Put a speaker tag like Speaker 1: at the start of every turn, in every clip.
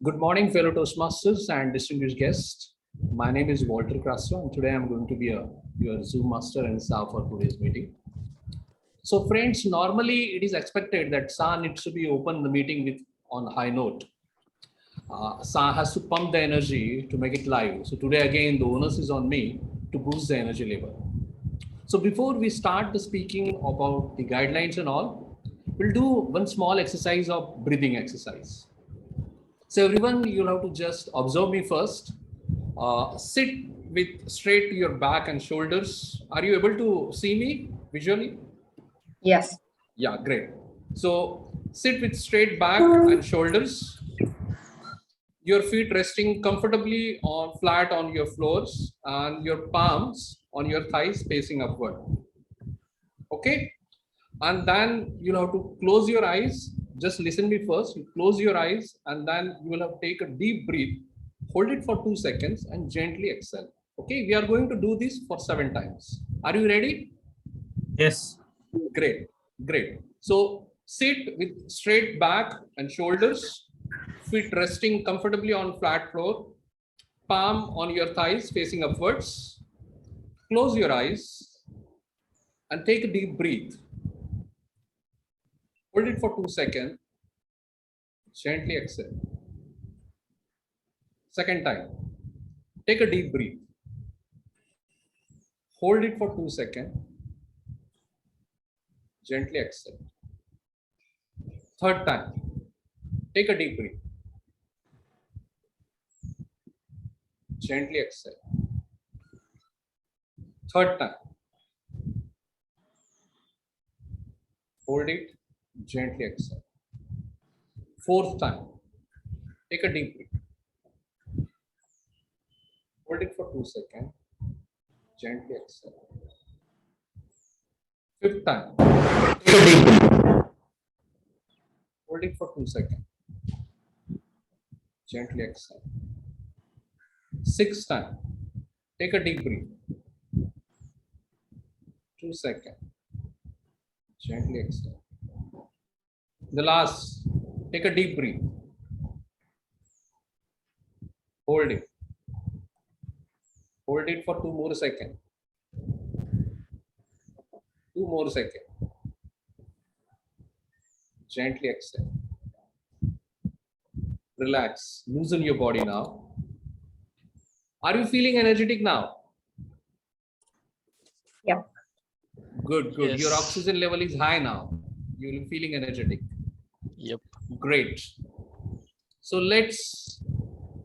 Speaker 1: Good morning, fellow Toastmasters and distinguished guests. My name is Walter Crasso, and today I'm going to be your Zoom master and SAR for today's meeting. So, friends, normally it is expected that SAR needs to be open the meeting with on a high note. SAR has to pump the energy to make it live. So today again, the onus is on me to boost the energy level. So before we start the speaking about the guidelines and all, we'll do one small exercise of breathing exercise. So everyone, you'll have to just observe me first. Sit with straight to your back and shoulders. Are you able to see me visually?
Speaker 2: Yes.
Speaker 1: Yeah, great. So sit with straight back and shoulders. Your feet resting comfortably on flat on your floors and your palms on your thighs facing upward. Okay. And then you'll have to close your eyes. Just listen me first. You close your eyes and then you will have to take a deep breath. Hold it for 2 seconds and gently exhale. Okay. We are going to do this for 7 times. Are you ready?
Speaker 3: Yes.
Speaker 1: Great. Great. So sit with straight back and shoulders. Feet resting comfortably on flat floor, palm on your thighs facing upwards. Close your eyes and take a deep breath. Hold it for 2 seconds. Gently exhale. Second time. Take a deep breath. Hold it for 2 seconds. Gently exhale. Third time. Take a deep breath. Gently exhale. Third time. Hold it. Gently exhale. Fourth time. Take a deep breath. Hold it for 2 seconds. Gently exhale. Fifth time. Take a deep breath. Hold it for 2 seconds. Gently exhale. Sixth time. Take a deep breath. 2 seconds. Gently exhale. The last, take a deep breath. Hold it. Hold it for 2 more seconds. 2 more seconds. Gently exhale. Relax. Loosen your body now. Are you feeling energetic now?
Speaker 2: Yep.
Speaker 1: Good, good.
Speaker 3: Yes.
Speaker 1: Your oxygen level is high now. You're feeling energetic.
Speaker 3: Yep.
Speaker 1: Great. So let's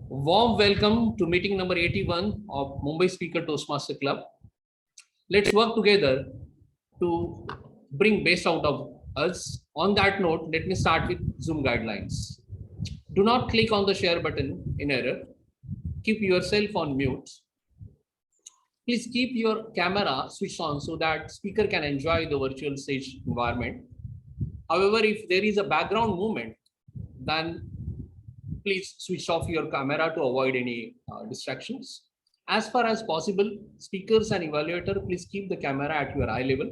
Speaker 1: warm welcome to meeting number 81 of Mumbai Speaker Toastmaster Club. Let's work together to bring best out of us. On that note, let me start with Zoom guidelines. Do not click on the share button in error. Keep yourself on mute. Please keep your camera switched on so that speaker can enjoy the virtual stage environment. However, if there is a background movement, then please switch off your camera to avoid any distractions. As far as possible, speakers and evaluator, please keep the camera at your eye level.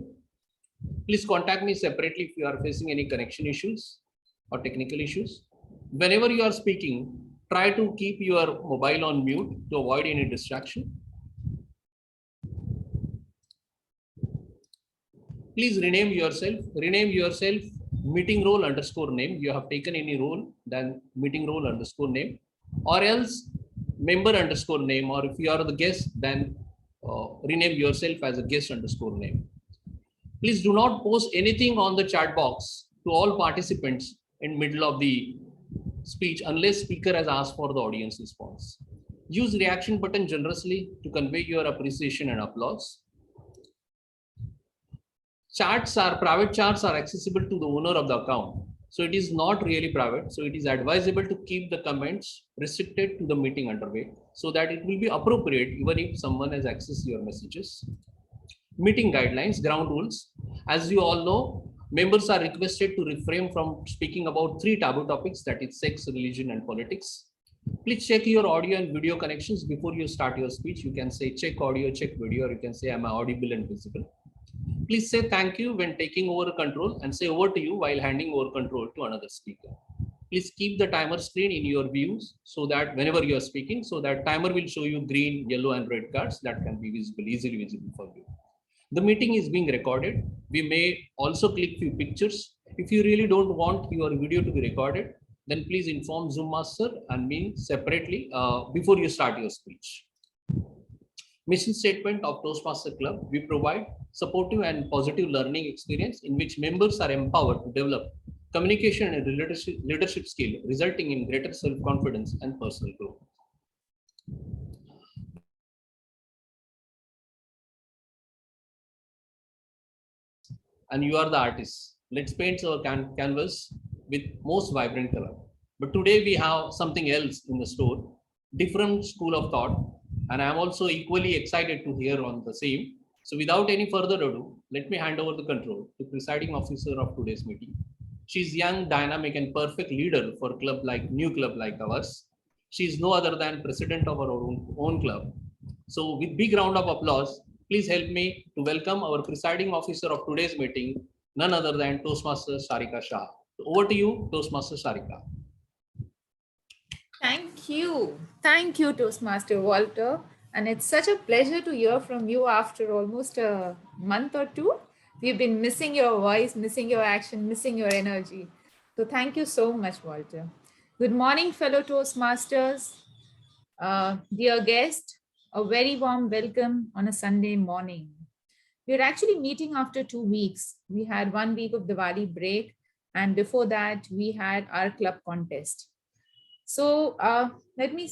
Speaker 1: Please contact me separately if you are facing any connection issues or technical issues. Whenever you are speaking, try to keep your mobile on mute to avoid any distraction. Please rename yourself meeting role underscore name. You have taken any role, then meeting role underscore name, or else member underscore name, or if you are the guest, then rename yourself as a guest underscore name. Please do not post anything on the chat box to all participants in middle of the speech unless speaker has asked for the audience response. Use reaction button generously to convey your appreciation and applause. Private chats are accessible to the owner of the account. So it is not really private. So it is advisable to keep the comments restricted to the meeting underway so that it will be appropriate even if someone has accessed your messages. Meeting guidelines, ground rules. As you all know, members are requested to refrain from speaking about 3 taboo topics, that is sex, religion, and politics. Please check your audio and video connections before you start your speech. You can say check audio, check video, or you can say am I audible and visible. Please say thank you when taking over control and say over to you while handing over control to another speaker. Please keep the timer screen in your views so that whenever you are speaking, so that timer will show you green, yellow, and red cards that can be visible, easily visible for you. The meeting is being recorded. We may also click few pictures. If you really don't want your video to be recorded, then please inform Zoom Master and me separately before you start your speech. Mission statement of Toastmaster Club: we provide supportive and positive learning experience in which members are empowered to develop communication and leadership skill, resulting in greater self-confidence and personal growth. And you are the artist. Let's paint our canvas with most vibrant color. But today we have something else in the store, different school of thought, and I am also equally excited to hear on the same. So without any further ado, let me hand over the control to presiding officer of today's meeting. She's young, dynamic, and perfect leader for new club like ours. She is no other than president of our own club. So with big round of applause, please help me to welcome our presiding officer of today's meeting, none other than Toastmaster Sarika Shah. Over to you, Toastmaster Sarika.
Speaker 2: Thank you. Thank you, Toastmaster Walter. And it's such a pleasure to hear from you after almost a month or two. We've been missing your voice, missing your action, missing your energy. So thank you so much, Walter. Good morning, fellow Toastmasters. Dear guest, a very warm welcome on a Sunday morning. We're actually meeting after 2 weeks. We had 1 week of Diwali break, and before that, we had our club contest. So let me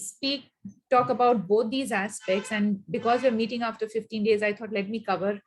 Speaker 2: talk about both these aspects. And because we're meeting after 15 days, I thought let me cover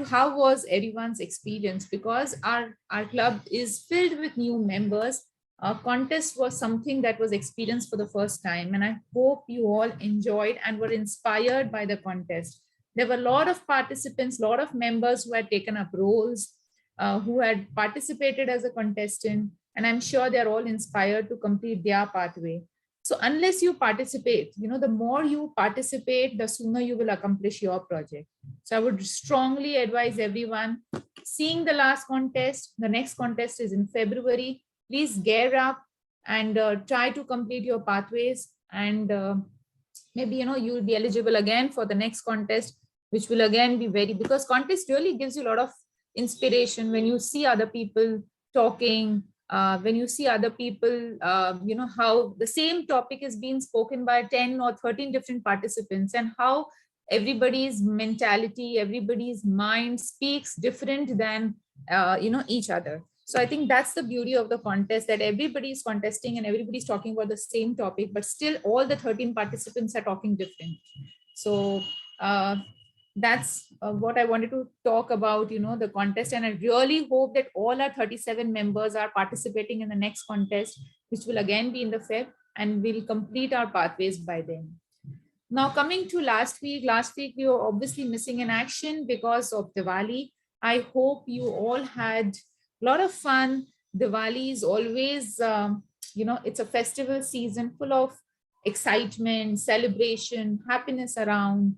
Speaker 2: how was everyone's experience, because our club is filled with new members. Our contest was something that was experienced for the first time, and I hope you all enjoyed and were inspired by the contest. There were a lot of participants, a lot of members who had taken up roles, who had participated as a contestant, and I'm sure they're all inspired to complete their pathway. So unless you participate, the more you participate, the sooner you will accomplish your project. So I would strongly advise everyone, seeing the last contest, the next contest is in February, please gear up and try to complete your pathways, and maybe you will be eligible again for the next contest, which will again be because contest really gives you a lot of inspiration when you see other people talking, when you see other people, how the same topic is being spoken by 10 or 13 different participants, and how everybody's mentality, everybody's mind speaks different than each other. So I think that's the beauty of the contest, that everybody is contesting and everybody's talking about the same topic, but still all the 13 participants are talking different. So that's what I wanted to talk about, the contest. And I really hope that all our 37 members are participating in the next contest, which will again be in the Feb, and we'll complete our pathways by then. Now, coming to last week we were obviously missing in action because of Diwali. I hope you all had a lot of fun. Diwali is always, it's a festival season full of excitement, celebration, happiness around.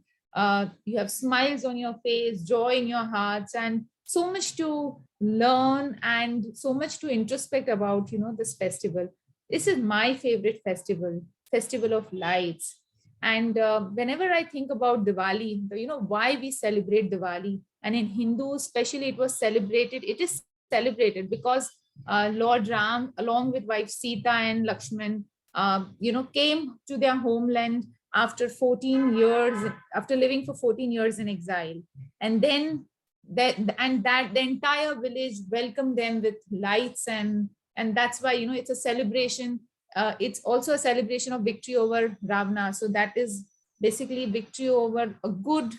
Speaker 2: You have smiles on your face, joy in your hearts, and so much to learn and so much to introspect about, this festival. This is my favorite festival of lights. And whenever I think about Diwali, why we celebrate Diwali, and in Hindu especially, it is celebrated because Lord Ram, along with wife Sita and Lakshman, came to their homeland after 14 years, after living for 14 years in exile. And then the entire village welcomed them with lights, and that's why, it's a celebration. It's also a celebration of victory over Ravana. So that is basically victory over a good,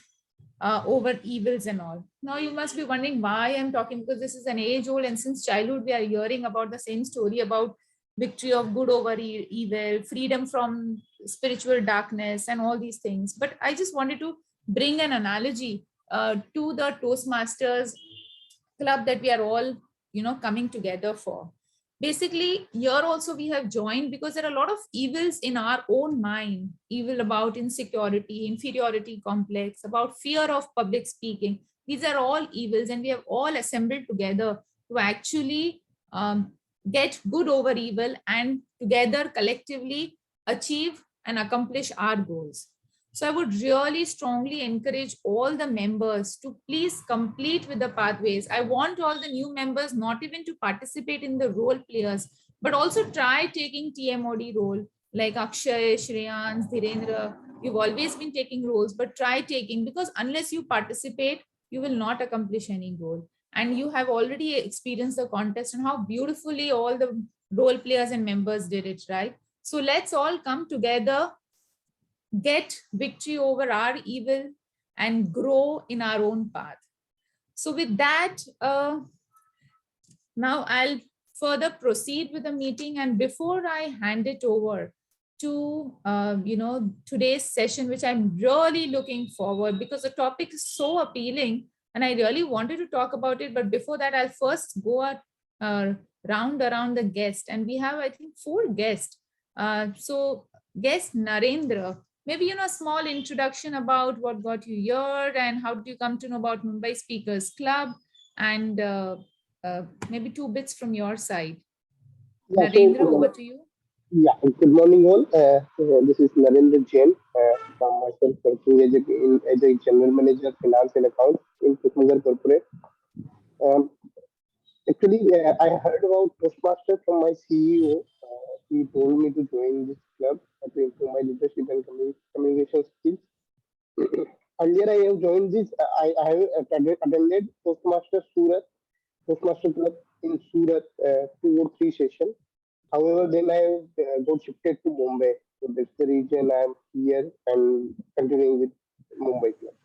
Speaker 2: over evils and all. Now you must be wondering why I'm talking, because this is an age old, and since childhood we are hearing about the same story about victory of good over evil, freedom from spiritual darkness, and all these things. But I just wanted to bring an analogy to the Toastmasters club that we are all, coming together for. Basically, here also we have joined because there are a lot of evils in our own mind, evil about insecurity, inferiority complex, about fear of public speaking. These are all evils, and we have all assembled together to actually get good over evil, and together collectively achieve and accomplish our goals. So I would really strongly encourage all the members to please complete with the pathways. I want all the new members not even to participate in the role players, but also try taking TMOD role like Akshay, Shreyans, Dhirendra. You've always been taking roles, but try taking, because unless you participate, you will not accomplish any goal. And you have already experienced the contest and how beautifully all the role players and members did it, right? So let's all come together, get victory over our evil, and grow in our own path. So with that, now I'll further proceed with the meeting. And before I hand it over to today's session, which I'm really looking forward, because the topic is so appealing and I really wanted to talk about it. But before that, I'll first go round around the guest, and we have, I think, 4 guests. So guest Narendra, maybe a small introduction about what got you here and how did you come to know about Mumbai Speakers Club, and maybe 2 bits from your side.
Speaker 4: Yeah,
Speaker 2: Narendra, over to you.
Speaker 4: yeah. Good morning, all. This is Narendra Jain from myself working as a general manager, finance and accounts in Kusmagar Corporate. Um, Actually, I heard about Toastmasters from my CEO. He told me to join this club to improve my leadership and communication skills. Earlier, I have joined this. I have attended Toastmaster Club in Surat, 2 or 3 sessions. However, then I got shifted to Mumbai. So that's the reason I'm here and continuing with Mumbai club.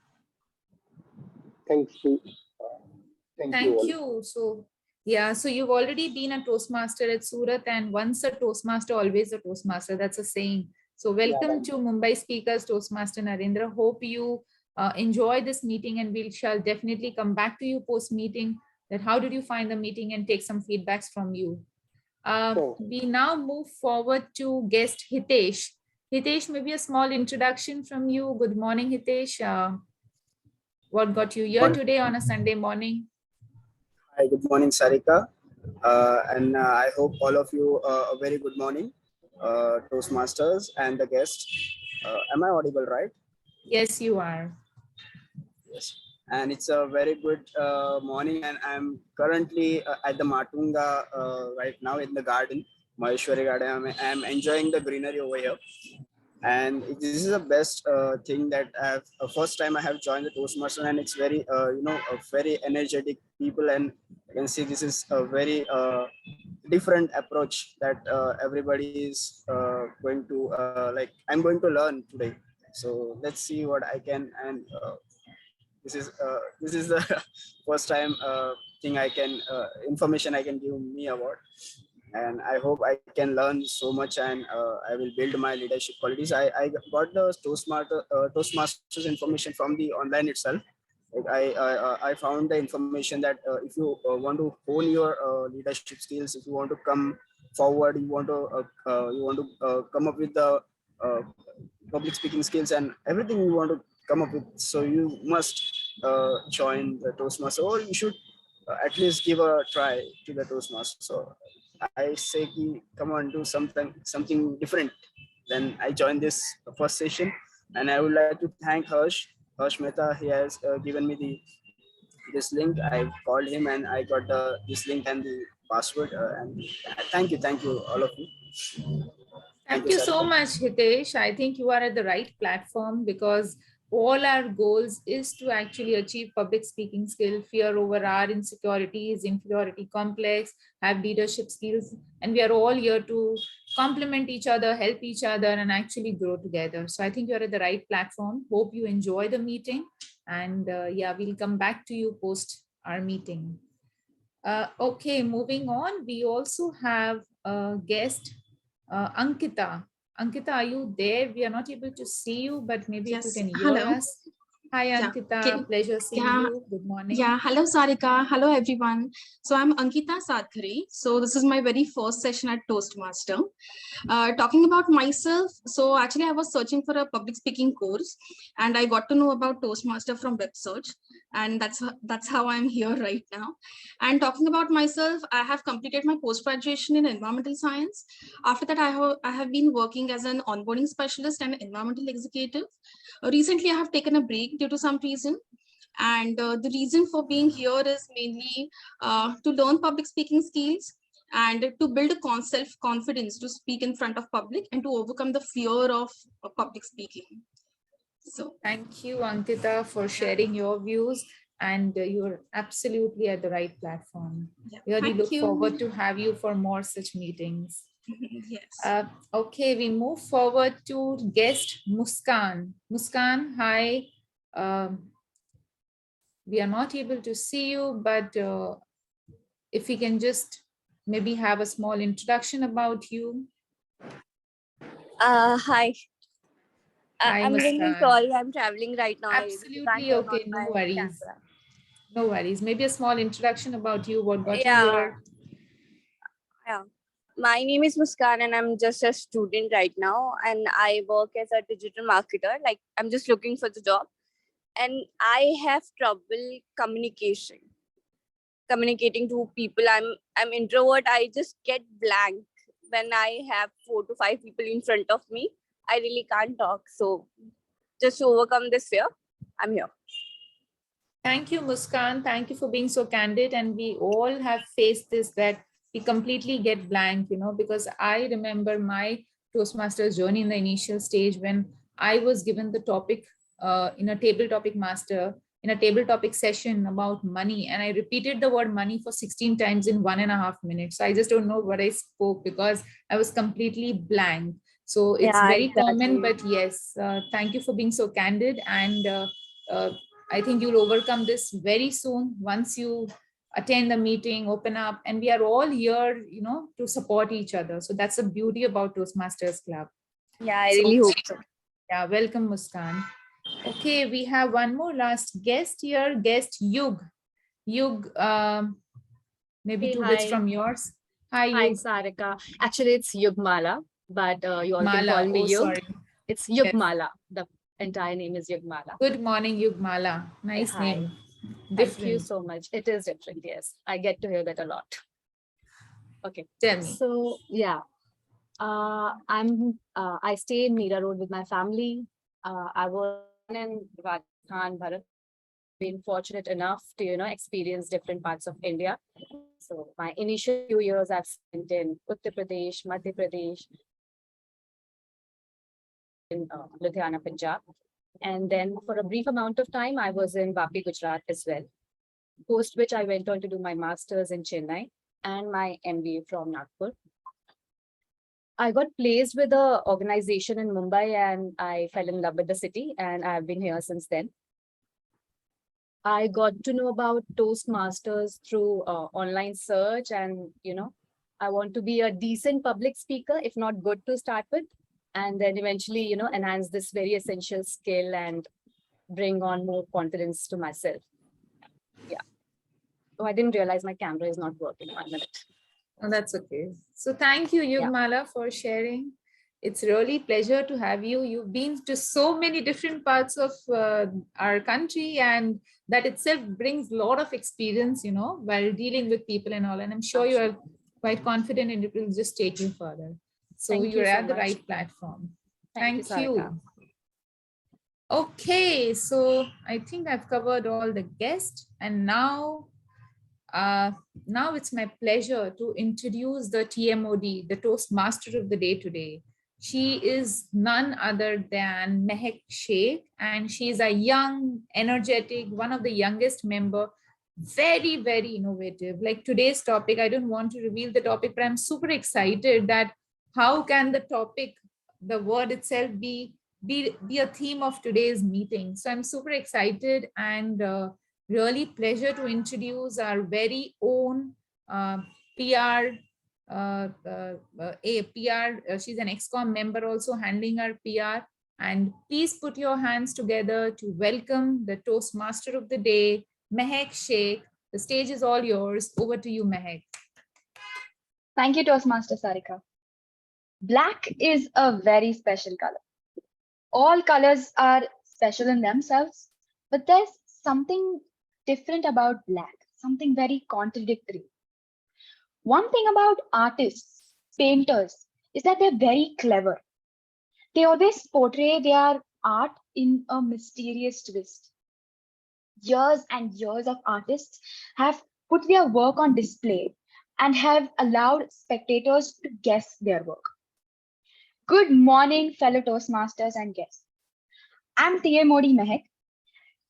Speaker 4: Thanks to thank you
Speaker 2: Thank
Speaker 4: all.
Speaker 2: you. So, yeah, so you've already been a Toastmaster at Surat, and once a Toastmaster, always a Toastmaster. That's a saying. So, welcome to Mumbai Speakers Toastmaster Narendra. Hope you enjoy this meeting, and we shall definitely come back to you post meeting. That how did you find the meeting, and take some feedbacks from you. We now move forward to guest Hitesh. Hitesh, maybe a small introduction from you. Good morning, Hitesh. What got you here today on a Sunday morning?
Speaker 5: Hi, good morning, Sarika. And I hope all of you a very good morning, Toastmasters and the guests. Am I audible, right?
Speaker 2: Yes, you are.
Speaker 5: Yes. And it's a very good morning, and I'm currently at the Matunga right now in the garden, Maheshwari Garden. I'm enjoying the greenery over here. And this is the best thing that first time I have joined the Toastmasters, and it's very a very energetic people, and you can see this is a very different approach that everybody is going to like. I'm going to learn today, so let's see what I can. And this is the first time thing I can information I can give me about. And I hope I can learn so much, and I will build my leadership qualities. I got the Toastmasters information from the online itself. Like I found the information that if you want to hone your leadership skills, if you want to come forward, you want to come up with the uh, public speaking skills and everything you want to come up with. So you must join the Toastmasters, or you should at least give a try to the Toastmasters. So I say, come on, do something different. Then I joined this first session, and I would like to thank Harsh Mehta. He has given me this link. I called him, and I got this link and the password. And thank you, all of you.
Speaker 2: Thank you so much, Hitesh. I think you are at the right platform, because all our goals is to actually achieve public speaking skill, fear over our insecurities, inferiority complex, have leadership skills, and we are all here to complement each other, help each other, and actually grow together. So I think you're at the right platform. Hope you enjoy the meeting, and yeah, we'll come back to you post our meeting. Okay, moving on. We also have a guest, Ankita. Ankita, are you there? We are not able to see you, but maybe if you can hear us. Hi,
Speaker 6: Yeah.
Speaker 2: Ankita. Pleasure seeing
Speaker 6: yeah.
Speaker 2: you. Good morning.
Speaker 6: Yeah, hello Sarika. Hello everyone. So I'm Ankita Sadhari. So this is my very first session at Toastmaster. Talking about myself, so actually I was searching for a public speaking course and I got to know about Toastmaster from web search, and that's how I'm here right now. And talking about myself, I have completed my post graduation in environmental science. After that, I have been working as an onboarding specialist and environmental executive. Recently, I have taken a break due to some reason. And the reason for being here is mainly to learn public speaking skills and to build a self-confidence to speak in front of public and to overcome the fear of public speaking. So
Speaker 2: Thank you, Ankita, for sharing your views. And you're absolutely at the right platform.
Speaker 6: yeah,
Speaker 2: Really
Speaker 6: thank
Speaker 2: look
Speaker 6: you.
Speaker 2: forward to have you for more such meetings.
Speaker 6: Yes.
Speaker 2: Okay, we move forward to guest Muskan. Muskan, hi. We are not able to see you, but if we can just maybe have a small introduction about you.
Speaker 7: Hi.
Speaker 2: Hi,
Speaker 7: I'm really
Speaker 2: Muskan.
Speaker 7: sorry. I'm traveling right now. I can't
Speaker 2: Absolutely
Speaker 7: turn
Speaker 2: okay.
Speaker 7: on
Speaker 2: No
Speaker 7: my
Speaker 2: worries.
Speaker 7: camera.
Speaker 2: No worries. Maybe a small introduction about you, what got you
Speaker 7: Yeah,
Speaker 2: here.
Speaker 7: yeah. My name is Muskan and I'm just a student right now. And I work as a digital marketer. Like I'm just looking for the job. And I have trouble communicating to people. I'm introvert. I just get blank when I have 4 to 5 people in front of me. I really can't talk. So just to overcome this fear, I'm here.
Speaker 2: Thank you, Muskan. Thank you for being so candid. And we all have faced this, that we completely get blank, because I remember my Toastmasters journey in the initial stage when I was given the topic in a table topic master, in a table topic session about money. And I repeated the word money for 16 times in 1.5 minutes. So I just don't know what I spoke because I was completely blank. So it's
Speaker 7: Yeah,
Speaker 2: very common,
Speaker 7: exactly.
Speaker 2: but yes, thank you for being so candid. And I think you'll overcome this very soon once you attend the meeting, open up, and we are all here, to support each other. So that's the beauty about Toastmasters Club.
Speaker 7: Yeah, I
Speaker 2: So,
Speaker 7: really hope so.
Speaker 2: yeah, welcome, Muskan. Okay, we have one more last guest here, guest Yug. Yug, maybe
Speaker 8: Hey,
Speaker 2: 2 bits
Speaker 8: hi.
Speaker 2: from yours. Hi,
Speaker 8: Hi,
Speaker 2: Yug.
Speaker 8: Sarika. Actually, it's Yugmala, but you all can
Speaker 2: Mala.
Speaker 8: call me
Speaker 2: Oh,
Speaker 8: Yug.
Speaker 2: sorry.
Speaker 8: It's
Speaker 2: Yes.
Speaker 8: Yugmala. The entire name is Yugmala.
Speaker 2: Good morning, Yug Mala. Nice
Speaker 8: Hi.
Speaker 2: name.
Speaker 8: Thank you
Speaker 2: Different.
Speaker 8: so much. It is different, yes. I get to hear that a lot. Okay.
Speaker 2: Tell me.
Speaker 8: So, yeah. I stay in Meera Road with my family. I was born in Rajasthan, Bharat. Been fortunate enough to, experience different parts of India. So my initial few years I've spent in Uttar Pradesh, Madhya Pradesh, in Ludhiana, Punjab. And then for a brief amount of time, I was in Vapi, Gujarat as well. Post which I went on to do my master's in Chennai and my MBA from Nagpur. I got placed with an organization in Mumbai and I fell in love with the city and I've been here since then. I got to know about Toastmasters through online search and, I want to be a decent public speaker, if not good to start with, and then eventually, enhance this very essential skill and bring on more confidence to myself. Yeah. So I didn't realize my camera is not working. 1 minute.
Speaker 2: Oh, that's okay. So thank you, Yugmala, for sharing. It's really pleasure to have you. You've been to so many different parts of our country, and that itself brings a lot of experience, while dealing with people and all. And I'm sure you are quite confident and it will just take you further. So
Speaker 8: Thank
Speaker 2: you're
Speaker 8: you so
Speaker 2: at the
Speaker 8: much.
Speaker 2: right platform.
Speaker 8: Thank you, Sarika.
Speaker 2: Okay, so I think I've covered all the guests, and now it's my pleasure to introduce the TMOD, the Toastmaster of the day today. She is none other than Mehek Sheikh, and she's a young, energetic, one of the youngest member, very, very innovative. Like today's topic, I don't want to reveal the topic, but I'm super excited that how can the topic, the word itself be a theme of today's meeting. So I'm super excited and really pleasure to introduce our very own PR, she's an ExCom member also handling our PR. And please put your hands together to welcome the Toastmaster of the day, Mehek Sheikh. The stage is all yours. Over to you, Mehek.
Speaker 9: Thank you, Toastmaster Sarika. Black is a very special color. All colors are special in themselves, but there's something different about black, something very contradictory. One thing about artists, painters, is that they're very clever. They always portray their art in a mysterious twist. Years and years of artists have put their work on display and have allowed spectators to guess their work. Good morning, fellow Toastmasters and guests. I'm TMOD Mehek,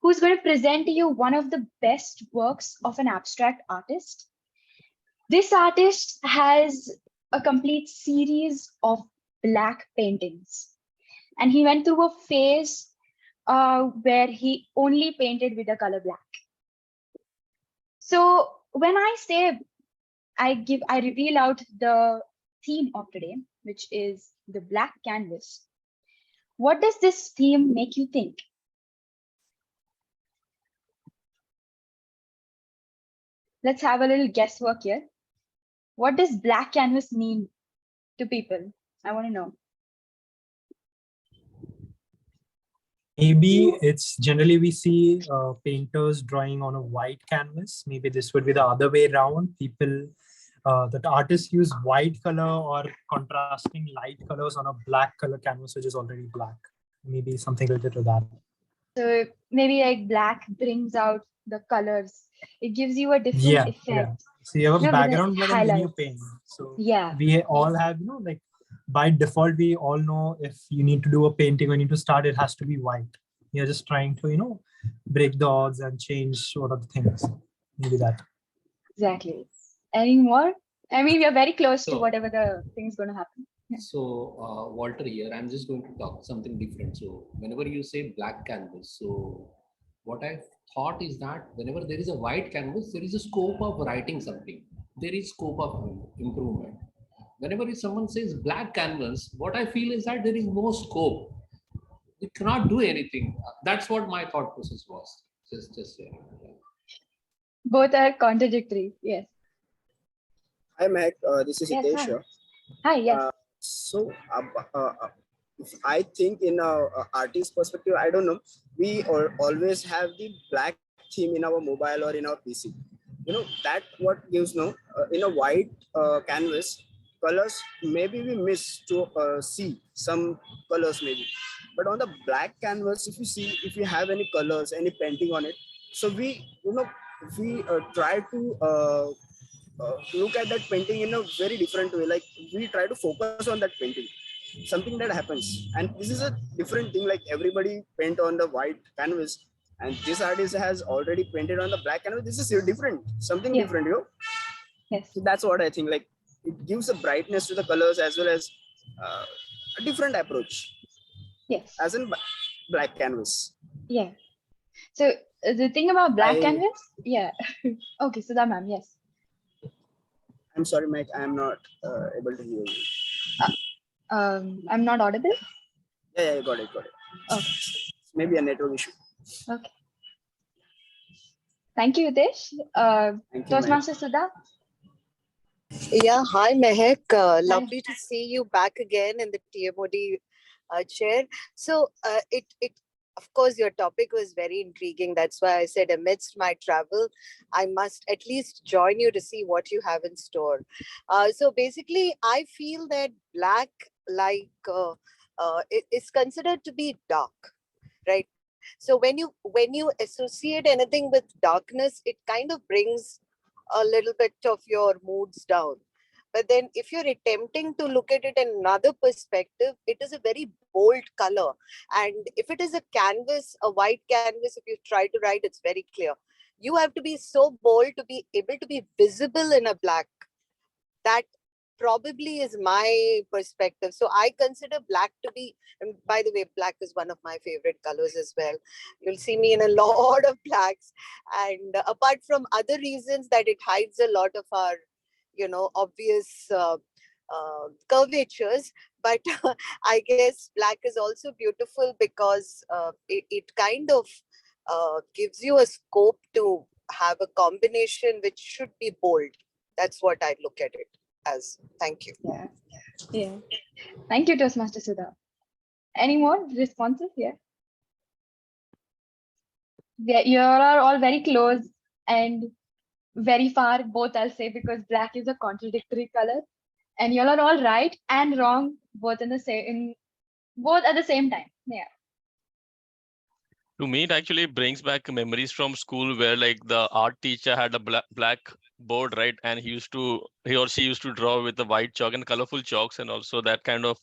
Speaker 9: who's going to present to you one of the best works of an abstract artist. This artist has a complete series of black paintings, and he went through a phase where he only painted with the color black. So when I say I reveal out the theme of today, which is the black canvas, what does this theme make you think? Let's have a little guesswork here. What does black canvas mean to people? I want to know.
Speaker 3: Maybe it's generally we see painters drawing on a white canvas. Maybe this would be the other way around. People, that artists use white color or contrasting light colors on a black color canvas, which is already black. Maybe something related to that.
Speaker 9: So maybe like black brings out the colors. It gives you a different effect.
Speaker 3: Yeah. So you have a background color when you paint. So
Speaker 9: yeah,
Speaker 3: we all have, like by default, we all know if you need to do a painting, when you need to start, it has to be white. You're just trying to, break the odds and change what are the things. Maybe that.
Speaker 9: Exactly. Any more? I mean, we are very close to whatever the thing is going to happen. Yeah.
Speaker 1: So Walter here, I'm just going to talk something different. So whenever you say black canvas, so what I've thought is that whenever there is a white canvas, there is a scope of writing something. There is scope of improvement. Whenever someone says black canvas, what I feel is that there is no scope. You cannot do anything. That's what my thought process was. Just yeah.
Speaker 9: Both are contradictory. Yes.
Speaker 5: Hi, Mehek. This is Hitesh here.
Speaker 9: Hi, yes.
Speaker 5: So I think in a artist perspective, I don't know, we always have the black theme in our mobile or in our PC. That what gives in a white canvas, colors, maybe we miss to see some colors maybe. But on the black canvas, if you have any colors, any painting on it, so we try to look at that painting in a very different way. Like we try to focus on that painting, something that happens. And this is a different thing, like everybody paint on the white canvas and this artist has already painted on the black canvas. This is different, something different,
Speaker 9: Yes.
Speaker 5: So that's what I think, like it gives a brightness to the colors as well as a different approach.
Speaker 9: Yes.
Speaker 5: As in black canvas.
Speaker 9: Yeah. So the thing about black canvas, yeah. Okay, so that ma'am, yes.
Speaker 5: I'm sorry, Mike, I'm not able to hear you.
Speaker 9: I'm not audible?
Speaker 5: Yeah, got it.
Speaker 9: Okay.
Speaker 5: Maybe a network issue.
Speaker 9: Okay. Thank you, Hitesh. Toastmaster Sudha?
Speaker 10: Yeah, hi Mehek. Lovely to see you back again in the TMOD chair. So of course, your topic was very intriguing. That's why I said amidst my travel, I must at least join you to see what you have in store. So basically, I feel that black, is considered to be dark, right? So when you associate anything with darkness, it kind of brings a little bit of your moods down. But then if you're attempting to look at it in another perspective, it is a very bold color. And if it is a canvas, a white canvas, if you try to write, it's very clear. You have to be so bold to be able to be visible in a black. That probably is my perspective. So I consider black to be, and by the way, black is one of my favorite colors as well. You'll see me in a lot of blacks. And apart from other reasons that it hides a lot of our, obvious curvatures, but I guess black is also beautiful because it kind of gives you a scope to have a combination which should be bold. That's what I look at it as. Thank you.
Speaker 9: Yeah. Yeah. Thank you, Toastmaster Sudha. Any more responses here? Yeah, you are all very close and very far, both I'll say, because black is a contradictory color. And you all are all right and wrong, both in the same, both at the same time. Yeah.
Speaker 11: To me, it actually brings back memories from school where like the art teacher had a black board, right? And he or she used to draw with the white chalk and colorful chalks. And also that kind of,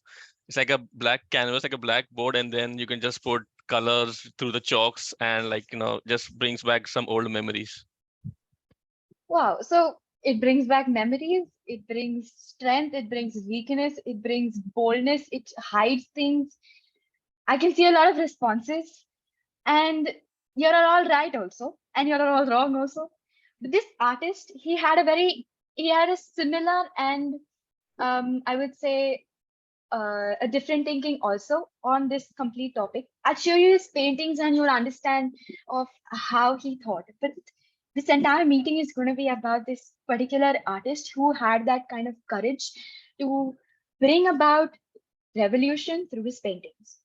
Speaker 11: it's like a black canvas, like a black board. And then you can just put colors through the chalks and like, just brings back some old memories.
Speaker 9: Wow. So it brings back memories, it brings strength, it brings weakness, it brings boldness, it hides things. I can see a lot of responses. And you're all right also, and you're all wrong also. But this artist, he had a similar and I would say a different thinking also on this complete topic. I'll show you his paintings and you'll understand of how he thought. But this entire meeting is going to be about this particular artist who had that kind of courage to bring about revolution through his paintings.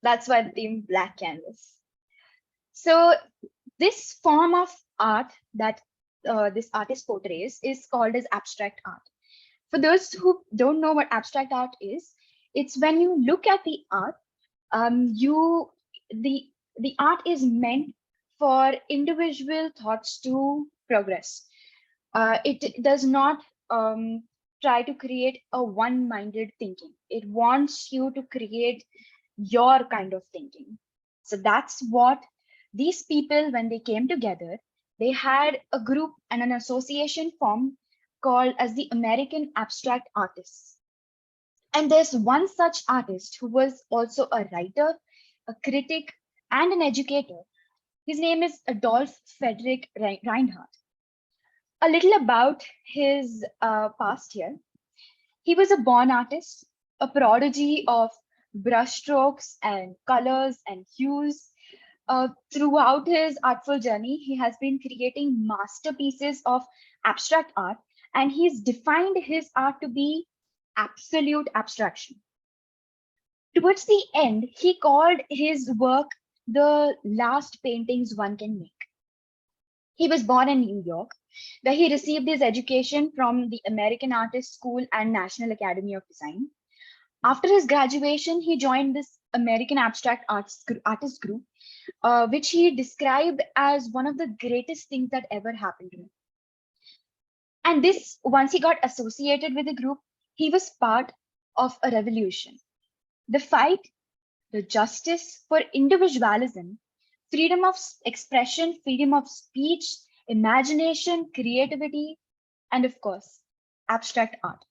Speaker 9: That's why the theme black canvas. So this form of art that this artist portrays is called as abstract art. For those who don't know what abstract art is, it's when you look at the art, the art is meant for individual thoughts to progress. It does not try to create a one-minded thinking. It wants you to create your kind of thinking. So that's what these people, when they came together, they had a group and an association formed called as the American Abstract Artists. And there's one such artist who was also a writer, a critic, and an educator. His name is Adolf Friedrich Reinhardt. A little about his past here. He was a born artist, a prodigy of brushstrokes and colors and hues. Throughout his artful journey, he has been creating masterpieces of abstract art, and he's defined his art to be absolute abstraction. Towards the end, he called his work the last paintings one can make. He was born in New York, where he received his education from the American Artist School and National Academy of Design. After his graduation, he joined this American Abstract Artist group, which he described as one of the greatest things that ever happened to him. And this, once he got associated with the group, he was part of a revolution. The fight, the justice for individualism, freedom of expression, freedom of speech, imagination, creativity, and of course, abstract art.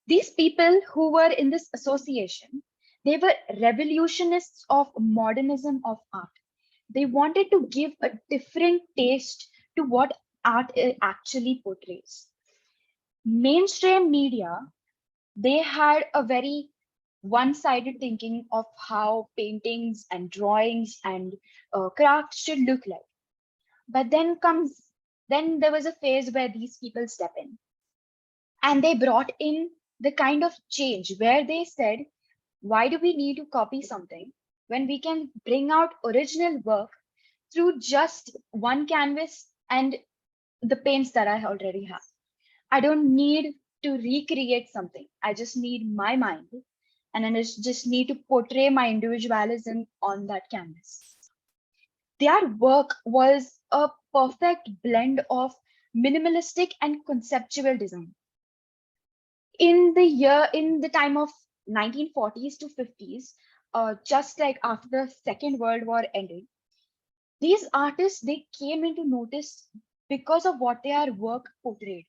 Speaker 9: These people who were in this association, they were revolutionists of modernism of art. They wanted to give a different taste to what art actually portrays. Mainstream media, they had a very one-sided thinking of how paintings and drawings and crafts should look like. But then there was a phase where these people step in, and they brought in the kind of change where they said, why do we need to copy something when we can bring out original work through just one canvas and the paints that I already have? I don't need to recreate something. I just need my mind, and I just need to portray my individualism on that canvas. Their work was a perfect blend of minimalistic and conceptual design. In the time of 1940s to 50s, just like after the Second World War ended, these artists, they came into notice because of what their work portrayed.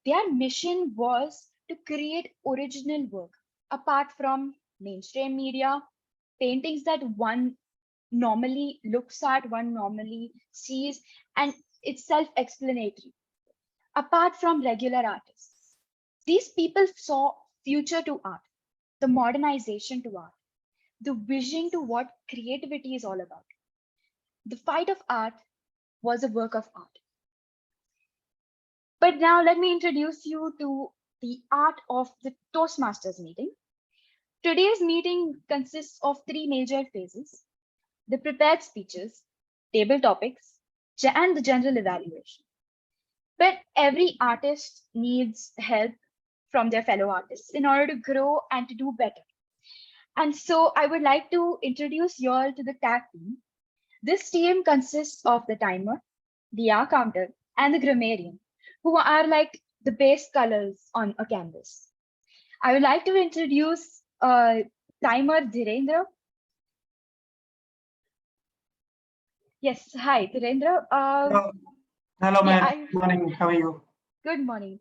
Speaker 9: Their mission was to create original work apart from mainstream media, paintings that one normally looks at, one normally sees, and it's self-explanatory. Apart from regular artists, These people saw future to art, the modernization to art, the vision to what creativity is all about. The fight of art was a work of art. But now let me introduce you to the art of the Toastmasters meeting. Today's meeting consists of three major phases: the prepared speeches, table topics, and the general evaluation. But every artist needs help from their fellow artists in order to grow and to do better. And so I would like to introduce you all to the tag team. This team consists of the timer, the hour counter, and the grammarian, who are like the base colors on a canvas. I would like to introduce timer Dhirendra. Yes, hi, Dhirendra.
Speaker 12: Hello,
Speaker 9: yeah,
Speaker 12: Mehek. Good morning. How are you?
Speaker 9: Good morning.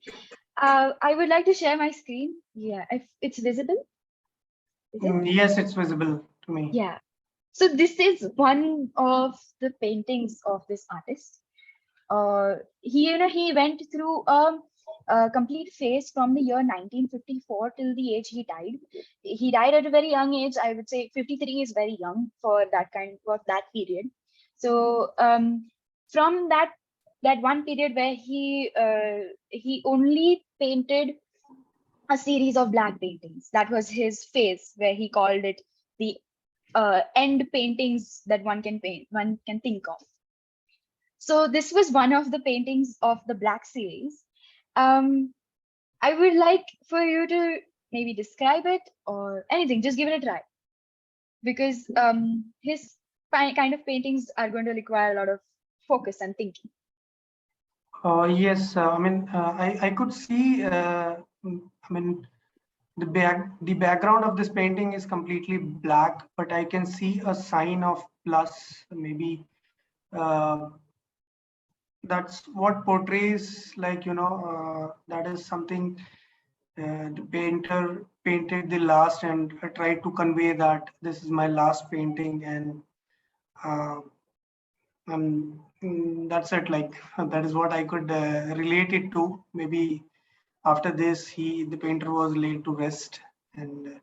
Speaker 9: I would like to share my screen. Yeah, if it's visible. Is it?
Speaker 12: Yes, it's visible to me.
Speaker 9: Yeah. So this is one of the paintings of this artist. He went through a complete phase from the year 1954 till the age he died. He died at a very young age. I would say 53 is very young for that period. So from that one period where he only painted a series of black paintings. That was his phase where he called it the end paintings that one can think of. So this was one of the paintings of the black series. I would like for you to maybe describe it or anything, just give it a try. Because his kind of paintings are going to require a lot of focus and thinking.
Speaker 12: Yes, I could see, the background of this painting is completely black, but I can see a sign of plus, maybe that's what portrays, like, that is something the painter painted the last and tried to convey that this is my last painting, and that's it. Like, that is what I could relate it to. Maybe after this, the painter was laid to rest, and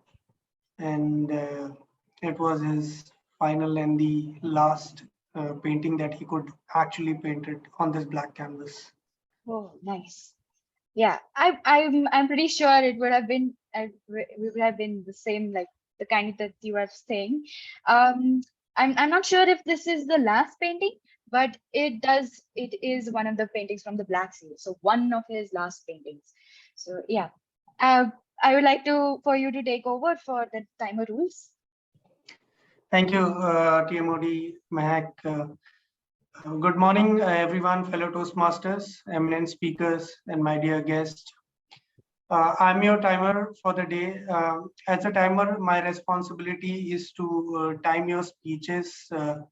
Speaker 12: it was his final and the last painting that he could actually paint it on this black canvas.
Speaker 9: Oh, nice. Yeah, I'm pretty sure it would have been the same, like the kind that you are saying. I'm not sure if this is the last painting, but it is one of the paintings from the Black Series. So one of his last paintings. So yeah, I would like for you to take over for the timer rules.
Speaker 12: Thank you, TMOD, Mehek. Good morning, everyone, fellow Toastmasters, eminent speakers, and my dear guests. I'm your timer for the day. As a timer, my responsibility is to time your speeches so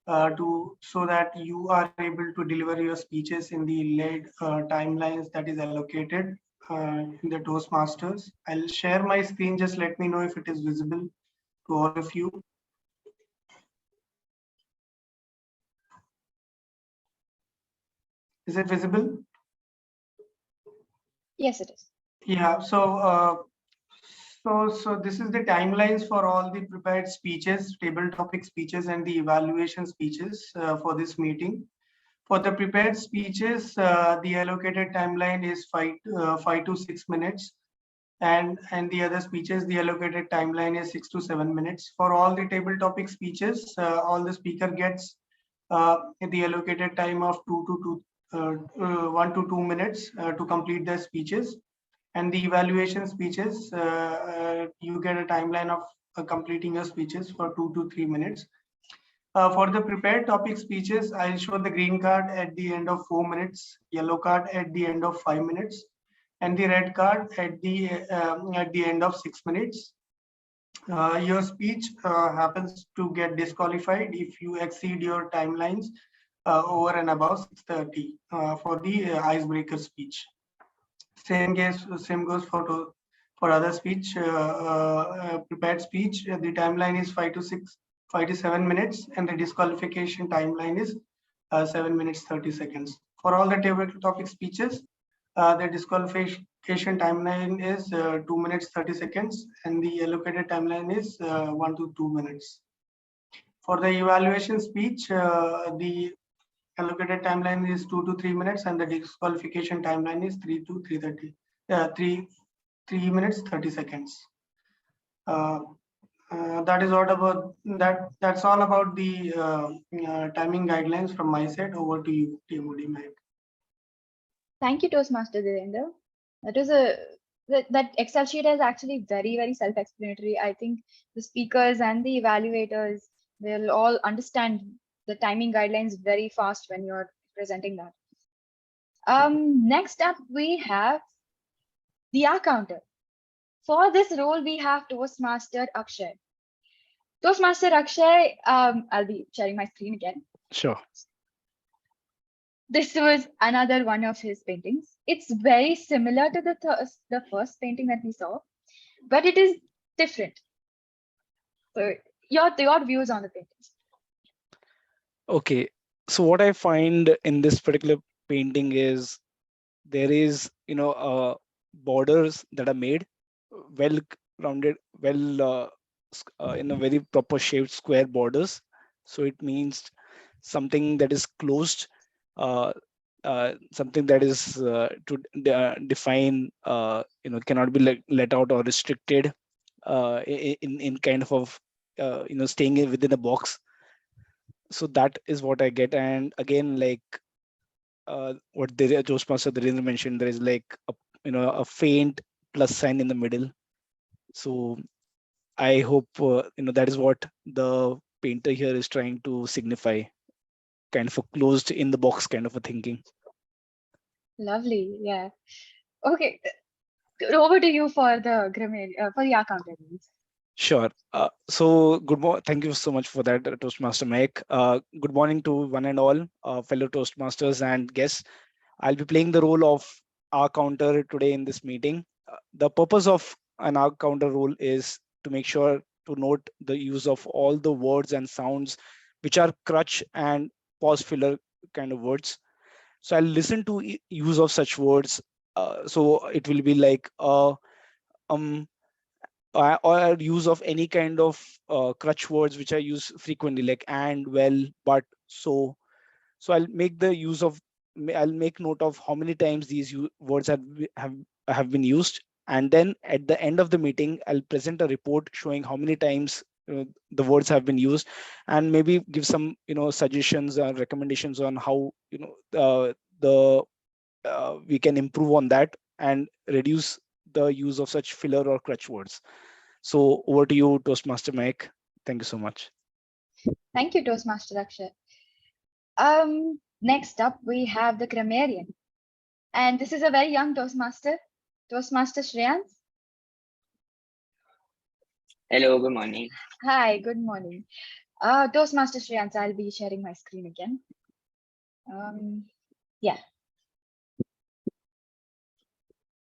Speaker 12: that you are able to deliver your speeches in the laid timelines that is allocated in the Toastmasters. I'll share my screen. Just let me know if it is visible to all of you. Is it visible?
Speaker 9: Yes, it is.
Speaker 12: Yeah, so this is the timelines for all the prepared speeches, table topic speeches, and the evaluation speeches for this meeting. For the prepared speeches, the allocated timeline is 5 to 6 minutes, and the other speeches, the allocated timeline is 6 to 7 minutes. For all the table topic speeches, all the speaker gets the allocated time of 1 to 2 minutes to complete their speeches. And the evaluation speeches, you get a timeline of completing your speeches for 2 to 3 minutes. For the prepared topic speeches, I'll show the green card at the end of 4 minutes, yellow card at the end of 5 minutes, and the red card at the end of 6 minutes. Your speech happens to get disqualified if you exceed your timelines over and above 6:30 for the icebreaker speech. Same goes for other speech, prepared speech. The timeline is 5 to 7 minutes, and the disqualification timeline is 7 minutes 30 seconds. For all the table topic speeches, The disqualification timeline is 2 minutes 30 seconds, and the allocated timeline is 1 to 2 minutes. For the evaluation speech, the allocated timeline is 2 to 3 minutes, and the disqualification timeline is 3 to 3 minutes 30 seconds. That is what about that. That's all about the timing guidelines from my side. Over to you, TMOD Mehek.
Speaker 9: Thank you, Toastmaster Dhirendra. That Excel sheet is actually very, very self-explanatory. I think the speakers and the evaluators, they'll all understand the timing guidelines very fast when you're presenting that. Next up, we have the R counter. For this role, we have Toastmaster Akshay. Toastmaster Akshay, I'll be sharing my screen again.
Speaker 13: Sure.
Speaker 9: This was another one of his paintings. It's very similar to the first painting that we saw, but it is different. So your views on the paintings.
Speaker 13: Okay. So what I find in this particular painting is there is, borders that are made well rounded, well in a very proper shaped square borders. So it means something that is closed, something that is to define, cannot be let out or restricted in kind of staying within a box. So that is what I get. And again, like what Toastmaster Dhirendra mentioned, there is like a faint plus sign in the middle. So I hope that is what the painter here is trying to signify, kind of a closed in the box kind of a thinking.
Speaker 9: Lovely, yeah. Okay, over to you for the grammar for the R counter.
Speaker 13: Sure. So good morning. Thank you so much for that, Toastmaster Mehek. Good morning to one and all fellow Toastmasters and guests. I'll be playing the role of R counter today in this meeting. The purpose of an R counter role is to make sure to note the use of all the words and sounds which are crutch and pause filler kind of words. So I'll listen to use of such words. So it will be like or use of any kind of crutch words which are used frequently, like and, well, but, so. So I'll make note of how many times these words have been used, and then at the end of the meeting, I'll present a report showing how many times the words have been used, and maybe give some suggestions or recommendations on how we can improve on that and reduce the use of such filler or crutch words. So over to you, Toastmaster Mehek. Thank you so much.
Speaker 9: Thank you, Toastmaster Akshay. Next up, we have the grammarian. And this is a very young Toastmaster, Toastmaster Shreyans.
Speaker 14: Hello, good morning.
Speaker 9: Hi, good morning. Toastmaster Shreyans, I'll be sharing my screen again. Yeah.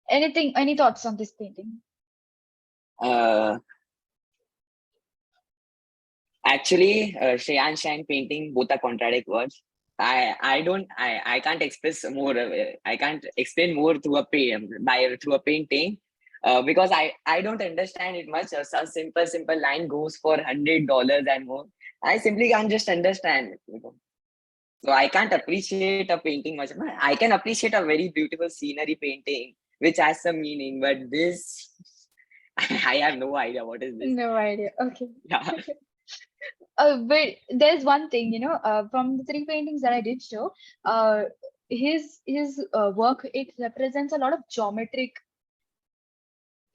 Speaker 9: Any thoughts on this painting?
Speaker 14: Actually, Shreyansh and painting both are contradict words. I can't express more. I can't explain more through a painting, because I don't understand it much. A simple line goes for $100 and more. I simply can't just understand. So I can't appreciate a painting much. I can appreciate a very beautiful scenery painting which has some meaning, but this I have no idea what is this.
Speaker 9: No idea. Okay.
Speaker 14: Yeah.
Speaker 9: But there's one thing, from the 3 paintings that I did show, his work, it represents a lot of geometric.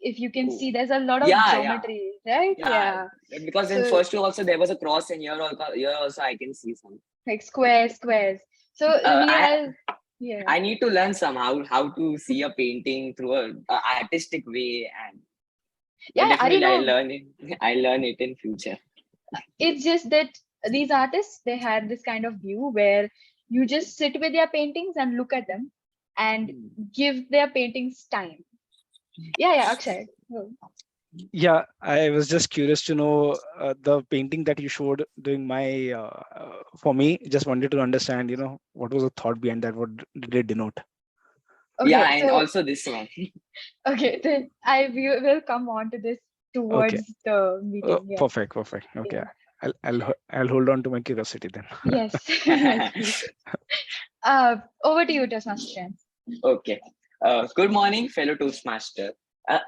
Speaker 9: If you can see, there's a lot of geometry, right? Yeah.
Speaker 14: Because in first 2 also there was a cross, and here also I can see some
Speaker 9: like squares. So
Speaker 14: I need to learn somehow how to see a painting through a artistic way, and definitely I'll learn it in future.
Speaker 9: It's just that these artists, they have this kind of view where you just sit with their paintings and look at them and give their paintings time. Yeah, Akshay.
Speaker 13: Yeah, I was just curious to know the painting that you showed during my for me. Just wanted to understand, what was the thought behind that? What did it denote?
Speaker 9: Okay,
Speaker 14: Yeah, and
Speaker 9: so
Speaker 14: also this one.
Speaker 9: okay, then will come on to this towards the meeting. Yeah.
Speaker 13: Perfect. Okay.
Speaker 9: Yeah.
Speaker 13: I'll hold on to my curiosity then.
Speaker 9: Yes. Yes, please. Over to you, Toastmaster Chen.
Speaker 14: Okay. Good morning, fellow Toastmaster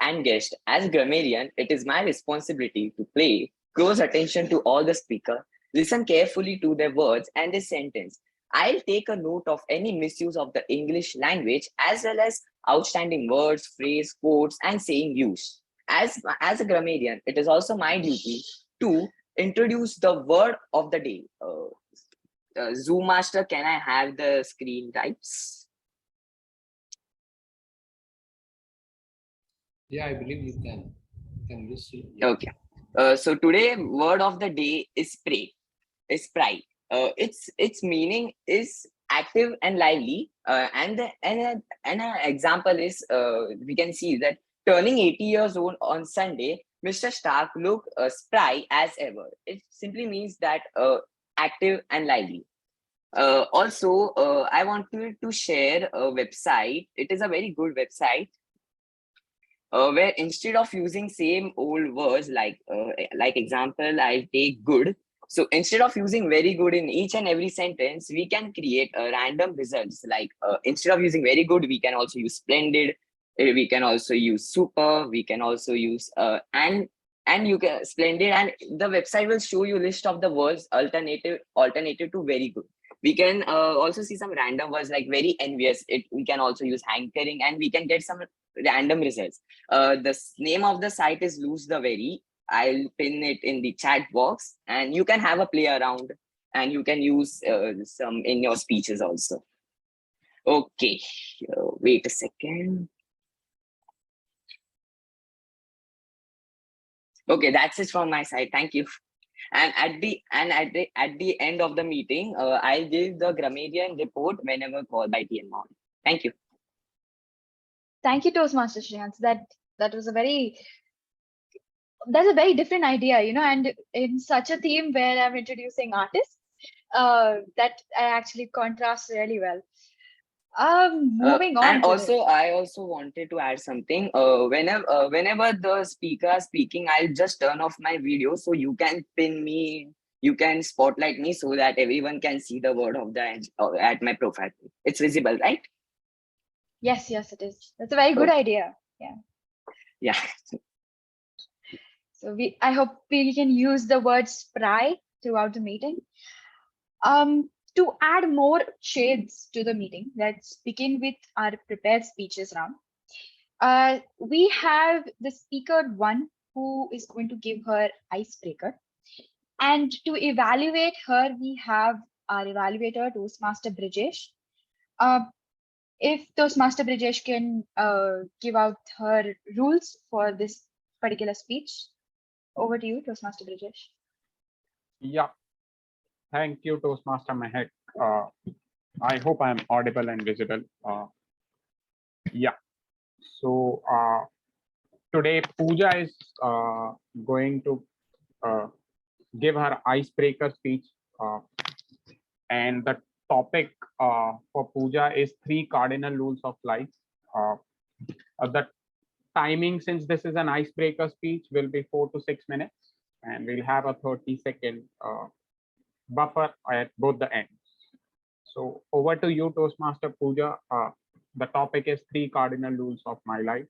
Speaker 14: and guest. As grammarian, it is my responsibility to pay close attention to all the speaker, listen carefully to their words and their sentence. I'll take a note of any misuse of the English language as well as outstanding words, phrase, quotes, and saying use. As a grammarian, it is also my duty to introduce the word of the day. Zoom Master, can I have the screen types?
Speaker 1: Yeah, I believe you can. You can just see. Yeah.
Speaker 14: Okay. So today word of the day is spray. Is sprite. Its meaning is active and lively. And an example is we can see that turning 80 years old on Sunday, Mr. Stark looked spry as ever. It simply means that active and lively. Also, I wanted to share a website. It is a very good website where instead of using same old words like example, I take good. So instead of using very good in each and every sentence, we can create random results. Like instead of using very good, we can also use splendid. We can also use super. We can also use and you can splendid. And the website will show you list of the words alternative to very good. We can also see some random words like very envious. We can also use hankering, and we can get some random results. The name of the site is Lose the Very. I'll pin it in the chat box, and you can have a play around, and you can use some in your speeches also. Okay, wait a second. Okay, that's it from my side. Thank you. And at the end of the meeting, I'll give the grammarian report whenever called by TM on. Thank you.
Speaker 9: Thank you, Toastmaster Shreyans. That was that's a very different idea, and in such a theme where I'm introducing artists, that actually contrasts really well. Moving on.
Speaker 14: And also, I also wanted to add something. Whenever the speaker is speaking, I'll just turn off my video so you can pin me, you can spotlight me so that everyone can see the word of the end at my profile. It's visible, right?
Speaker 9: Yes, it is. That's a very good idea. Yeah.
Speaker 14: Yeah.
Speaker 9: So I hope we can use the word spry throughout the meeting. To add more shades to the meeting, let's begin with our prepared speeches round. We have the speaker one who is going to give her icebreaker. And to evaluate her, we have our evaluator, Toastmaster Brijesh. If Toastmaster Brijesh can give out her rules for this particular speech. Over to you, Toastmaster Brijesh.
Speaker 15: Yeah. Thank you, Toastmaster Mehek. I hope I am audible and visible. Yeah. So today Pooja is going to give her icebreaker speech, and the topic for Pooja is 3 cardinal rules of life. The timing, since this is an icebreaker speech, will be 4 to 6 minutes, and we'll have a 30-second buffer at both the ends. So over to you, Toastmaster Pooja. The topic is 3 cardinal rules of my life.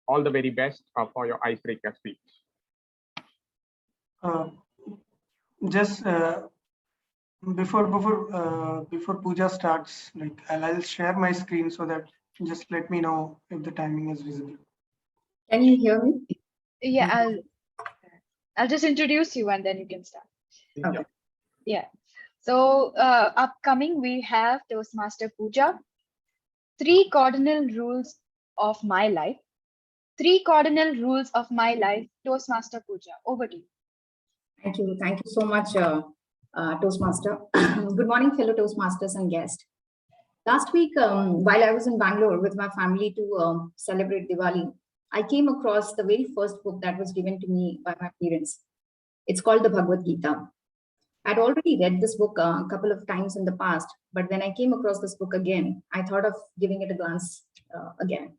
Speaker 15: All the very best for your icebreaker speech.
Speaker 12: Just before Pooja starts, I'll share my screen so that just let me know if the timing is visible.
Speaker 16: Can you hear me?
Speaker 9: Yeah, I'll just introduce you and then you can start.
Speaker 16: Okay.
Speaker 9: Yeah. So upcoming we have Toastmaster Pooja. 3 cardinal rules of my life. 3 cardinal rules of my life. Toastmaster Pooja, over to you.
Speaker 16: Thank you. Thank you so much, Toastmaster. Good morning, fellow Toastmasters and guests. Last week, while I was in Bangalore with my family to celebrate Diwali, I came across the very first book that was given to me by my parents. It's called the Bhagavad Gita. I'd already read this book a couple of times in the past, but when I came across this book again, I thought of giving it a glance again.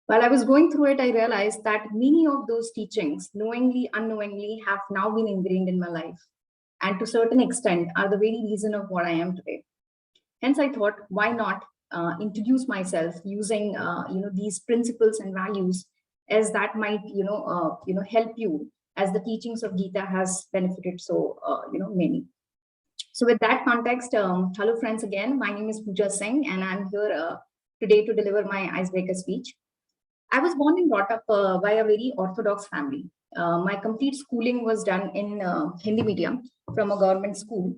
Speaker 16: While I was going through it, I realized that many of those teachings, knowingly, unknowingly, have now been ingrained in my life, and to a certain extent are the very reason of what I am today. Hence, I thought, why not introduce myself using these principles and values, as that might help you, as the teachings of Gita has benefited so many. So with that context, hello friends again. My name is Pooja Singh, and I'm here today to deliver my icebreaker speech. I was born and brought up by a very orthodox family. My complete schooling was done in Hindi medium from a government school.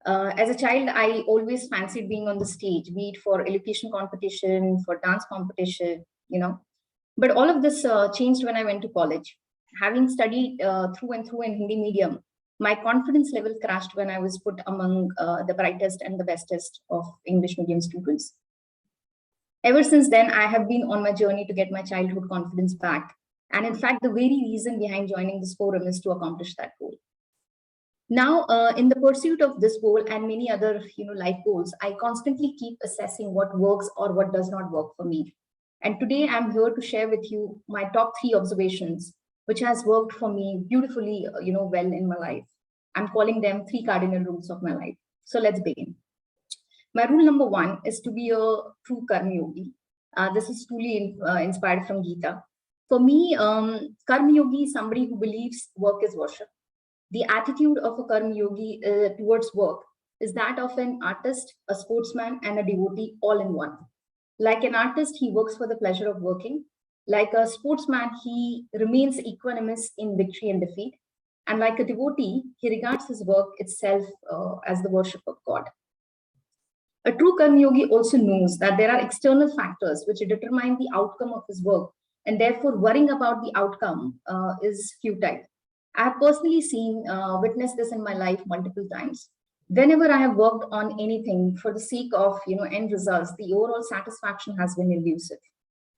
Speaker 16: As a child, I always fancied being on the stage, be it for elocution competition, for dance competition, But all of this changed when I went to college. Having studied through and through in Hindi medium, my confidence level crashed when I was put among the brightest and the bestest of English medium students. Ever since then, I have been on my journey to get my childhood confidence back. And in fact, the very reason behind joining this forum is to accomplish that goal. Now, in the pursuit of this goal and many other life goals, I constantly keep assessing what works or what does not work for me. And today I'm here to share with you my top 3 observations, which has worked for me beautifully well in my life. I'm calling them 3 cardinal rules of my life. So let's begin. My rule number 1 is to be a true karma yogi. This is truly inspired from Gita. For me, karma yogi is somebody who believes work is worship. The attitude of a karma yogi towards work is that of an artist, a sportsman, and a devotee all in one. Like an artist, he works for the pleasure of working. Like a sportsman, he remains equanimous in victory and defeat. And like a devotee, he regards his work itself as the worship of God. A true karma yogi also knows that there are external factors which determine the outcome of his work, and therefore worrying about the outcome is futile. I have personally witnessed this in my life multiple times. Whenever I have worked on anything for the sake of end results, the overall satisfaction has been elusive.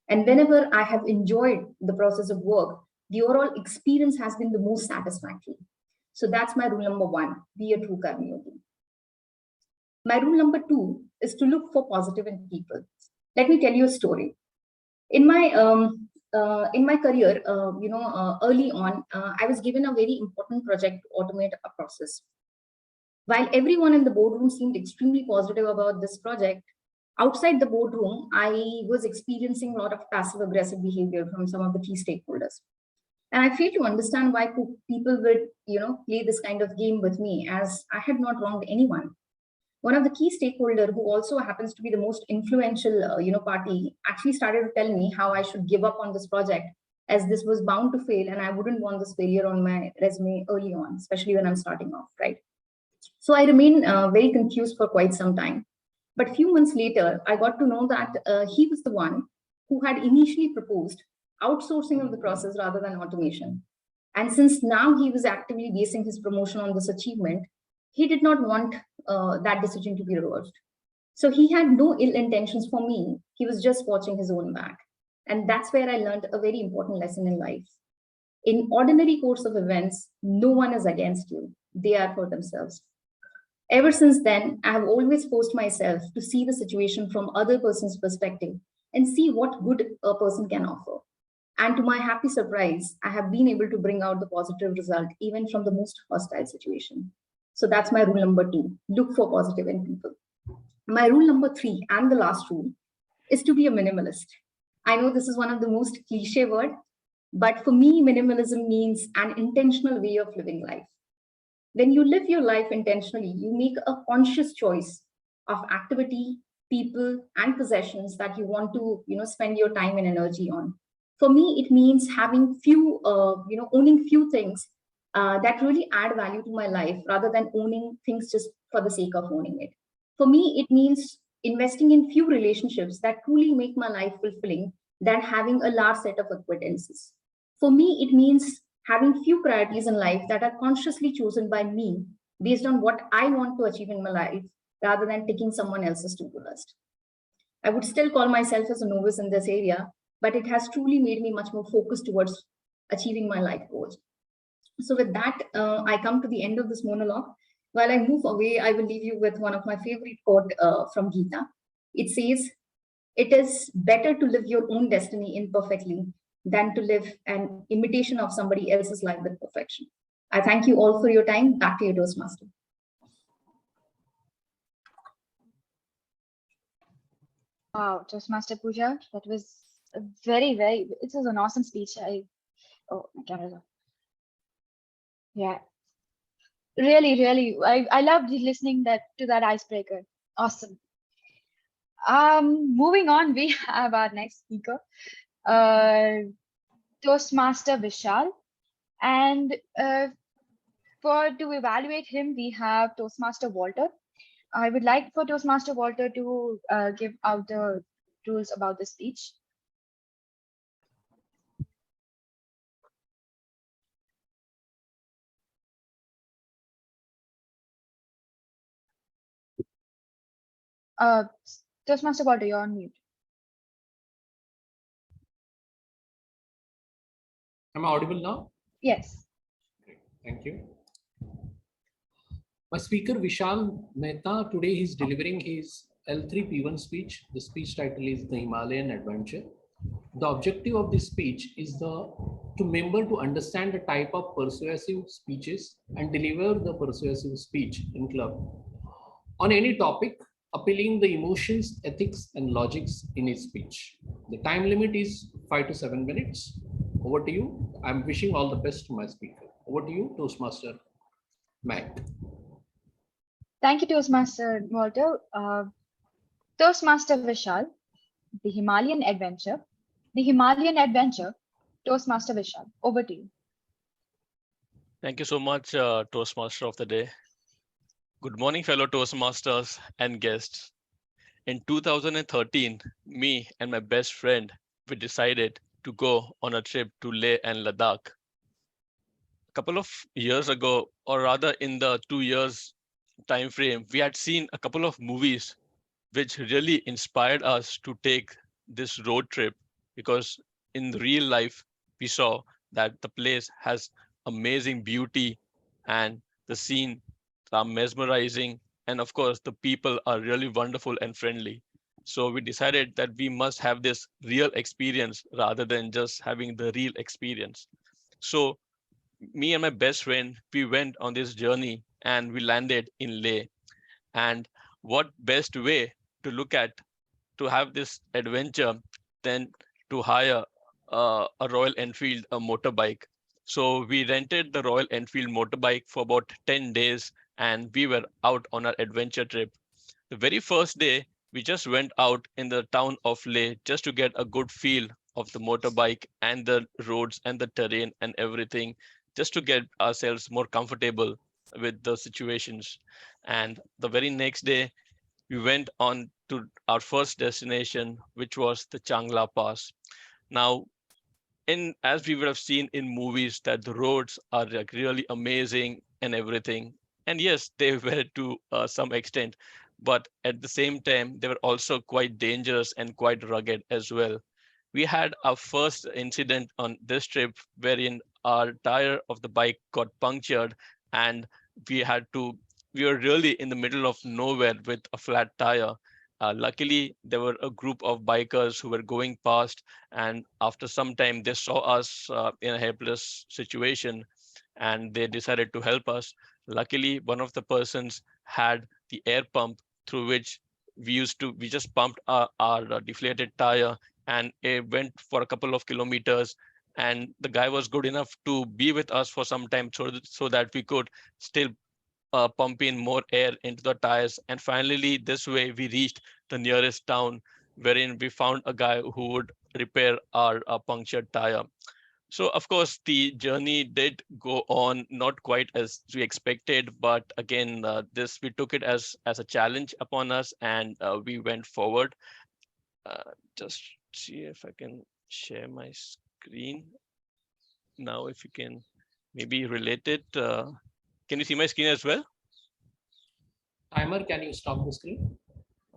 Speaker 16: And whenever I have enjoyed the process of work, the overall experience has been the most satisfactory. So that's my rule number 1, be a true karma yogi. My rule number 2 is to look for positive in people. Let me tell you a story. In my career, early on, I was given a very important project to automate a process. While everyone in the boardroom seemed extremely positive about this project, outside the boardroom, I was experiencing a lot of passive-aggressive behavior from some of the key stakeholders. And I failed to understand why people would, play this kind of game with me, as I had not wronged anyone. One of the key stakeholder, who also happens to be the most influential, party, actually started to tell me how I should give up on this project, as this was bound to fail, and I wouldn't want this failure on my resume early on, especially when I'm starting off, right? So I remained very confused for quite some time. But a few months later, I got to know that he was the one who had initially proposed outsourcing of the process rather than automation. And since now he was actively basing his promotion on this achievement, he did not want that decision to be reversed. So he had no ill intentions for me. He was just watching his own back. And that's where I learned a very important lesson in life. In ordinary course of events, no one is against you. They are for themselves. Ever since then, I have always forced myself to see the situation from other person's perspective and see what good a person can offer. And to my happy surprise, I have been able to bring out the positive result even from the most hostile situation. So that's my rule number 2, look for positive in people. My rule number 3, and the last rule, is to be a minimalist. I know this is one of the most cliche word, but for me, minimalism means an intentional way of living life. When you live your life intentionally, you make a conscious choice of activity, people, and possessions that you want to, spend your time and energy on. For me, it means having owning few things that really add value to my life rather than owning things just for the sake of owning it. For me, it means investing in few relationships that truly make my life fulfilling than having a large set of acquaintances. For me, it means having few priorities in life that are consciously chosen by me based on what I want to achieve in my life rather than taking someone else's to-do list. I would still call myself as a novice in this area, but it has truly made me much more focused towards achieving my life goals. So with that, I come to the end of this monologue. While I move away, I will leave you with one of my favorite quote from Gita. It says, "It is better to live your own destiny imperfectly than to live an imitation of somebody else's life with perfection." I thank you all for your time. Back to you, Toastmaster.
Speaker 9: Wow, Toastmaster Pooja, that was a it was an awesome speech. Oh, my camera's off. Yeah, really, I loved listening to that icebreaker. Awesome. Moving on, we have our next speaker, Toastmaster Vishal, and to evaluate him, we have Toastmaster Walter. I would like for Toastmaster Walter to give out the rules about the speech. Toastmaster Walter, you're on mute.
Speaker 1: Am I audible now?
Speaker 9: Yes.
Speaker 1: Great. Thank you. My speaker Vishal Mehta, today he's delivering his L3P1 speech. The speech title is The Himalayan Adventure. The objective of this speech is to member to understand the type of persuasive speeches and deliver the persuasive speech in club on any topic, appealing the emotions, ethics, and logics in his speech. The time limit is 5 to 7 minutes. Over to you. I'm wishing all the best to my speaker. Over to you, Toastmaster Mehek.
Speaker 9: Thank you, Toastmaster Walter. Toastmaster Vishal, The Himalayan Adventure. The Himalayan Adventure, Toastmaster Vishal. Over to you.
Speaker 11: Thank you so much, Toastmaster of the day. Good morning, fellow Toastmasters and guests. In 2013, me and my best friend, we decided to go on a trip to Leh and Ladakh. A couple of years ago, or rather in the 2 years time frame, we had seen a couple of movies which really inspired us to take this road trip, because in real life, we saw that the place has amazing beauty and the scene are mesmerizing. And of course, the people are really wonderful and friendly. So we decided that we must have this real experience rather than just having the real experience. So me and my best friend, we went on this journey and we landed in Leh. And what best way to look at to have this adventure than to hire a Royal Enfield, a motorbike. So we rented the Royal Enfield motorbike for about 10 days and we were out on our adventure trip. The very first day, we just went out in the town of Leh just to get a good feel of the motorbike and the roads and the terrain and everything, just to get ourselves more comfortable with the situations. And the very next day, we went on to our first destination, which was the Changla Pass. Now, as we would have seen in movies, that the roads are like really amazing and everything. And yes, they were to some extent, but at the same time, they were also quite dangerous and quite rugged as well. We had our first incident on this trip wherein our tire of the bike got punctured and we were really in the middle of nowhere with a flat tire. Luckily, there were a group of bikers who were going past, and after some time, they saw us in a helpless situation, and they decided to help us. Luckily, one of the persons had the air pump through which we just pumped our deflated tire, and it went for a couple of kilometers. And the guy was good enough to be with us for some time so that we could still pump in more air into the tires. And finally, this way we reached the nearest town wherein we found a guy who would repair our punctured tire. So of course, the journey did go on not quite as we expected, but again, we took it as a challenge upon us, and we went forward. Just see if I can share my screen now. If you can maybe relate it. Can you see my screen as well?
Speaker 1: Timer, can you stop the screen?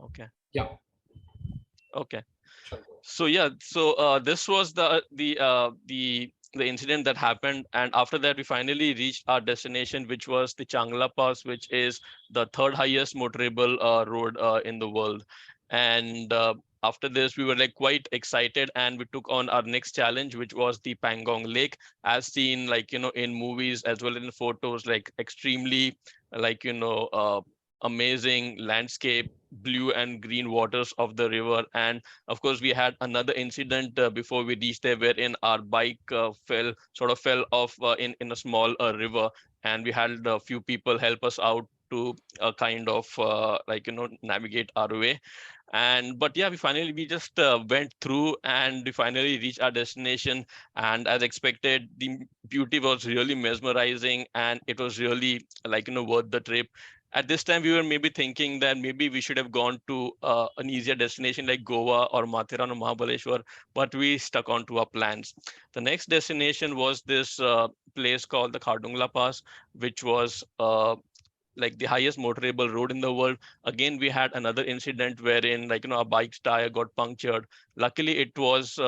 Speaker 11: Okay.
Speaker 1: Yeah.
Speaker 11: Okay. So yeah, so this was the the incident that happened. And after that, we finally reached our destination, which was the Changla Pass, which is the third highest motorable road in the world. And after this, we were like quite excited, and we took on our next challenge, which was the Pangong Lake, as seen like, in movies as well as in photos, like extremely like, amazing landscape, blue and green waters of the river. And of course, we had another incident before we reached there, wherein our bike fell off in a small river, and we had a few people help us out to kind of like, navigate our way. And but yeah, we just went through, and we finally reached our destination. And as expected, the beauty was really mesmerizing, and it was really like, worth the trip. At this time, we were maybe thinking that maybe we should have gone to an easier destination like Goa or Mathiran or Mahabaleshwar, but we stuck on to our plans. The next destination was this place called the Khardungla Pass, which was like the highest motorable road in the world. Again, we had another incident wherein like, our bike's tire got punctured. Luckily, it was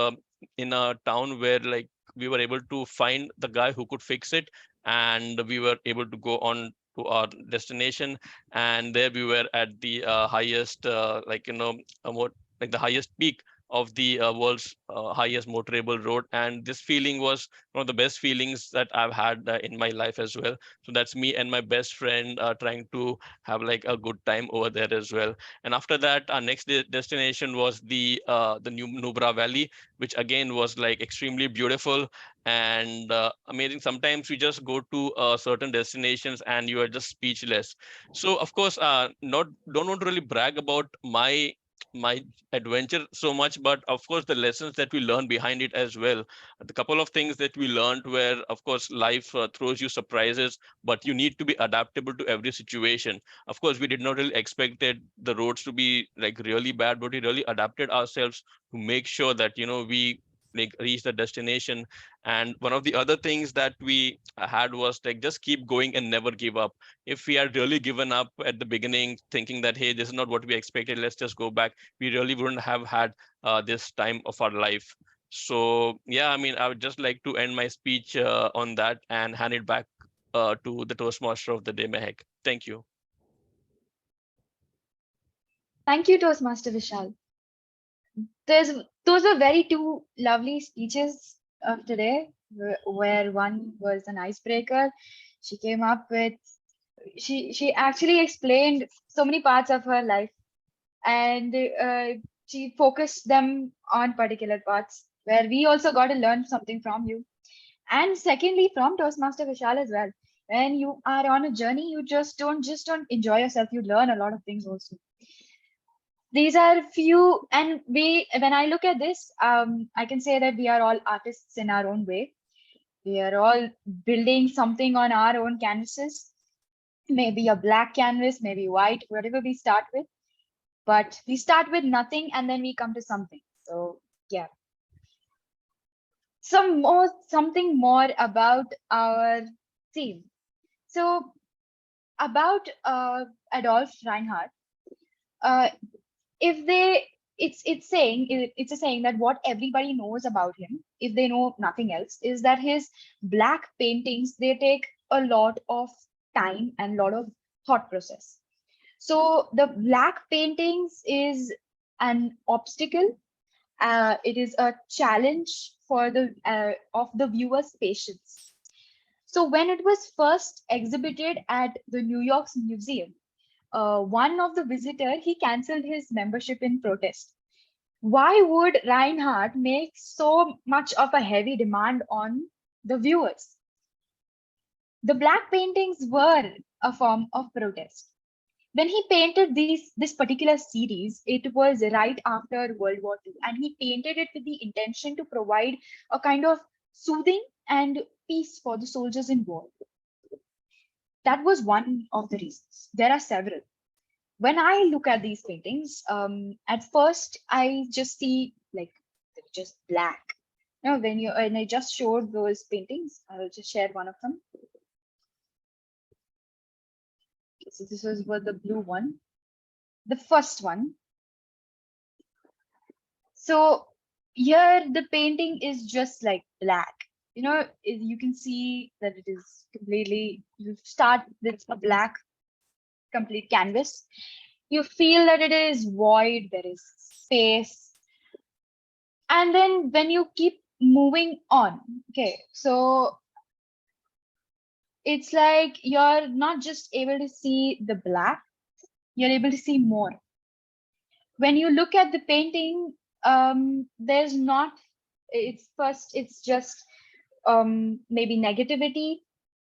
Speaker 11: in a town where like we were able to find the guy who could fix it, and we were able to go on to our destination. And there we were at the highest like, more like the highest peak of the world's highest motorable road. And this feeling was one of the best feelings that I've had in my life as well. So that's me and my best friend trying to have like a good time over there as well. And after that, our next destination was the new Nubra Valley, which again was like extremely beautiful and amazing. Sometimes we just go to certain destinations and you are just speechless. So of course, not don't want to really brag about my adventure so much, but of course the lessons that we learned behind it as well. The couple of things that we learned were, of course, life throws you surprises, but you need to be adaptable to every situation. Of course, we did not really expected the roads to be like really bad, but we really adapted ourselves to make sure that, we like reach the destination. And one of the other things that we had was like just keep going and never give up. If we had really given up at the beginning thinking that, hey, this is not what we expected, let's just go back, we really wouldn't have had this time of our life. So yeah, I mean, I would just like to end my speech on that and hand it back to the Toastmaster of the day, Mehek. Thank you.
Speaker 9: Thank you, Toastmaster Vishal. Those were very two lovely speeches of today, where one was an icebreaker. She came up with, she actually explained so many parts of her life, and she focused them on particular parts where we also got to learn something from you. And secondly, from Toastmaster Vishal as well. When you are on a journey, you don't enjoy yourself, you learn a lot of things also. These are few, and when I look at this, I can say that we are all artists in our own way. We are all building something on our own canvases, maybe a black canvas, maybe white, whatever we start with. But we start with nothing and then we come to something. So yeah. Something more about our theme. So about Adolf Reinhardt, it's a saying that what everybody knows about him, if they know nothing else, is that his black paintings, they take a lot of time and a lot of thought process. So the black paintings is an obstacle. It is a challenge for the of the viewer's patience. So when it was first exhibited at the New York's museum, one of the visitor, he cancelled his membership in protest. Why would Reinhardt make so much of a heavy demand on the viewers? The black paintings were a form of protest. When he painted this particular series, it was right after World War II, and he painted it with the intention to provide a kind of soothing and peace for the soldiers in war. That was one of the reasons. There are several. When I look at these paintings, at first I just see like just black. Now, when I just showed those paintings, I'll just share one of them. So this was the blue one, the first one. So here the painting is just like black. you can see that it is completely, you start with a black complete canvas. You feel that it is void, there is space. And then when you keep moving on, okay, so it's like you're not just able to see the black, you're able to see more. When you look at the painting, there's not, it's just maybe negativity,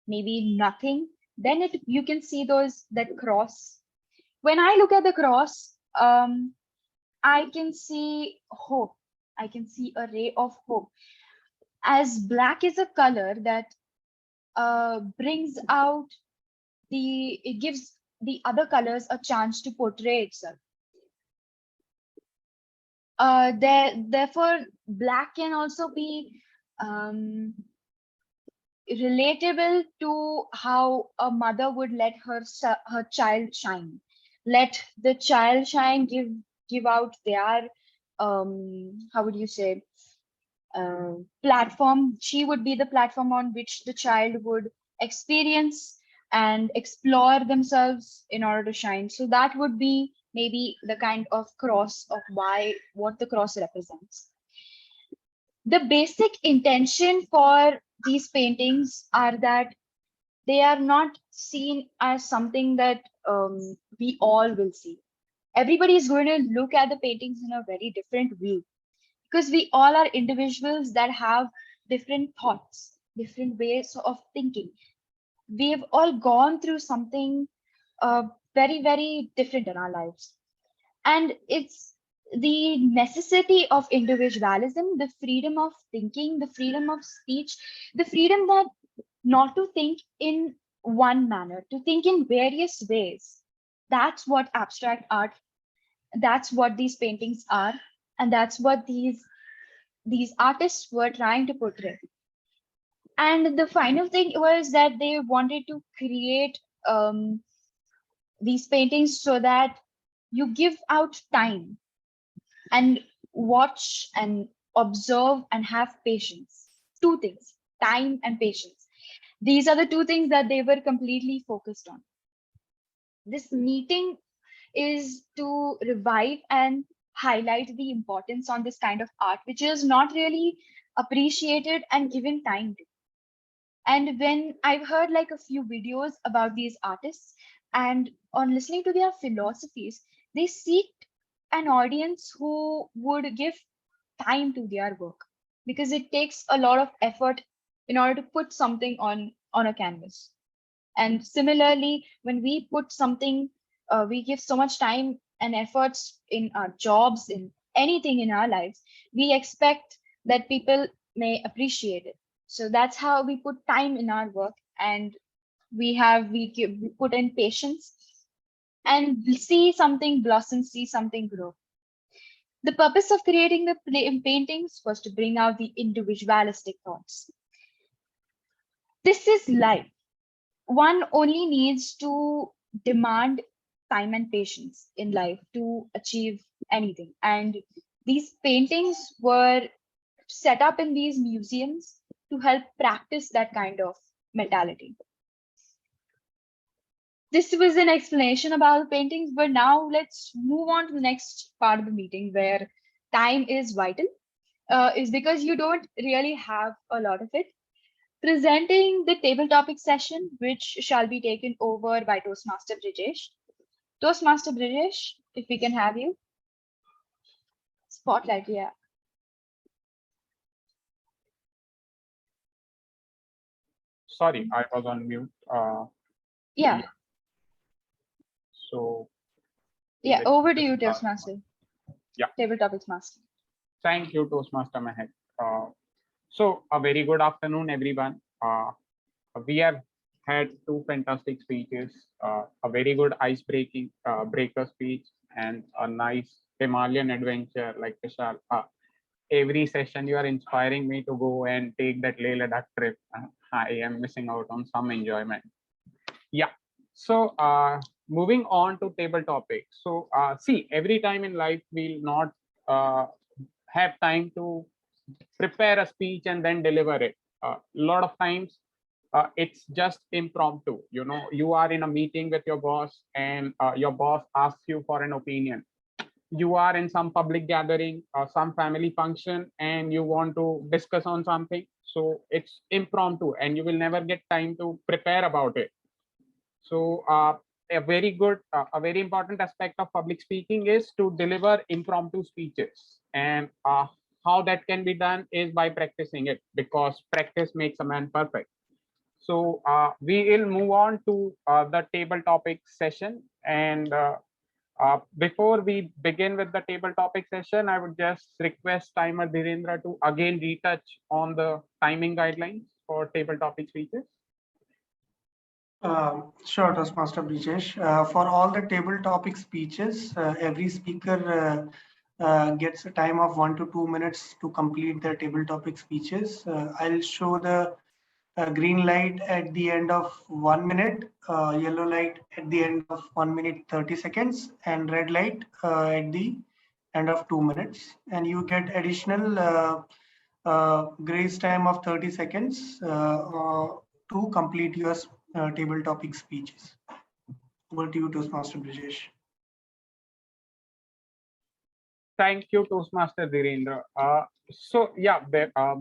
Speaker 9: maybe nothing. Then you can see that cross. When I look at the cross, I can see hope. I can see a ray of hope. As black is a color that brings out it gives the other colors a chance to portray itself. Therefore, black can also be relatable to how a mother would let her child shine. Let the child shine, give out their how would you say, platform. She would be the platform on which the child would experience and explore themselves in order to shine. So that would be maybe the kind of cross of what the cross represents. The basic intention for these paintings are that they are not seen as something that we all will see. Everybody is going to look at the paintings in a very different view, because we all are individuals that have different thoughts, different ways of thinking. We've all gone through something very, very different in our lives. And it's the necessity of individualism, the freedom of thinking, the freedom of speech, the freedom that not to think in one manner, to think in various ways. That's what abstract art, that's what these paintings are, and that's what these artists were trying to portray. And the final thing was that they wanted to create these paintings so that you give out time and watch and observe and have patience. Two things, time and patience. These are the two things that they were completely focused on. This meeting is to revive and highlight the importance on this kind of art, which is not really appreciated and given time to. And when I've heard like a few videos about these artists and on listening to their philosophies, they seek an audience who would give time to their work, because it takes a lot of effort in order to put something on a canvas. And similarly, when we put something, we give so much time and efforts in our jobs, in anything in our lives, we expect that people may appreciate it. So that's how we put time in our work, and we put in patience and see something blossom, see something grow. The purpose of creating the paintings was to bring out the individualistic thoughts. This is life. One only needs to demand time and patience in life to achieve anything. And these paintings were set up in these museums to help practice that kind of mentality. This was an explanation about paintings, but now let's move on to the next part of the meeting, where time is vital, is because you don't really have a lot of it. Presenting the table topic session, which shall be taken over by Toastmaster Brijesh. Toastmaster Brijesh, if we can have you. Spotlight, yeah.
Speaker 15: Sorry, I was on mute.
Speaker 9: Yeah.
Speaker 15: So.
Speaker 9: Yeah, over to you, Toastmaster.
Speaker 15: Yeah.
Speaker 9: Table topics master.
Speaker 15: Thank you, Toastmaster Mehek. So a very good afternoon, everyone. We have had two fantastic speeches, a very good ice-breaking breaker speech, and a nice Himalayan adventure like Vishal. Every session you are inspiring me to go and take that Leh Ladakh trip. I am missing out on some enjoyment. Yeah. So moving on to table topic. So see, every time in life we'll not have time to prepare a speech and then deliver it. A lot of times it's just impromptu. You know, you are in a meeting with your boss and your boss asks you for an opinion. You are in some public gathering or some family function and you want to discuss on something. So it's impromptu and you will never get time to prepare about it. So a very important aspect of public speaking is to deliver impromptu speeches. And how that can be done is by practicing it, because practice makes a man perfect. So we will move on to the table topic session. And before we begin with the table topic session, I would just request timer Dhirendra to again retouch on the timing guidelines for table topic speeches.
Speaker 12: Sure, Toastmaster Brijesh. For all the table topic speeches, every speaker gets a time of 1 to 2 minutes to complete their table topic speeches. I'll show the green light at the end of 1 minute, yellow light at the end of 1 minute 30 seconds, and red light at the end of 2 minutes. And you get additional grace time of 30 seconds to complete your table topic speeches. Over to you, Toastmaster Brijesh.
Speaker 15: Thank you, Toastmaster Dhirendra. So yeah,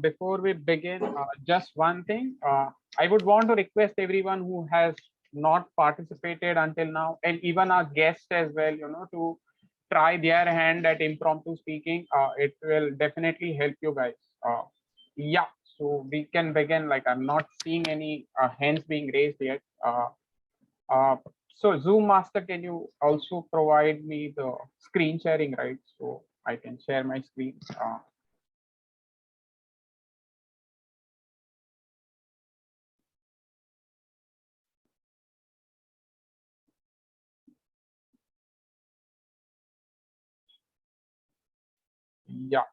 Speaker 15: before we begin, just one thing. I would want to request everyone who has not participated until now, and even our guests as well, you know, to try their hand at impromptu speaking. It will definitely help you guys. Yeah, so we can begin. Like, I'm not seeing any hands being raised yet. So Zoom Master, can you also provide me the screen sharing, right? So I can share my screen. Yeah.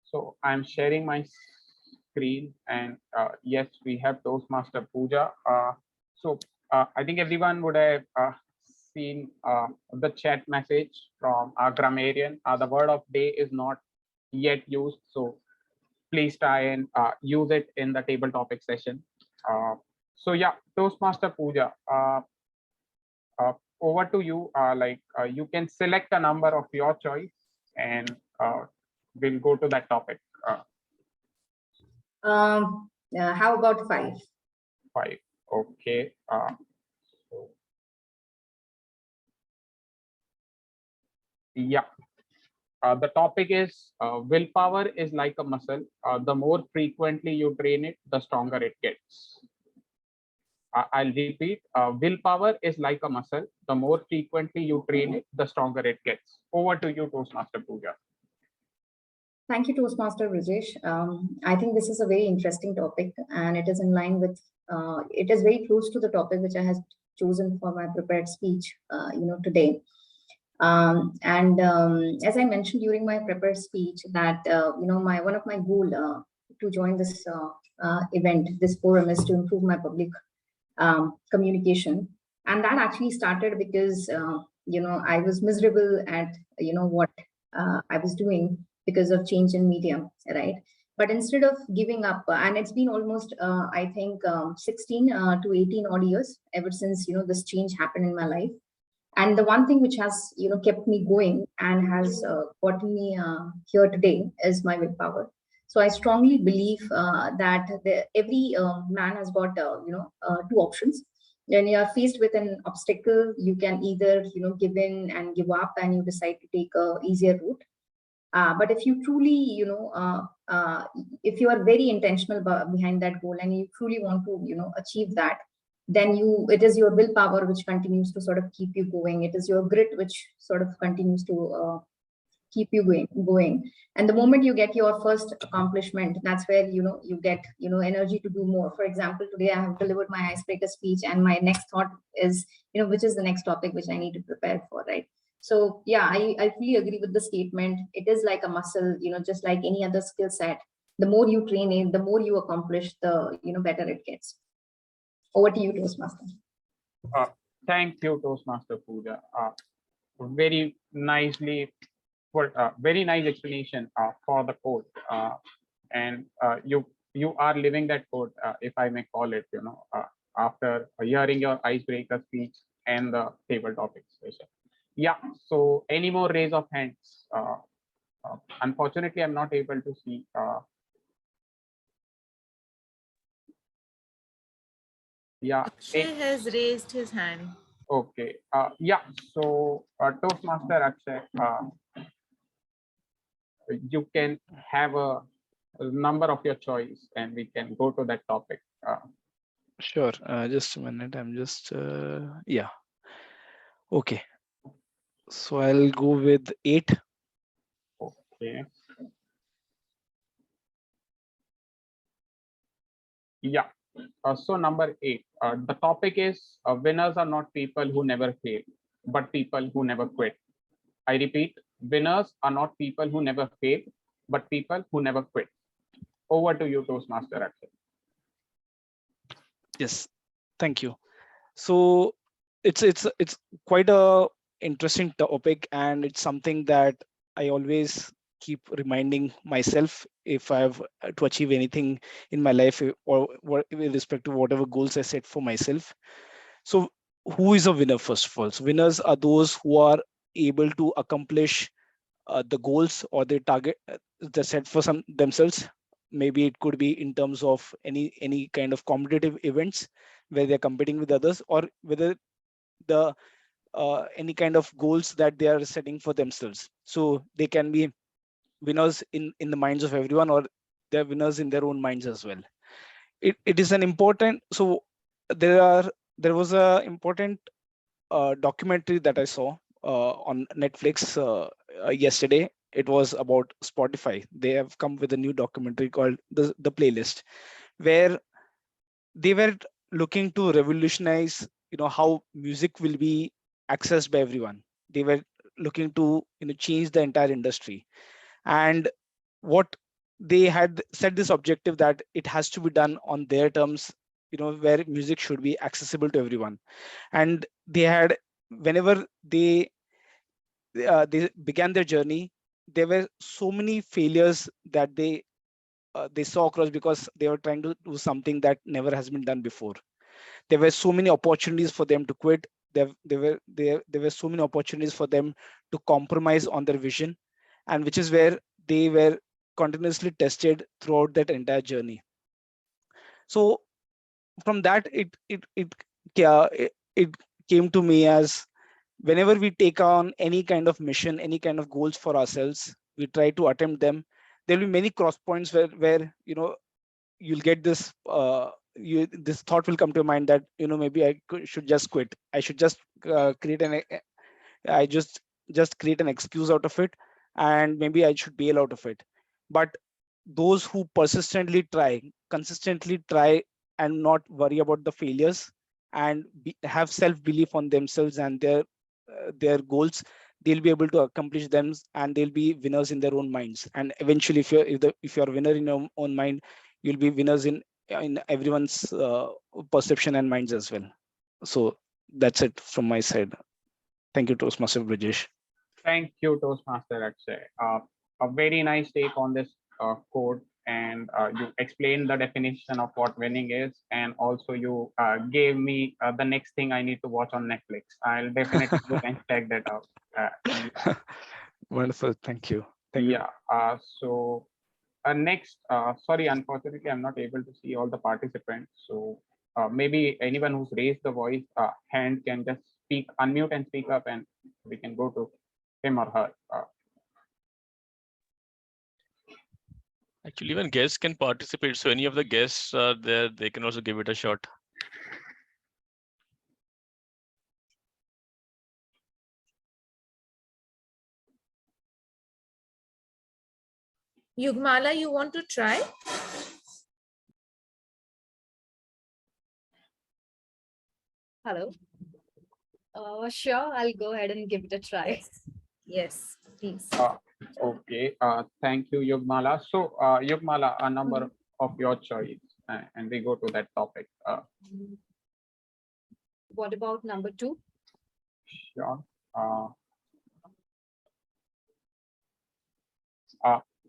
Speaker 15: So I'm sharing my screen, and yes, we have Toastmaster Pooja. So I think everyone would have seen the chat message from our grammarian. The word of day is not yet used, so please try and use it in the table topic session. So yeah, Toastmaster Pooja, over to you. You can select a number of your choice, and we'll go to that topic.
Speaker 16: How about 5?
Speaker 15: 5. Okay. Yeah. The topic is willpower is like a muscle. The more frequently you train it, the stronger it gets. I'll repeat. Willpower is like a muscle. The more frequently you train it, the stronger it gets. Over to you, Toastmaster Pooja.
Speaker 16: Thank you, Toastmaster Brijesh. I think this is a very interesting topic, and it is in line with, it is very close to the topic which I have chosen for my prepared speech, today. As I mentioned during my prepared speech, that one of my goal to join this event, this forum, is to improve my public communication, and that actually started because I was miserable at what I was doing because of change in media, right? But instead of giving up, and it's been almost I think 16 to 18 odd years ever since this change happened in my life. And the one thing which has kept me going and has gotten me here today is my willpower. So I strongly believe that every man has got 2 options. When you are faced with an obstacle, you can either give in and give up and you decide to take a easier route. But if you truly if you are very intentional behind that goal and you truly want to achieve that, then it is your willpower which continues to sort of keep you going. It is your grit which sort of continues to keep you going. And the moment you get your first accomplishment, that's where you get energy to do more. For example, today I have delivered my icebreaker speech, and my next thought is which is the next topic which I need to prepare for, right? So yeah, I fully agree with the statement. It is like a muscle, just like any other skill set. The more you train it, the more you accomplish, the better it gets. Over to you, Toastmaster.
Speaker 15: Thank you, Toastmaster Pooja. Very nicely, very nice explanation for the code. And you you are living that code, if I may call it, after hearing your icebreaker speech and the table topics session. Yeah, so any more raise of hands? Unfortunately, I'm not able to see. Yeah.
Speaker 2: Akshay has raised his hand.
Speaker 15: Okay. Yeah. So Toastmaster Akshay, you can have a number of your choice, and we can go to that topic.
Speaker 13: Sure. Just a minute. I'm just yeah. Okay. So I'll go with 8.
Speaker 15: Okay. Yeah. So number 8. The topic is winners are not people who never fail, but people who never quit. I repeat, winners are not people who never fail, but people who never quit. Over to you, Toastmaster Akshay.
Speaker 13: Yes. Thank you. So it's quite a interesting topic, and it's something that I always keep reminding myself if I have to achieve anything in my life, or with respect to whatever goals I set for myself. So who is a winner? First of all, so winners are those who are able to accomplish the goals or the target they set for themselves. Maybe it could be in terms of any kind of competitive events where they're competing with others, or whether the any kind of goals that they are setting for themselves. So they can be winners in the minds of everyone, or they're winners in their own minds as well. It is an important, so there was a important documentary that I saw on Netflix yesterday. It was about Spotify. They have come with a new documentary called the Playlist, where they were looking to revolutionize, how music will be accessed by everyone. They were looking to change the entire industry, and what they had set this objective that it has to be done on their terms, where music should be accessible to everyone. And they had, whenever they began their journey, there were so many failures that they saw across, because they were trying to do something that never has been done before. There were so many opportunities for them to quit. There were so many opportunities for them to compromise on their vision, and which is where they were continuously tested throughout that entire journey. So from that, it came to me as, whenever we take on any kind of mission, any kind of goals for ourselves, we try to attempt them. There'll be many cross points where you'll get this this thought will come to your mind that maybe should just quit. I should just create an I just create an excuse out of it, and maybe I should bail out of it. But those who persistently try, consistently try, and not worry about the failures, and have self-belief on themselves and their goals, they'll be able to accomplish them, and they'll be winners in their own minds. And eventually, if you're a winner in your own mind, you'll be winners in everyone's perception and minds as well. So that's it from my side. Thank you, Toastmaster Brajesh.
Speaker 15: Thank you, Toastmaster Akshay. A very nice take on this code, and you explained the definition of what winning is, and also you gave me the next thing I need to watch on Netflix. I'll definitely go and check that out.
Speaker 13: Wonderful. Thank you. Thank you.
Speaker 15: So next, sorry, unfortunately, I'm not able to see all the participants. So maybe anyone who's raised the voice hand can just unmute and speak up, and we can go to him or her.
Speaker 11: Actually, even guests can participate. So any of the guests are there, they can also give it a shot.
Speaker 2: Yugmala, you want to try?
Speaker 8: Hello. Sure, I'll go ahead and give it a try.
Speaker 2: Yes, please.
Speaker 15: Okay, thank you, Yugmala. So, Yugmala, a number of your choice, and we go to that topic.
Speaker 8: What about number 2?
Speaker 15: Sure.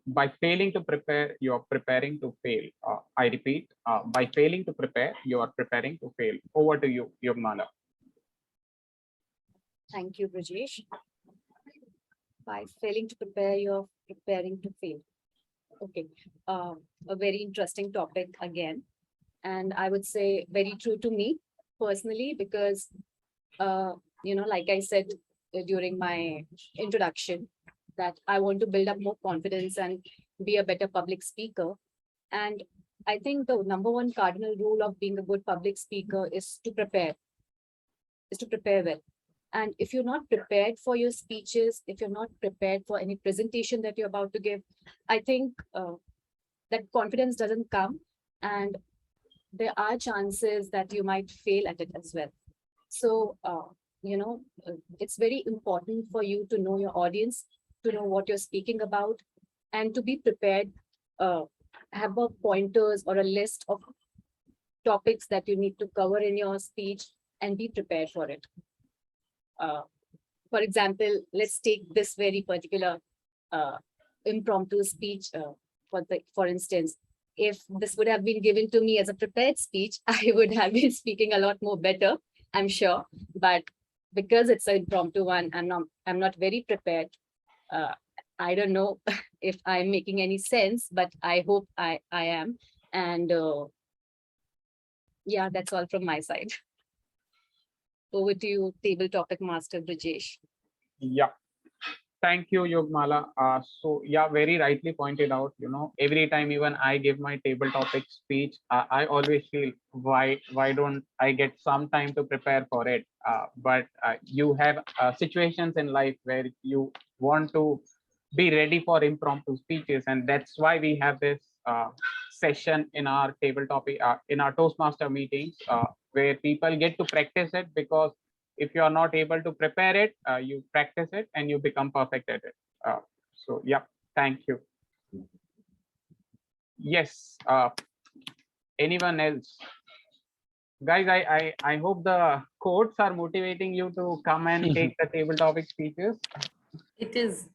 Speaker 15: by failing to prepare, you are preparing to fail. I repeat, by failing to prepare, you are preparing to fail. Over to you, Yogmala.
Speaker 8: Thank you, Brajesh. By failing to prepare, you're preparing to fail. Okay, a very interesting topic again. And I would say very true to me personally, because, like I said during my introduction, that I want to build up more confidence and be a better public speaker. And I think the number one cardinal rule of being a good public speaker is to prepare well. And if you're not prepared for your speeches, if you're not prepared for any presentation that you're about to give, I think that confidence doesn't come, and there are chances that you might fail at it as well. So, it's very important for you to know your audience, to know what you're speaking about, and to be prepared, have a pointers or a list of topics that you need to cover in your speech and be prepared for it. For example, let's take this very particular impromptu speech. For instance, if this would have been given to me as a prepared speech, I would have been speaking a lot more better, I'm sure. But because it's an impromptu one, I'm not very prepared. I don't know if I'm making any sense, but I hope I am. And yeah, that's all from my side. Over to you, table topic master Brajesh.
Speaker 15: Yeah. Thank you, Yogmala. So yeah, very rightly pointed out, every time even I give my table topic speech, I always feel why don't I get some time to prepare for it? But you have situations in life where you want to be ready for impromptu speeches, and that's why we have this session in our table topic, in our Toastmaster meetings, where people get to practice it, because if you are not able to prepare it, you practice it and you become perfect at it. So yeah, thank you. Yes, anyone else? Guys, I hope the quotes are motivating you to come and take the table topic speeches.
Speaker 2: It is.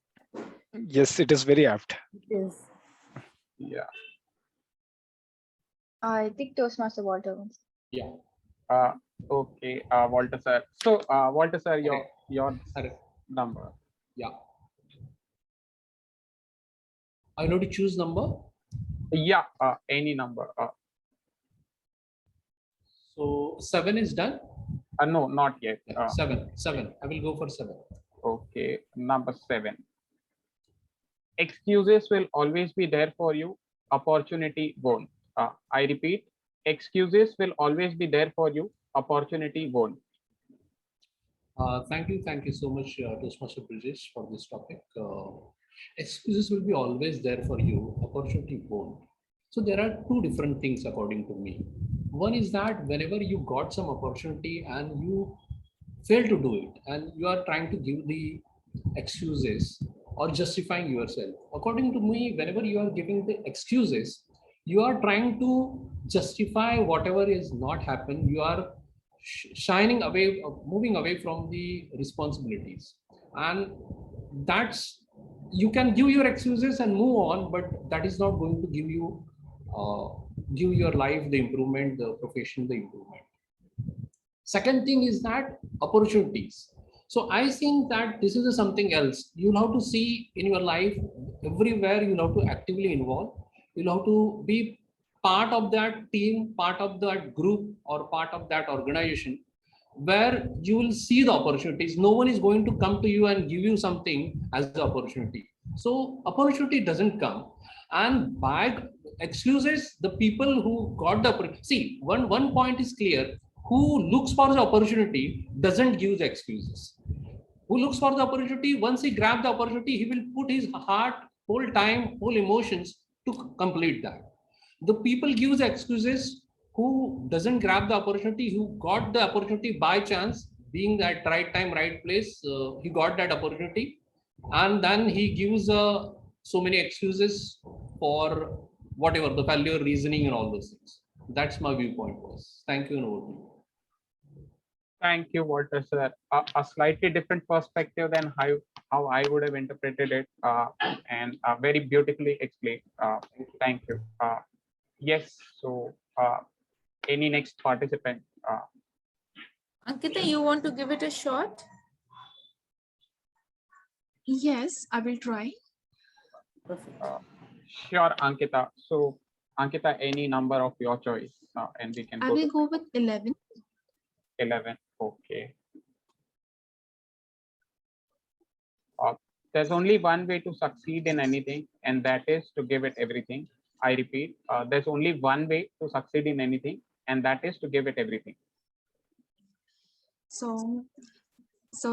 Speaker 13: Yes, it is very apt.
Speaker 2: It is.
Speaker 15: Yeah.
Speaker 9: I think Toastmaster Walter wants.
Speaker 15: Yeah. Okay, Walter sir. So Walter sir, your number.
Speaker 1: Yeah. I know to choose number.
Speaker 15: Yeah, any number.
Speaker 1: So 7 is done.
Speaker 15: No, not yet.
Speaker 1: 7. I will go for 7.
Speaker 15: Okay, number 7. Excuses will always be there for you. Opportunity won't. I repeat, excuses will always be there for you. Opportunity won't.
Speaker 1: Thank you so much, Toastmaster Brajesh, for this topic. Excuses will be always there for you. Opportunity won't. So there are two different things according to me. One is that whenever you got some opportunity and you fail to do it, and you are trying to give the excuses or justifying yourself. According to me, whenever you are giving the excuses, you are trying to justify whatever is not happened. You are shining away, moving away from the responsibilities, and that's, you can give your excuses and move on, but that is not going to give you give your life the improvement, the profession the improvement. Second thing is that opportunities. So I think that this is something else. You'll have to see in your life, everywhere you'll have to actively involve. You'll have to be part of that team, part of that group, or part of that organization, where you will see the opportunities. No one is going to come to you and give you something as the opportunity. So opportunity doesn't come. And by excuses, the people who got the opportunity, see, one point is clear: who looks for the opportunity doesn't give the excuses. Who looks for the opportunity, once he grabs the opportunity, he will put his heart, whole time, whole emotions to complete that. The people gives excuses who doesn't grab the opportunity, who got the opportunity by chance, being at right time, right place. He got that opportunity, and then he gives so many excuses for whatever the failure reasoning and all those things. That's my viewpoint was. Thank you and over to you.
Speaker 15: Thank you, Walter, sir. A slightly different perspective than how I would have interpreted it, and very beautifully explained. Thank you. Yes, so any next participant?
Speaker 2: Ankita, you want to give it a shot?
Speaker 6: Yes, I will try.
Speaker 2: Perfect.
Speaker 15: Sure, Ankita. So, Ankita, any number of your choice, and we can
Speaker 6: I
Speaker 15: go
Speaker 6: will
Speaker 15: to
Speaker 6: go with 11.
Speaker 15: 11. Okay. There's only one way to succeed in anything, and that is to give it everything. I repeat, there's only one way to succeed in anything, and that is to give it everything.
Speaker 6: So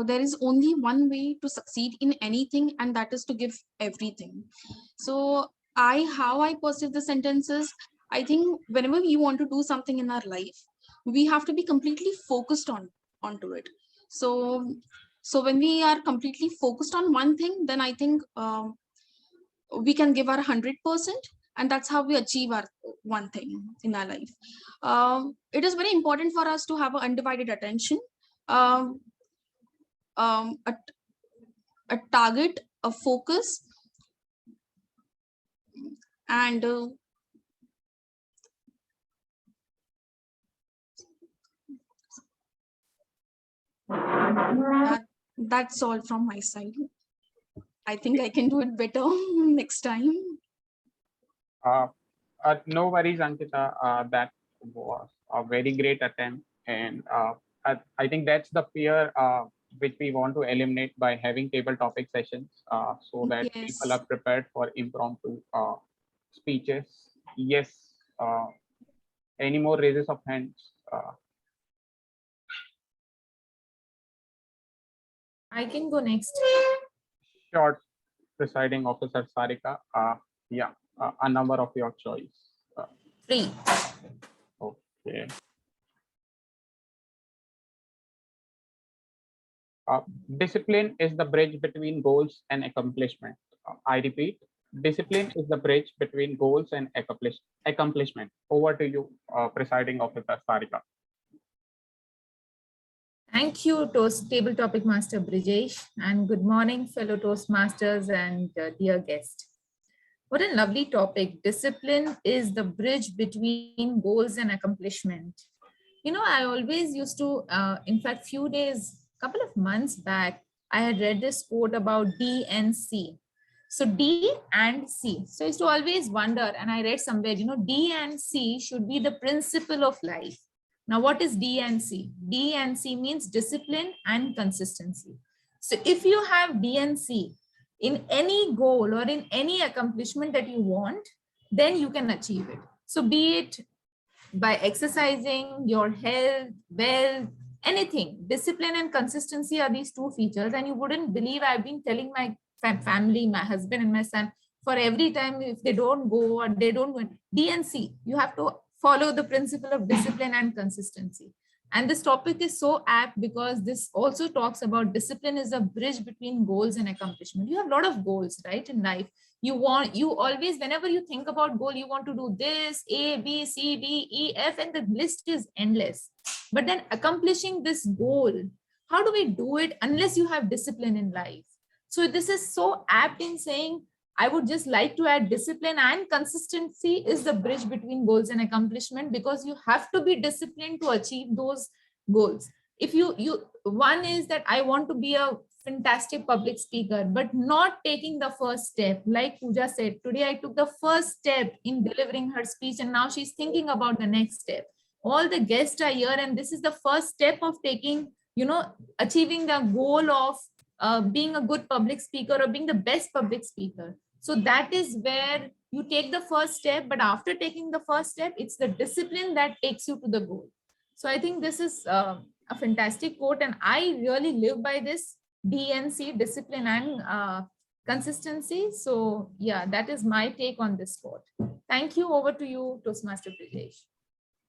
Speaker 6: there is only one way to succeed in anything, and that is to give everything. So how I perceive the sentences, I think whenever we want to do something in our life, we have to be completely focused onto it. So when we are completely focused on one thing, then I think we can give our 100%, and that's how we achieve our one thing in our life. It is very important for us to have an undivided attention, a target, a focus, and that's all from my side. I think I can do it better next time.
Speaker 15: No worries, Ankita. That was a very great attempt, and I think that's the fear which we want to eliminate by having table topic sessions, so that people are prepared for impromptu speeches. Yes. Any more raises of hands?
Speaker 2: I can go next.
Speaker 15: Sure, presiding officer Sarika. Yeah, a number of your choice.
Speaker 2: 3.
Speaker 15: Okay. Discipline is the bridge between goals and accomplishment. I repeat, discipline is the bridge between goals and accomplishment. Over to you, presiding officer Sarika.
Speaker 2: Thank you, Table Topic Master Brijesh, and good morning, fellow Toastmasters and dear guest. What a lovely topic. Discipline is the bridge between goals and accomplishment. You know, I always used to, in fact, couple of months back, I had read this quote about D and C. So D and C. So I used to always wonder, and I read somewhere, D and C should be the principle of life. Now, what is D and C? D and C means discipline and consistency. So if you have D and C in any goal or in any accomplishment that you want, then you can achieve it. So be it by exercising, your health, wealth, anything, discipline and consistency are these two features. And you wouldn't believe, I've been telling my family, my husband and my son, for every time if they don't go or they don't go, D and C, you have to follow the principle of discipline and consistency. And this topic is so apt because this also talks about discipline is a bridge between goals and accomplishment. You have a lot of goals, right, in life. You always, whenever you think about goal, you want to do this, A, B, C, D, E, F, and the list is endless. But then accomplishing this goal, how do we do it unless you have discipline in life? So this is so apt in saying, I would just like to add discipline and consistency is the bridge between goals and accomplishment, because you have to be disciplined to achieve those goals. If one is that I want to be a fantastic public speaker, but not taking the first step. Like Pooja said, today I took the first step in delivering her speech, and now she's thinking about the next step. All the guests are here, and this is the first step of taking, achieving the goal of being a good public speaker or being the best public speaker. So that is where you take the first step, but after taking the first step, it's the discipline that takes you to the goal. So I think this is a fantastic quote, and I really live by this DNC, discipline and consistency. So yeah, that is my take on this quote. Thank you. Over to you, Toastmaster Brijesh.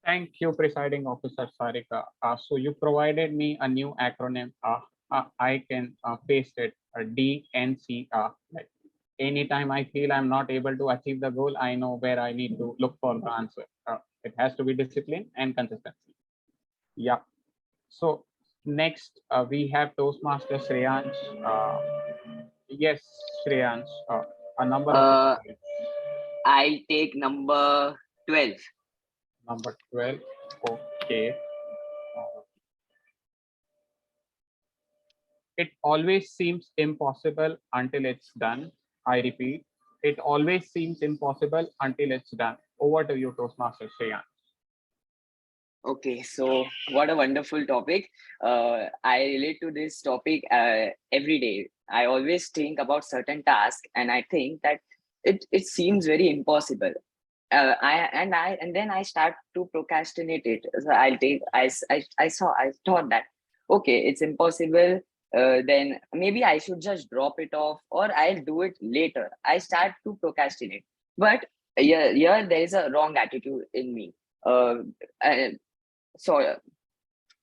Speaker 15: Thank you, presiding officer Sarika. So you provided me a new acronym. I can paste it, DNC. Like anytime I feel I'm not able to achieve the goal, I know where I need to look for the answer. It has to be discipline and consistency. Yeah. So Next, we have Toastmaster Shreyansh. Yes, Shreyansh, a number of
Speaker 14: Uh, I take number 12.
Speaker 15: number 12. Okay. It always seems impossible until it's done. I repeat, it always seems impossible until it's done. Over to you, Toastmaster Shreyansh.
Speaker 14: Okay, so what a wonderful topic. I relate to this topic every day. I always think about certain tasks and I think that it seems very impossible. And then I start to procrastinate it. So I thought that okay, it's impossible. Then maybe I should just drop it off or I'll do it later. I start to procrastinate. But here there is a wrong attitude in me. Uh, so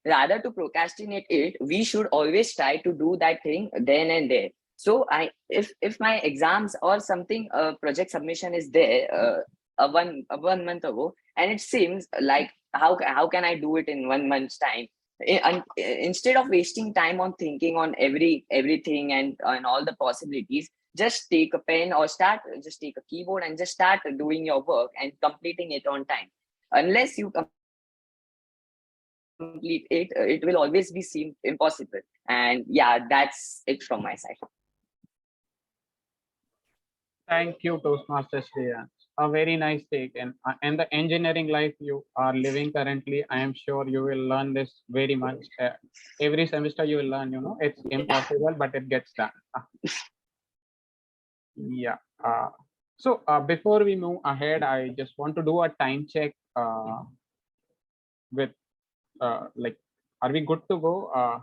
Speaker 14: rather to procrastinate it, we should always try to do that thing then and there. So if my exams or something project submission is there one month ago, and it seems like how can I do it in 1 month's time? Instead of wasting time on thinking on everything and on all the possibilities, just take a pen or just take a keyboard and just start doing your work and completing it on time. Unless you complete it, it will always be seem impossible. And yeah, that's it from my side.
Speaker 15: Thank you, Toastmaster Shreyansh. A very nice take. And the engineering life you are living currently, I am sure you will learn this very much. Every semester you will learn, it's impossible, but it gets done. Yeah. So before we move ahead, I just want to do a time check with like, are we good to go?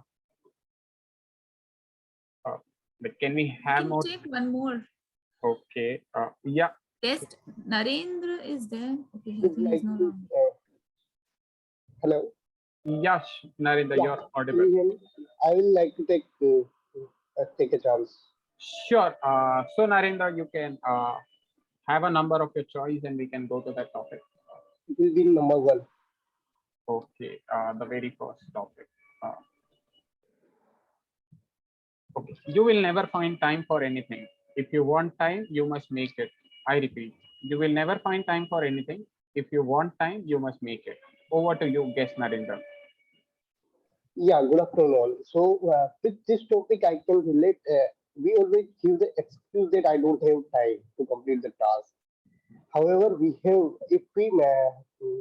Speaker 15: Like, can we have more?
Speaker 2: Take one more.
Speaker 15: Okay. Yeah.
Speaker 2: Test. Narendra is there. Okay,
Speaker 4: Would like
Speaker 2: no
Speaker 4: to, hello.
Speaker 15: Yes, Narendra,
Speaker 4: Yeah,
Speaker 15: you're
Speaker 4: can
Speaker 15: audible.
Speaker 4: you hear me? I will like to take a chance.
Speaker 15: Sure. So Narendra, you can have a number of your choice and we can go to that topic.
Speaker 4: It will be number 1.
Speaker 15: Okay, the very first topic. Okay, you will never find time for anything. If you want time, you must make it. I repeat, you will never find time for anything. If you want time, you must make it. Over to you, guest Narendra.
Speaker 4: Yeah, good afternoon all. So with this topic, I can relate. We always give the excuse that I don't have time to complete the task. However, we have, if we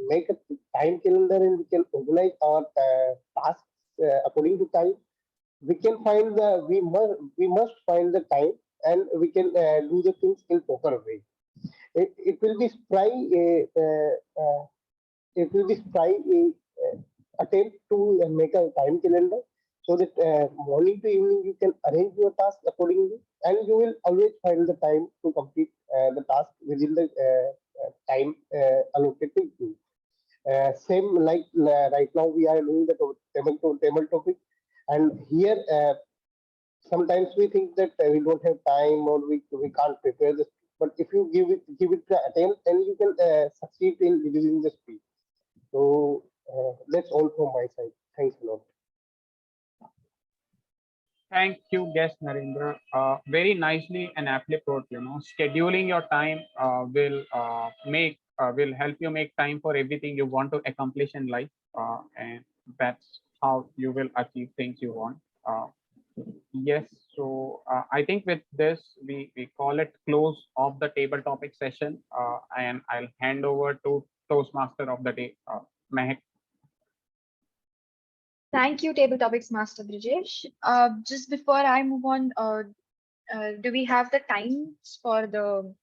Speaker 4: make a time calendar and we can organize our tasks according to time, we can find we must find the time and we can do the things in proper way. It will be spry. It will be spry attempt to make a time calendar so that morning to evening you can arrange your task accordingly and you will always find the time to complete the task within the time allocated to you. Same like right now we are doing the table topic, and here sometimes we think that we don't have time or we can't prepare this, but if you give it an attempt and you can succeed in reducing the speed. So that's all from my side. Thanks a lot.
Speaker 15: Thank you, guest Narendra. Very nicely and aptly put. Scheduling your time will help you make time for everything you want to accomplish in life, and that's how you will achieve things you want. Yes, so I think with this we call it close of the table topic session, and I'll hand over to Toastmaster of the day, Mehek.
Speaker 9: Thank you, Table Topics Master Brijesh. Just before I move on, do we have the times for the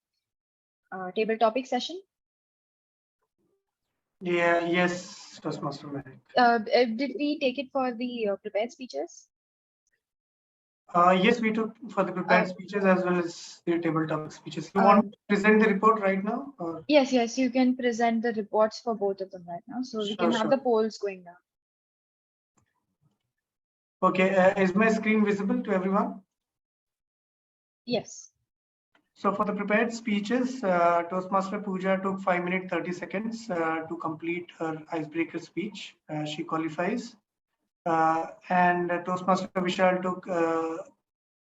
Speaker 9: table topic session?
Speaker 12: Yeah, yes, Toastmaster Mehek.
Speaker 9: Did we take it for the prepared speeches?
Speaker 12: Yes, we took for the prepared speeches as well as the table topic speeches. You want to present the report right now? Or?
Speaker 9: Yes, you can present the reports for both of them right now. So we can have the polls going now.
Speaker 12: Okay, is my screen visible to everyone?
Speaker 9: Yes.
Speaker 12: So for the prepared speeches, Toastmaster Pooja took 5 minutes 30 seconds to complete her icebreaker speech. She qualifies. And Toastmaster Vishal took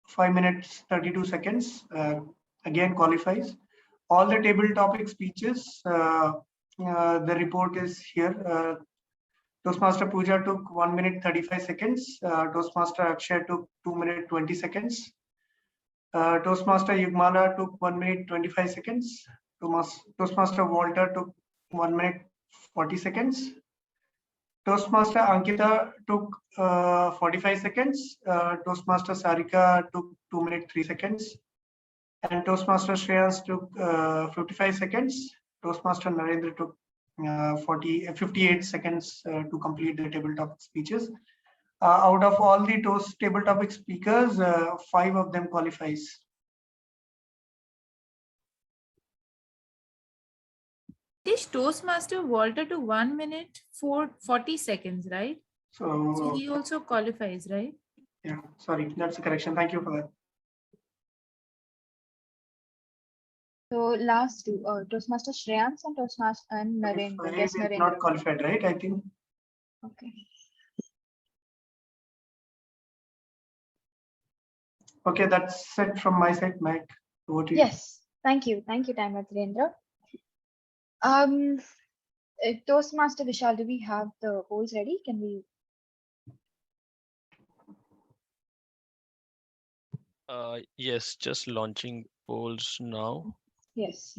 Speaker 12: 5 minutes 32 seconds. Again qualifies. All the table topic speeches, the report is here. Toastmaster Pooja took 1 minute 35 seconds. Toastmaster Akshay took 2 minutes 20 seconds. Toastmaster Yugmala took 1 minute 25 seconds. Toastmaster Walter took 1 minute 40 seconds. Toastmaster Ankita took 45 seconds. Toastmaster Sarika took 2 minutes 3 seconds. And Toastmaster Shreyas took 55 seconds. Toastmaster Narendra took 58 seconds to complete the table topic speeches. Out of all the table topic speakers, 5 of them qualifies.
Speaker 2: This Toastmaster Walter to 1 minute 40 seconds, right? So he also qualifies, right?
Speaker 12: Yeah, sorry, that's a correction. Thank you for that.
Speaker 9: So last two, Toastmaster Shreyans and Toastmaster and Narendra. Yes, Narendra.
Speaker 12: Not qualified, right? I think.
Speaker 9: Okay.
Speaker 12: Okay, that's it from my side, Mehek. Over to you.
Speaker 9: Yes, thank you, Time Narendra. Toastmaster Vishal, do we have the polls ready? Can we?
Speaker 11: Yes, just launching polls now.
Speaker 9: Yes.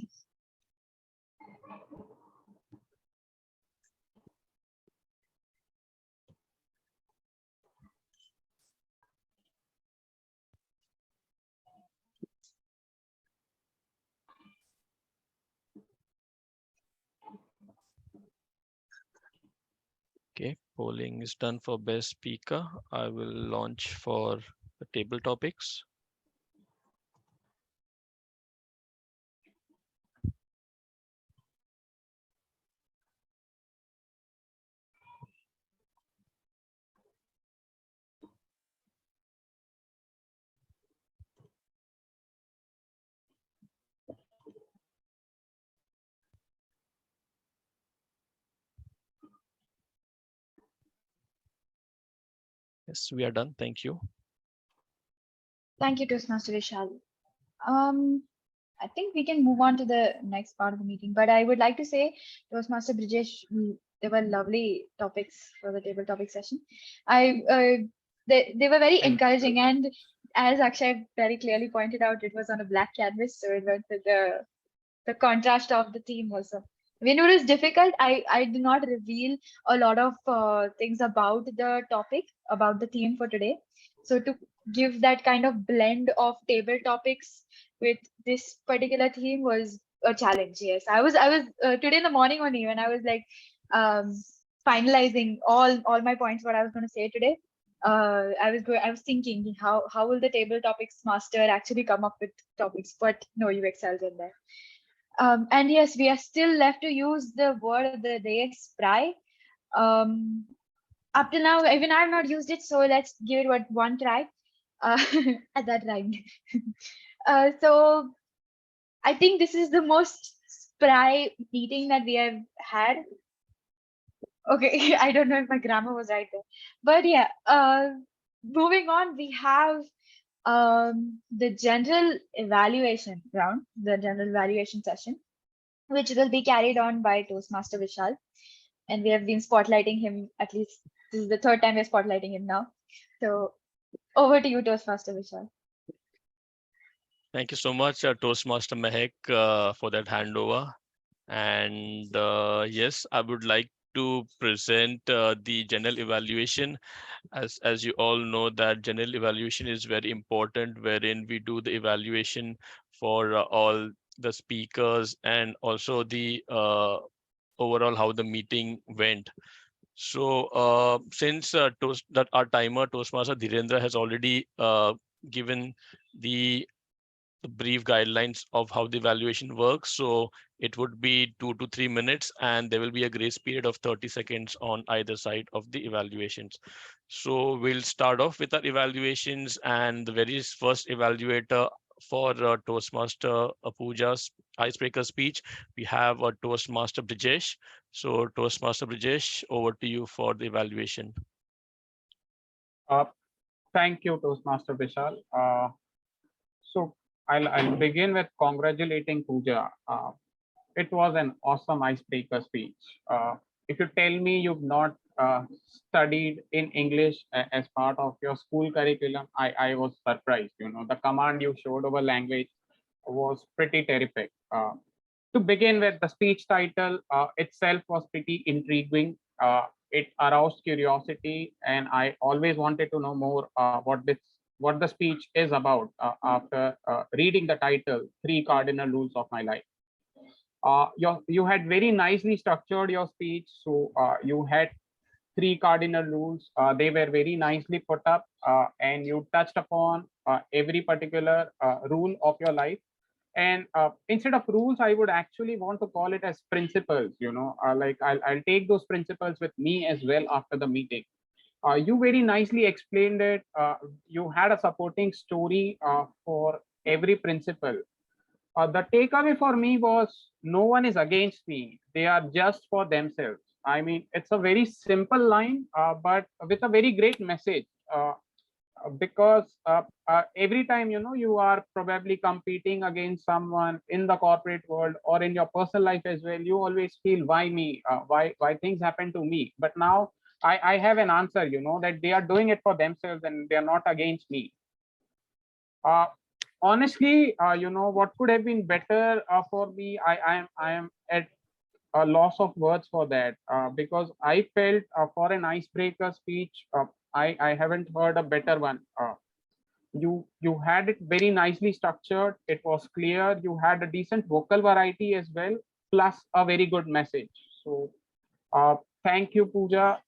Speaker 11: Okay, polling is done for best speaker. I will launch for the table topics. Yes, we are done. Thank you.
Speaker 9: Thank you, Toastmaster Vishal. I think we can move on to the next part of the meeting, but I would like to say, Toastmaster Brijesh, there were lovely topics for the table topic session. They were very encouraging, and as Akshay very clearly pointed out, it was on a black canvas, so it went with the contrast of the theme also. When it was difficult, I did not reveal a lot of things about the topic, about the theme for today. So to give that kind of blend of table topics with this particular theme was a challenge. Yes, I was today in the morning only when I was like finalizing all my points what I was going to say today. I was thinking how will the table topics master actually come up with topics, but no, you excelled in there. And yes, we are still left to use the word of the day, spry. Up till now, even I have not used it, so let's give it one try. That rhymed. So I think this is the most spry meeting that we have had. Okay, I don't know if my grammar was right there, but yeah. Moving on, we have the general evaluation round, the general evaluation session, which will be carried on by Toastmaster Vishal. And we have been spotlighting him, at least this is the third time we're spotlighting him now. So over to you, Toastmaster Vishal.
Speaker 11: Thank you so much, Toastmaster Mehek, for that handover. And yes, I would like to present the general evaluation. As you all know, that general evaluation is very important, wherein we do the evaluation for all the speakers and also the overall how the meeting went. So since that our timer Toastmaster Dhirendra has already given the brief guidelines of how the evaluation works. So it would be 2 to 3 minutes, and there will be a grace period of 30 seconds on either side of the evaluations. So we'll start off with our evaluations, and the very first evaluator for Toastmaster Pooja's icebreaker speech, we have Toastmaster Brijesh. So Toastmaster Brijesh, over to you for the evaluation.
Speaker 15: Thank you, Toastmaster Vishal. So I'll begin with congratulating Pooja. It was an awesome icebreaker speech. If you tell me you've not studied in English as part of your school curriculum, I was surprised. You know, the command you showed over language was pretty terrific. To begin with, the speech title itself was pretty intriguing. It aroused curiosity, and I always wanted to know more what the speech is about after reading the title, Three Cardinal Rules of My Life. You had very nicely structured your speech. So you had three cardinal rules. They were very nicely put up, and you touched upon every particular rule of your life. And instead of rules, I would actually want to call it as principles. You know, like I'll take those principles with me as well after the meeting. You very nicely explained it. You had a supporting story for every principle. The takeaway for me was no one is against me. They are just for themselves. I mean, it's a very simple line, but with a very great message. Because every time, you know, you are probably competing against someone in the corporate world or in your personal life as well, you always feel, why me? Why things happen to me? But now I have an answer, you know, that they are doing it for themselves and they are not against me. Honestly, you know, what could have been better for me, I am at a loss of words for that, because I felt for an icebreaker speech, I haven't heard a better one. You had it very nicely structured. It was clear. You had a decent vocal variety as well, plus a very good message. So thank you, Pooja.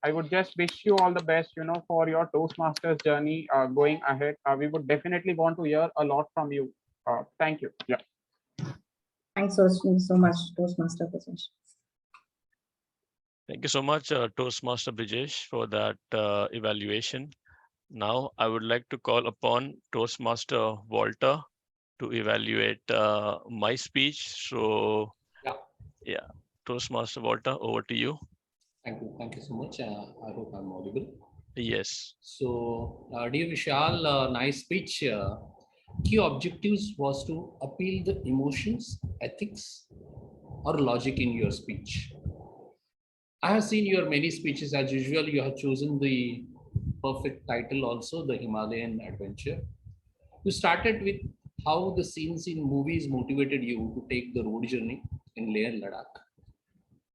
Speaker 15: I would just wish you all the best, you know, for your Toastmasters journey going ahead. We would definitely want to hear a lot from you. Thank you. Yeah.
Speaker 16: Thanks so much, Toastmaster Brijesh.
Speaker 11: Thank you so much, Toastmaster Brijesh, for that evaluation. Now, I would like to call upon Toastmaster Walter to evaluate my speech. So, yeah, Toastmaster Walter, over to you.
Speaker 1: Thank you so much. I hope I'm audible.
Speaker 11: Yes.
Speaker 1: So, dear Vishal, nice speech. Key objectives was to appeal the emotions, ethics, or logic in your speech. I have seen your many speeches. As usual, you have chosen the perfect title also, the Himalayan Adventure. You started with how the scenes in movies motivated you to take the road journey in Leh and Ladakh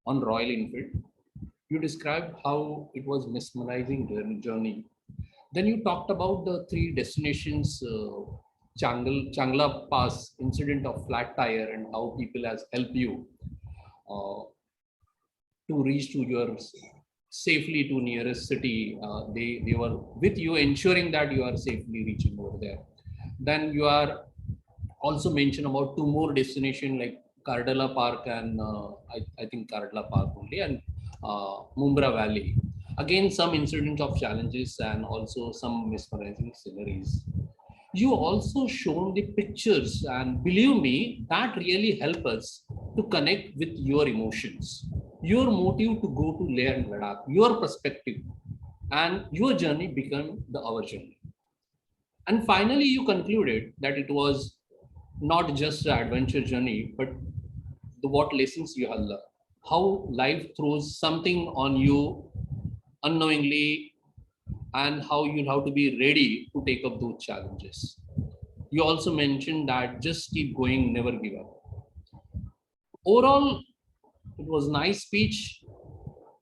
Speaker 1: on Royal Enfield. You described how it was mesmerizing journey. Then you talked about the three destinations, Changla Pass incident of flat tire and how people has helped you to reach to your safely to nearest city. They were with you, ensuring that you are safely reaching over there. Then you are also mentioned about two more destination like Kardala Park and I think Kardala Park only, and Mumbra Valley. Again, some incidents of challenges and also some mesmerizing sceneries. You also shown the pictures, and believe me, that really help us to connect with your emotions, your motive to go to Leh and Ladakh, your perspective, and your journey become our journey. And finally, you concluded that it was not just an adventure journey, but what lessons you have learned, how life throws something on you unknowingly, and how you have to be ready to take up those challenges. You also mentioned that just keep going, never give up. Overall, it was nice speech.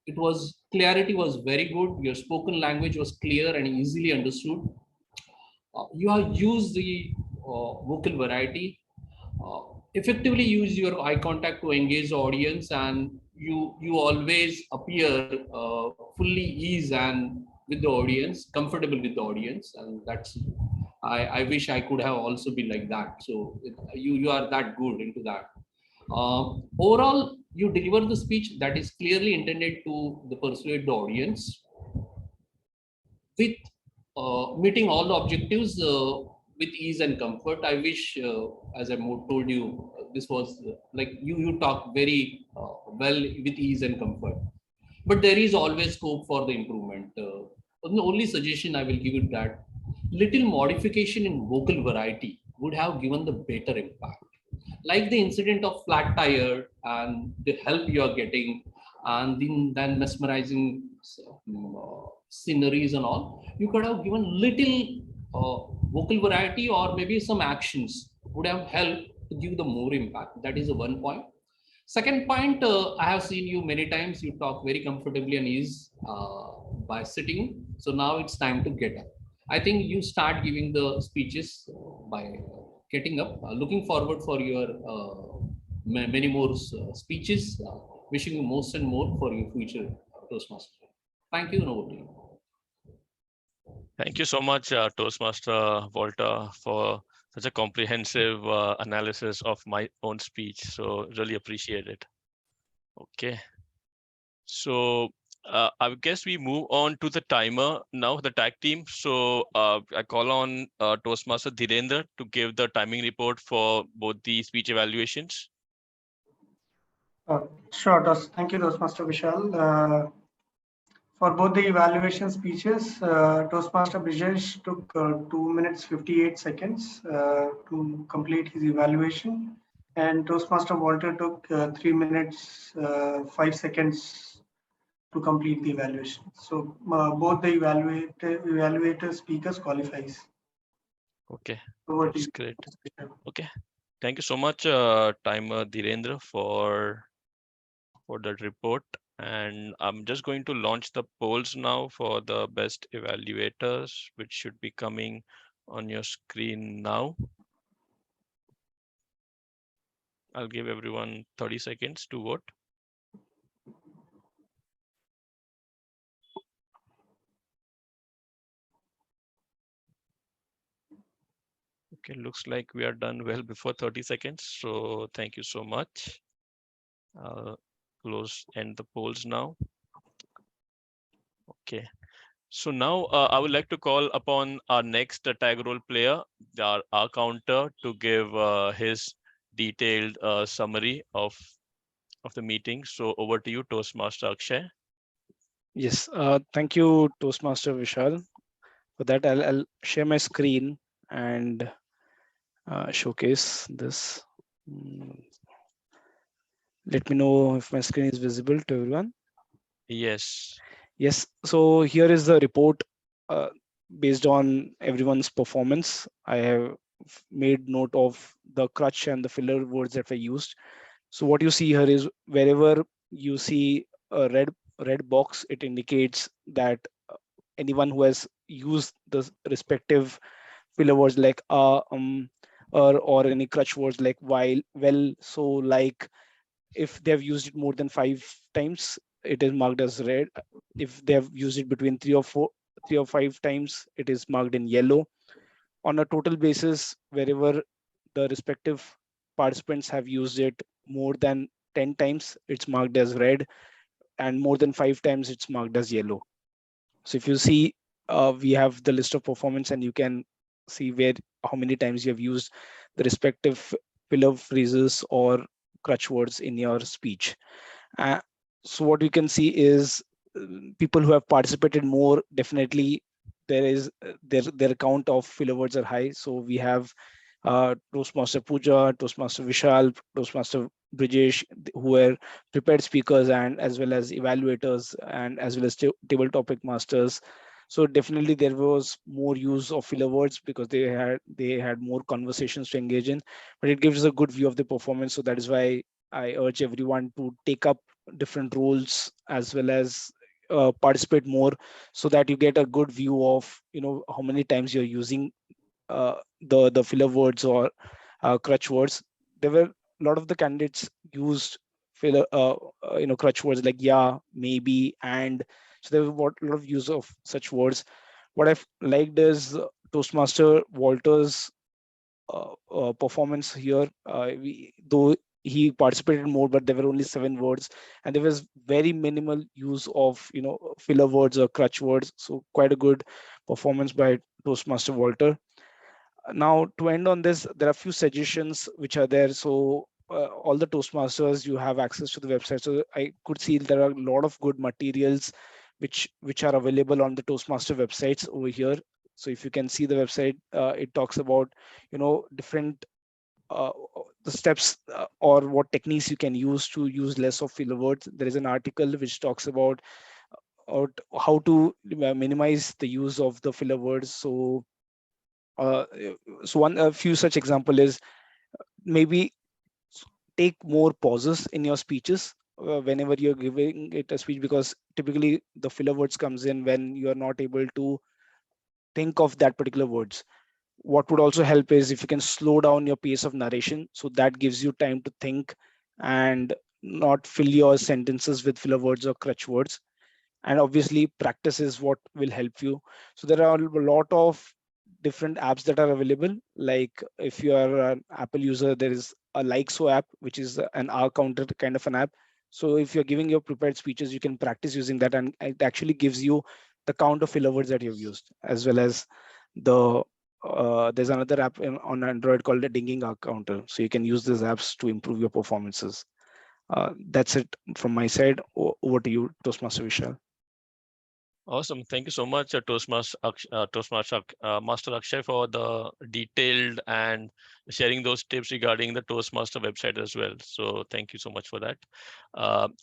Speaker 1: It was clarity was very good. Your spoken language was clear and easily understood. You have used the vocal variety, effectively use your eye contact to engage the audience, and you always appear fully ease and with the audience, comfortable with the audience, and that's I wish I could have also been like that. So you are that good into that. Overall, you deliver the speech that is clearly intended to persuade the audience with meeting all the objectives with ease and comfort. I wish, as I told you, this was like you talk very well with ease and comfort. But there is always scope for the improvement. The only suggestion I will give it that little modification in vocal variety would have given the better impact. Like the incident of flat tire and the help you are getting, and then mesmerizing sceneries and all, you could have given little vocal variety or maybe some actions would have helped to give the more impact. That is the one point. Second point, I have seen you many times. You talk very comfortably and ease by sitting. So now it's time to get up. I think you start giving the speeches by getting up. Looking forward for your many more speeches. Wishing you most and more for your future Toastmaster. Thank you, and over to you.
Speaker 11: Thank you so much, Toastmaster Walter, for such a comprehensive analysis of my own speech. So really appreciate it. Okay. So I guess we move on to the timer now, the tag team. So I call on Toastmaster Dhirendra to give the timing report for both the speech evaluations.
Speaker 12: Sure, thank you, Toastmaster Vishal. For both the evaluation speeches, Toastmaster Brijesh took 2 minutes 58 seconds to complete his evaluation, and Toastmaster Walter took 3 minutes 5 seconds to complete the evaluation. So both the evaluator speakers qualifies.
Speaker 11: Okay,
Speaker 12: Over
Speaker 11: that's
Speaker 12: to
Speaker 11: great.
Speaker 12: you.
Speaker 11: Okay, thank you so much, timer Dhirendra, for that report. And I'm just going to launch the polls now for the best evaluators, which should be coming on your screen now. I'll give everyone 30 seconds to vote. Okay, looks like we are done well before 30 seconds. So thank you so much. End the polls now. Okay. So now I would like to call upon our next tag role player, our counter, to give his detailed summary of the meeting. So over to you, Toastmaster Akshay.
Speaker 13: Yes, thank you, Toastmaster Vishal. For that, I'll share my screen and showcase this. Let me know if my screen is visible to everyone.
Speaker 11: Yes.
Speaker 13: Yes, so here is the report based on everyone's performance. I have made note of the crutch and the filler words that were used. So what you see here is wherever you see a red box, it indicates that anyone who has used the respective filler words like or any crutch words like while, well, so, like, if they have used it more than 5 times, it is marked as red. If they have used it between 3 or 5 times, it is marked in yellow. On a total basis, wherever the respective participants have used it more than 10 times, it's marked as red, and more than 5 times, it's marked as yellow. So if you see, we have the list of performance, and you can see how many times you have used the respective filler phrases or crutch words in your speech. So what you can see is people who have participated more, definitely there is their count of filler words are high. So we have Toastmaster Pooja, Toastmaster Vishal, Toastmaster Brijesh, who were prepared speakers and as well as evaluators and as well as table topic masters. So definitely there was more use of filler words because they had more conversations to engage in, but it gives us a good view of the performance. So that is why I urge everyone to take up different roles as well as participate more, so that you get a good view of how many times you're using the filler words or crutch words. There were a lot of the candidates used filler crutch words like yeah, maybe, and so there was a lot of use of such words. What I've liked is Toastmaster Walter's performance here. Though he participated more, but there were only 7 words, and there was very minimal use of filler words or crutch words. So quite a good performance by Toastmaster Walter. Now, to end on this, there are a few suggestions which are there. So all the Toastmasters, you have access to the website. So I could see there are a lot of good materials which are available on the Toastmaster websites over here. So if you can see the website, it talks about different the steps or what techniques you can use to use less of filler words. There is an article which talks about how to minimize the use of the filler words. So a few such example is maybe take more pauses in your speeches whenever you're giving it a speech, because typically the filler words comes in when you are not able to think of that particular words. What would also help is if you can slow down your pace of narration, so that gives you time to think and not fill your sentences with filler words or crutch words. And obviously practice is what will help you. So there are a lot of different apps that are available. Like if you are an Apple user, there is a Likes app, which is an R counter kind of an app. So if you're giving your prepared speeches, you can practice using that, and it actually gives you the count of filler words that you've used, as well as there's another app on Android called the Dinging R Counter. So you can use these apps to improve your performances. That's it from my side. Over to you, Toastmaster Vishal.
Speaker 11: Awesome. Thank you so much, Toastmaster Master Akshay, for the detailed and sharing those tips regarding the Toastmaster website as well. So thank you so much for that.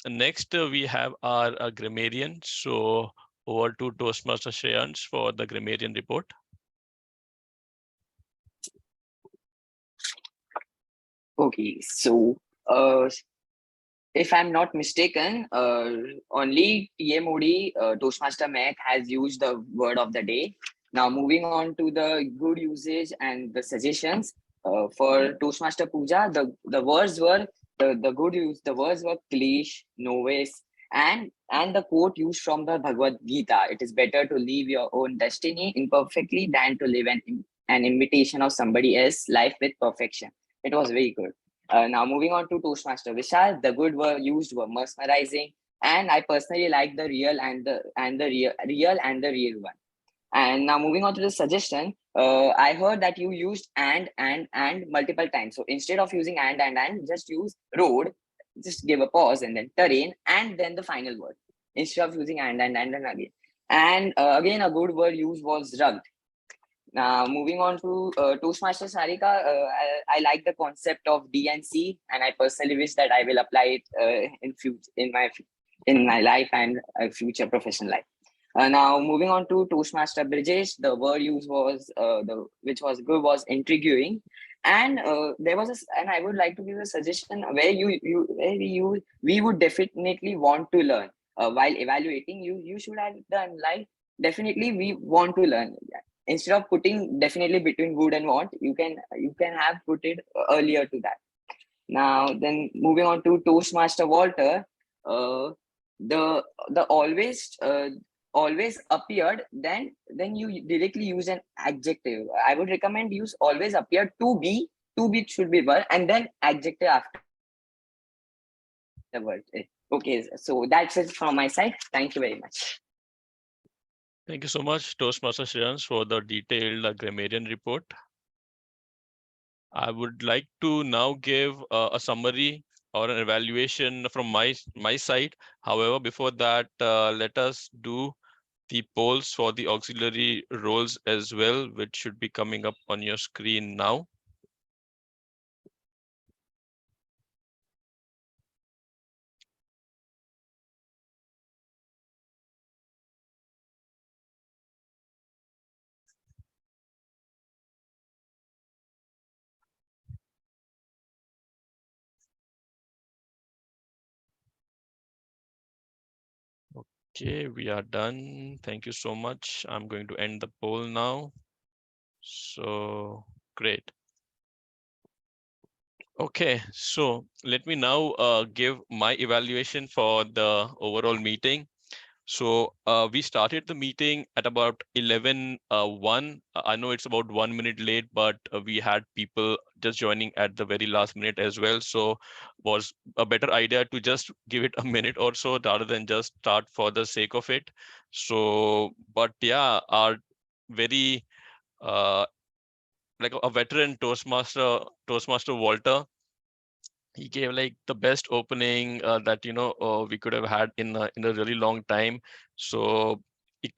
Speaker 11: Next, we have our grammarian. So over to Toastmaster Shreyans for the grammarian report.
Speaker 14: Okay, so if I'm not mistaken, only TMOD Toastmaster Mehek has used the word of the day. Now moving on to the good usage and the suggestions for Toastmaster Puja, the words were the good use. The words were klish, novice, and the quote used from the Bhagavad Gita. It is better to live your own destiny imperfectly than to live an imitation of somebody else's life with perfection. It was very good. Now moving on to Toastmaster Vishal, the good were used were mesmerizing, and I personally like the real and the real one. And now moving on to the suggestion, I heard that you used and multiple times. So instead of using and, just use road, just give a pause and then terrain and then the final word instead of using and again. And again, a good word used was rugged. Now, moving on to Toastmaster Sarika, I like the concept of D and C, and I personally wish that I will apply it in my life and future professional life. Now, moving on to Toastmaster Brijesh, the word used was which was good was intriguing, and there was and I would like to give a suggestion where we would definitely want to learn while evaluating. You should have done like definitely we want to learn. Instead of putting definitely between would and want, you can have put it earlier to that. Now then moving on to Toastmaster Walter, the always appeared, then you directly use an adjective. I would recommend use always appeared to be should be verb and then adjective after the word. Okay, so that's it from my side. Thank you very much.
Speaker 11: Thank you so much, Toastmaster Shreyans, for the detailed grammarian report. I would like to now give a summary or an evaluation from my side. However, before that, let us do the polls for the auxiliary roles as well, which should be coming up on your screen now. Okay, we are done. Thank you so much. I'm going to end the poll now. So great. Okay, so let me now give my evaluation for the overall meeting. So we started the meeting at about 11:01. I know it's about 1 minute late, but we had people just joining at the very last minute as well. So was a better idea to just give it a minute or so rather than just start for the sake of it. So, but yeah, our very like a veteran Toastmaster Walter He gave like the best opening that we could have had in a really long time. So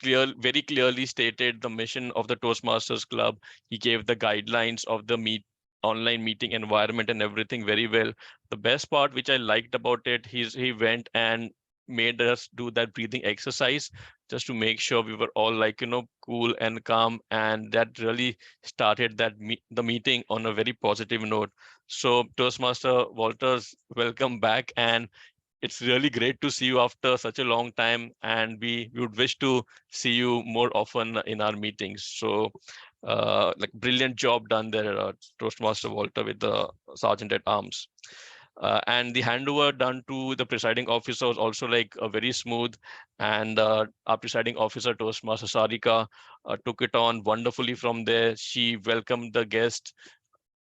Speaker 11: very clearly stated the mission of the Toastmasters Club. He gave the guidelines of the online meeting environment and everything very well. The best part which I liked about it, he went and made us do that breathing exercise just to make sure we were all like cool and calm, and that really started the meeting on a very positive note. So Toastmaster Walters, welcome back, and it's really great to see you after such a long time, and we would wish to see you more often in our meetings. So like brilliant job done there, Toastmaster Walter, with the Sergeant at Arms. And the handover done to the presiding officer was also like very smooth, and our presiding officer Toastmaster Sarika took it on wonderfully from there. She welcomed the guest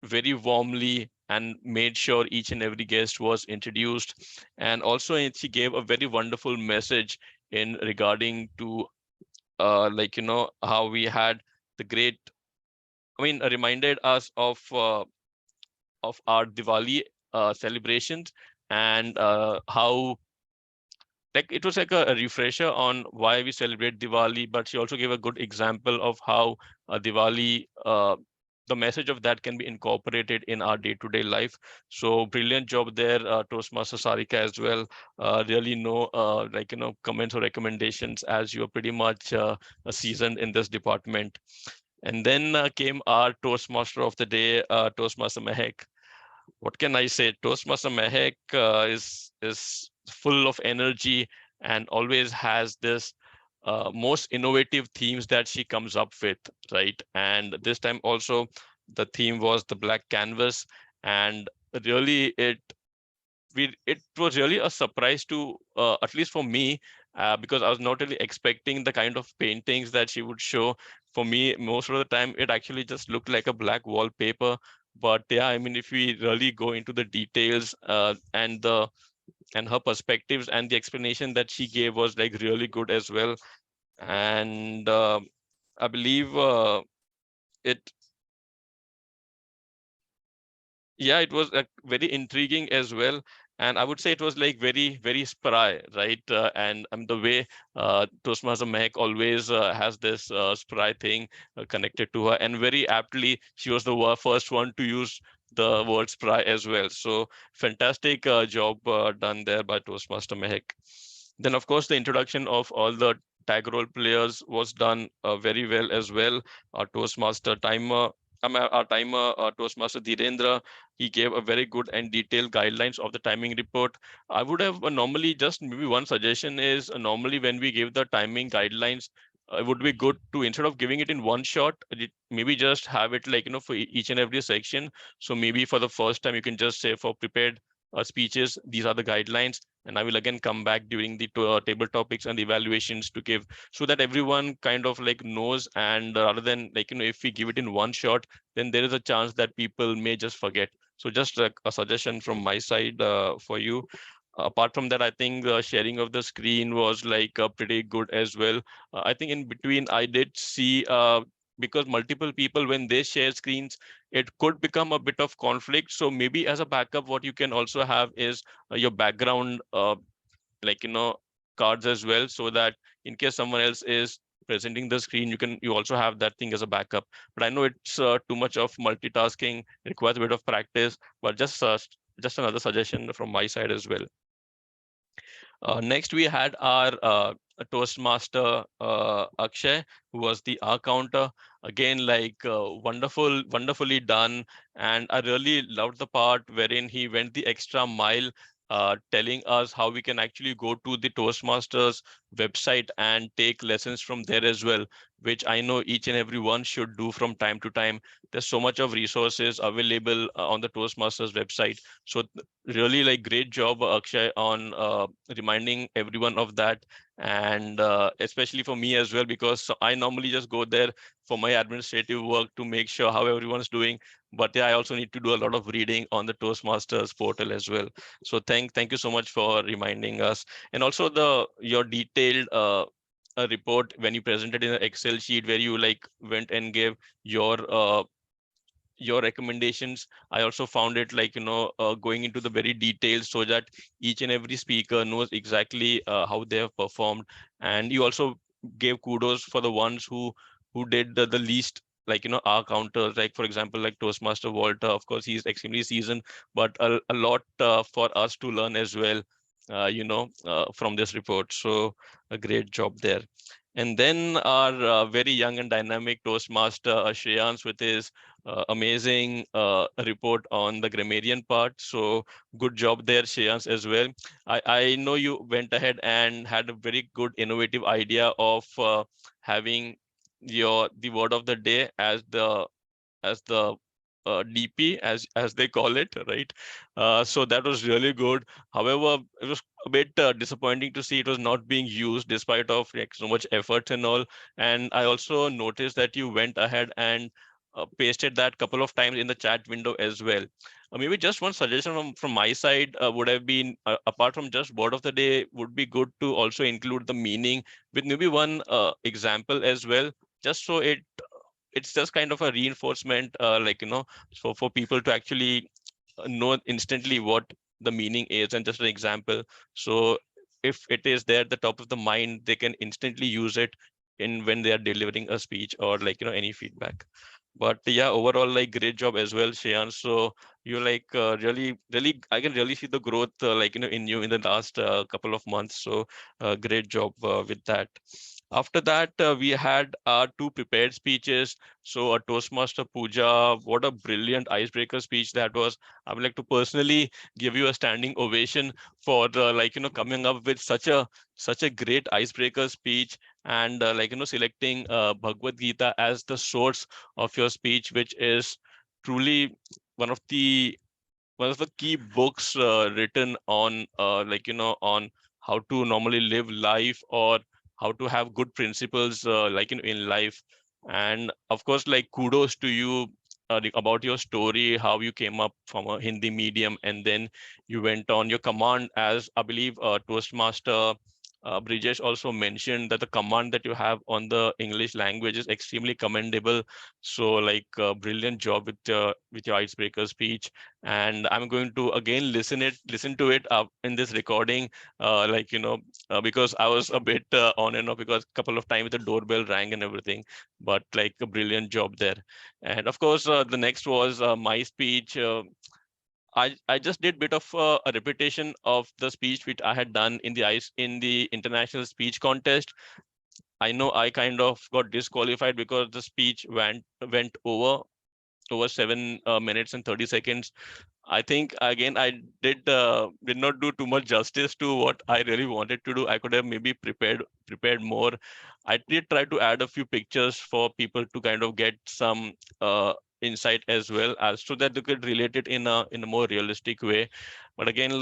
Speaker 11: very warmly and made sure each and every guest was introduced. And also she gave a very wonderful message in regarding to how we had the great, reminded us of our Diwali celebrations, and how like it was like a refresher on why we celebrate Diwali, but she also gave a good example of how Diwali, the message of that can be incorporated in our day-to-day life. So brilliant job there, Toastmaster Sarika as well. Really no comments or recommendations, as you're pretty much seasoned in this department. And then came our Toastmaster of the day, Toastmaster Mehek. What can I say? Toastmaster Mehek is full of energy and always has this most innovative themes that she comes up with, right? And this time also the theme was the black canvas, and really it was really a surprise to at least for me, because I was not really expecting the kind of paintings that she would show. For me, most of the time it actually just looked like a black wallpaper. But yeah, if we really go into the details, and her perspectives and the explanation that she gave was like really good as well. And I believe it yeah, it was very intriguing as well. And I would say it was like very, very spry, right? And the way Toastmaster Mehak always has this spry thing connected to her. And very aptly, she was the first one to use the word spry as well. So fantastic job done there by Toastmaster Mehak. Then, of course, the introduction of all the tag role players was done very well as well. Our Toastmaster timer, our timer, Toastmaster Dhirendra, he gave a very good and detailed guidelines of the timing report. I would have normally just maybe one suggestion is normally when we give the timing guidelines, it would be good to, instead of giving it in one shot, maybe just have it like, for each and every section. So maybe for the first time, you can just say for prepared speeches, these are the guidelines. And I will again come back during the table topics and the evaluations to give, so that everyone kind of like knows. And rather than like, if we give it in one shot, then there is a chance that people may just forget. So just a suggestion from my side for you. Apart from that, I think the sharing of the screen was like pretty good as well. I think in between, I did see because multiple people, when they share screens, it could become a bit of conflict. So maybe as a backup, what you can also have is your background, like, cards as well, so that in case someone else is presenting the screen, you also have that thing as a backup. But I know it's too much of multitasking, requires a bit of practice, but just another suggestion from my side as well. Next, we had our Toastmaster Akshay, who was the R counter. Again, like wonderfully done. And I really loved the part wherein he went the extra mile, telling us how we can actually go to the Toastmasters website and take lessons from there as well, which I know each and every one should do from time to time. There's so much of resources available on the Toastmasters website. So really like great job, Akshay, on reminding everyone of that. And especially for me as well, because I normally just go there for my administrative work to make sure how everyone's doing. But yeah, I also need to do a lot of reading on the Toastmasters portal as well. So thank you so much for reminding us. And also your detailed report when you presented in an Excel sheet, where you like went and gave your your recommendations. I also found it like, going into the very details so that each and every speaker knows exactly how they have performed. And you also gave kudos for the ones who did the least, like, our counters, like for example, like Toastmaster Walter. Of course, he's extremely seasoned, but a lot for us to learn as well, from this report. So a great job there. And then our very young and dynamic Toastmaster Shreyans with his amazing report on the grammarian part. So good job there, Shreyans, as well. I know you went ahead and had a very good innovative idea of having the word of the day as the DP, as they call it, right? So that was really good. However, it was a bit disappointing to see it was not being used despite of like so much effort and all. And I also noticed that you went ahead and pasted that couple of times in the chat window as well. Maybe just one suggestion from my side would have been, apart from just word of the day, would be good to also include the meaning with maybe one example as well, just so it's just kind of a reinforcement, for people to actually know instantly what the meaning is, and just an example. So if it is there at the top of the mind, they can instantly use it in when they are delivering a speech or any feedback. But yeah, overall, like great job as well, Shayan. So you like really, I can really see the growth in you in the last couple of months. So great job with that. After that, we had our two prepared speeches. So a Toastmaster Pooja, what a brilliant icebreaker speech that was. I would like to personally give you a standing ovation for coming up with such a great icebreaker speech, and selecting Bhagavad Gita as the source of your speech, which is truly one of the one of the key books written on on how to normally live life, or how to have good principles in life. And of course, like kudos to you about your story, how you came up from a Hindi medium and then you went on your command, as I believe Toastmaster Brijesh also mentioned that the command that you have on the English language is extremely commendable. So brilliant job with your icebreaker speech. And I'm going to again listen to it in this recording, because I was a bit on and off, because a couple of times the doorbell rang and everything. But like a brilliant job there. And of course, the next was my speech. I just did bit of a repetition of the speech which I had done in the international speech contest. I know I kind of got disqualified because the speech went over 7 minutes and 30 seconds. I think again did not do too much justice to what I really wanted to do. I could have maybe prepared more. I did try to add a few pictures for people to kind of get some insight as well, as so that they could relate it in a more realistic way. But again,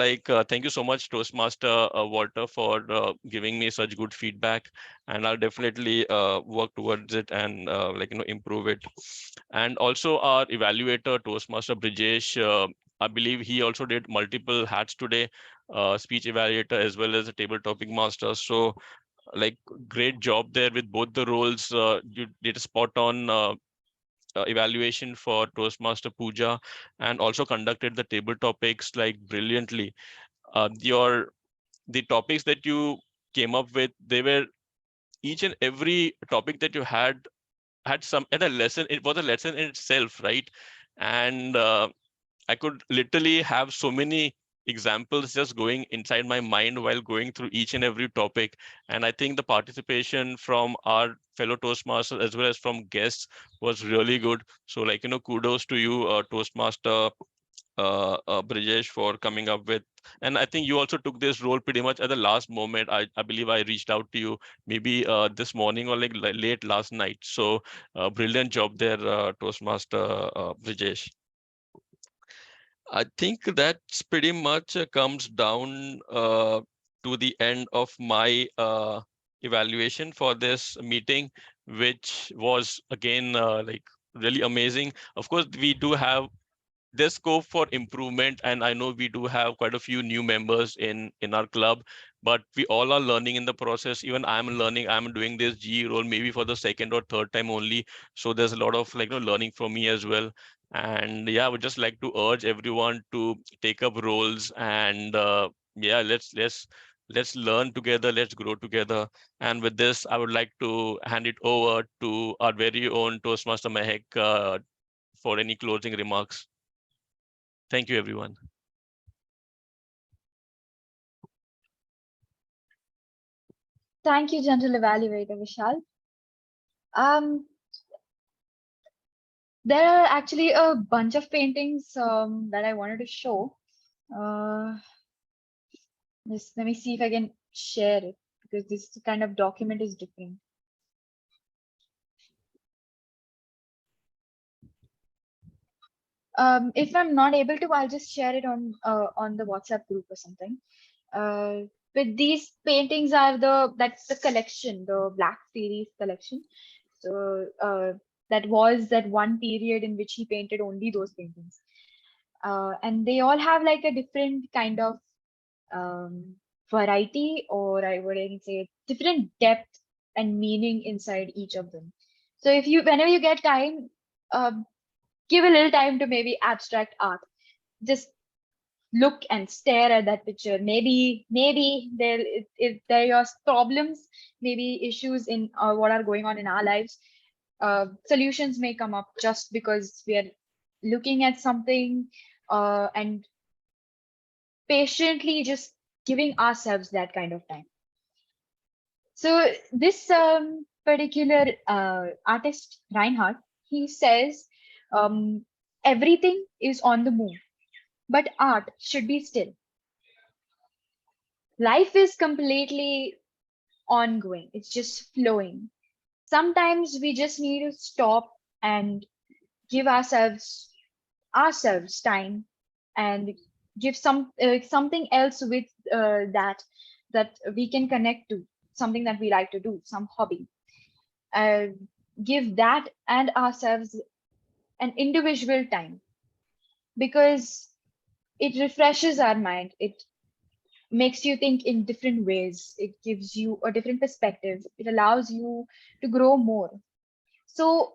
Speaker 11: thank you so much, Toastmaster Walter, for giving me such good feedback, and I'll definitely work towards it and improve it. And also our evaluator, Toastmaster Brijesh, I believe he also did multiple hats today, speech evaluator as well as a table topic master. So great job there with both the roles. You did a spot on evaluation for Toastmaster Pooja, and also conducted the table topics brilliantly. The topics that you came up with, they were each and every topic that you had some at a lesson. It was a lesson in itself, right? And I could literally have so many examples just going inside my mind while going through each and every topic. And I think the participation from our fellow Toastmasters as well as from guests was really good. So kudos to you, Toastmaster Brijesh, for coming up with. And I think you also took this role pretty much at the last moment. I believe I reached out to you maybe this morning or late last night. So brilliant job there, Toastmaster Brijesh. I think that's pretty much comes down to the end of my evaluation for this meeting, which was again really amazing. Of course, we do have there's scope for improvement, and I know we do have quite a few new members in our club, but we all are learning in the process. Even I'm learning. I'm doing this GE role maybe for the second or third time only, so there's a lot of learning from me as well. And yeah, I would just like to urge everyone to take up roles, and yeah, let's learn together, let's grow together. And with this, I would like to hand it over to our very own Toastmaster Mehek for any closing remarks. Thank you, everyone.
Speaker 9: Thank you, General Evaluator Vishal. There are actually a bunch of paintings that I wanted to show. Let me see if I can share it, because this kind of document is different. If I'm not able to, I'll just share it on the WhatsApp group or something. But these paintings are that's the collection, the Black Series collection. So that was that one period in which he painted only those paintings. And they all have like a different kind of variety, or I would even say different depth and meaning inside each of them. So if you, whenever you get time, give a little time to maybe abstract art. Just look and stare at that picture. Maybe if there are problems, maybe issues in what are going on in our lives, solutions may come up just because we are looking at something and patiently just giving ourselves that kind of time. So this particular artist, Reinhardt, he says, everything is on the move, but art should be still. Life is completely ongoing. It's just flowing. Sometimes we just need to stop and give ourselves time and give something else with that we can connect to, something that we like to do, some hobby. Give that and ourselves an individual time, because it refreshes our mind. It makes you think in different ways. It gives you a different perspective. It allows you to grow more. So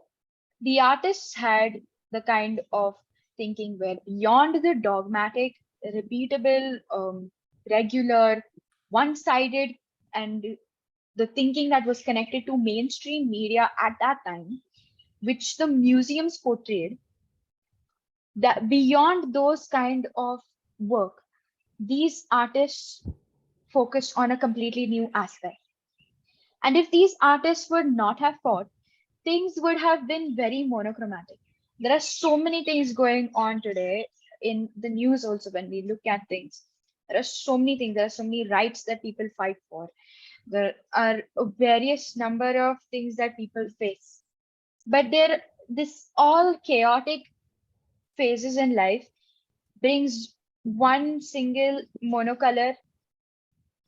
Speaker 9: the artists had the kind of thinking where beyond the dogmatic, repeatable, regular, one-sided, and the thinking that was connected to mainstream media at that time, which the museums portrayed, that beyond those kind of work, these artists focused on a completely new aspect. And if these artists would not have fought, things would have been very monochromatic. There are so many things going on today in the news also. When we look at things, there are so many things. There are so many rights that people fight for. There are a various number of things that people face. But this all chaotic phases in life brings one single monocolor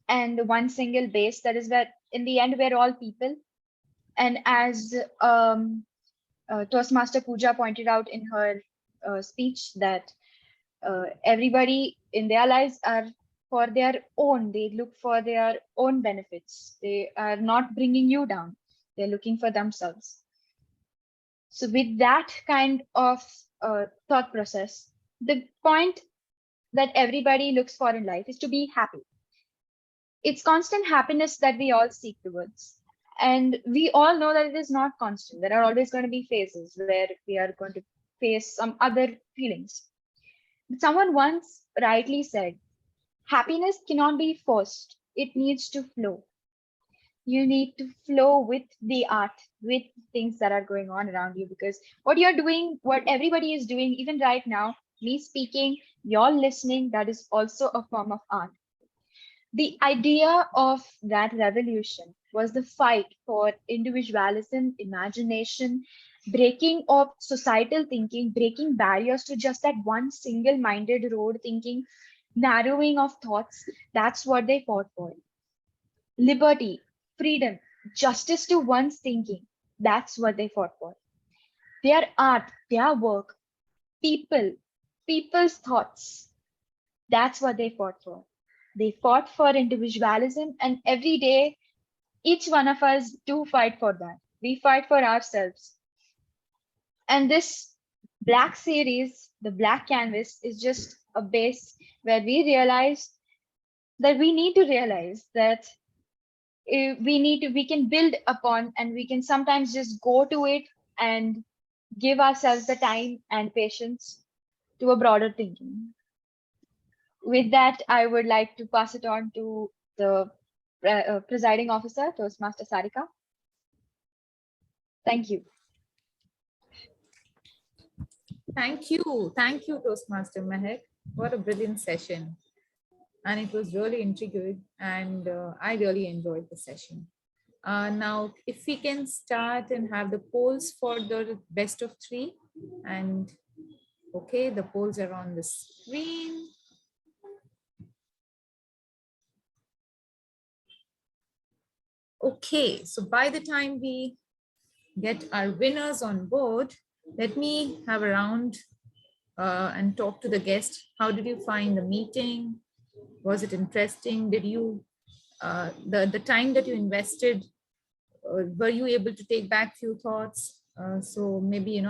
Speaker 9: and one single base. That is where in the end we're all people. And as Toastmaster Pooja pointed out in her speech, that everybody in their lives are for their own. They look for their own benefits. They are not bringing you down. They're looking for themselves. So with that kind of thought process, the point that everybody looks for in life is to be happy. It's constant happiness that we all seek towards. And we all know that it is not constant. There are always going to be phases where we are going to face some other feelings. But someone once rightly said, happiness cannot be forced. It needs to flow. You need to flow with the art, with things that are going on around you, because what you're doing, what everybody is doing, even right now, me speaking, you're listening, that is also a form of art. The idea of that revolution was the fight for individualism, imagination, breaking of societal thinking, breaking barriers to just that one single-minded road thinking, narrowing of thoughts. That's what they fought for. Liberty, freedom, justice to one's thinking. That's what they fought for. Their art, their work, people people's thoughts. That's what they fought for. They fought for individualism, and every day, each one of us do fight for that. We fight for ourselves. And this black series, the black canvas, is just a base where we need to realize that we can build upon, and we can sometimes just go to it and give ourselves the time and patience to a broader thinking. With that, I would like to pass it on to the presiding officer, Toastmaster Sarika. Thank you.
Speaker 2: Thank you, Toastmaster Mehek. What a brilliant session. And it was really intriguing, and I really enjoyed the session. Now, if we can start and have the polls for the best of three. And okay, the polls are on the screen. Okay, so by the time we get our winners on board, let me have a round and talk to the guest. How did you find the meeting? Was it interesting? Did you, the time that you invested, were you able to take back few thoughts? So maybe,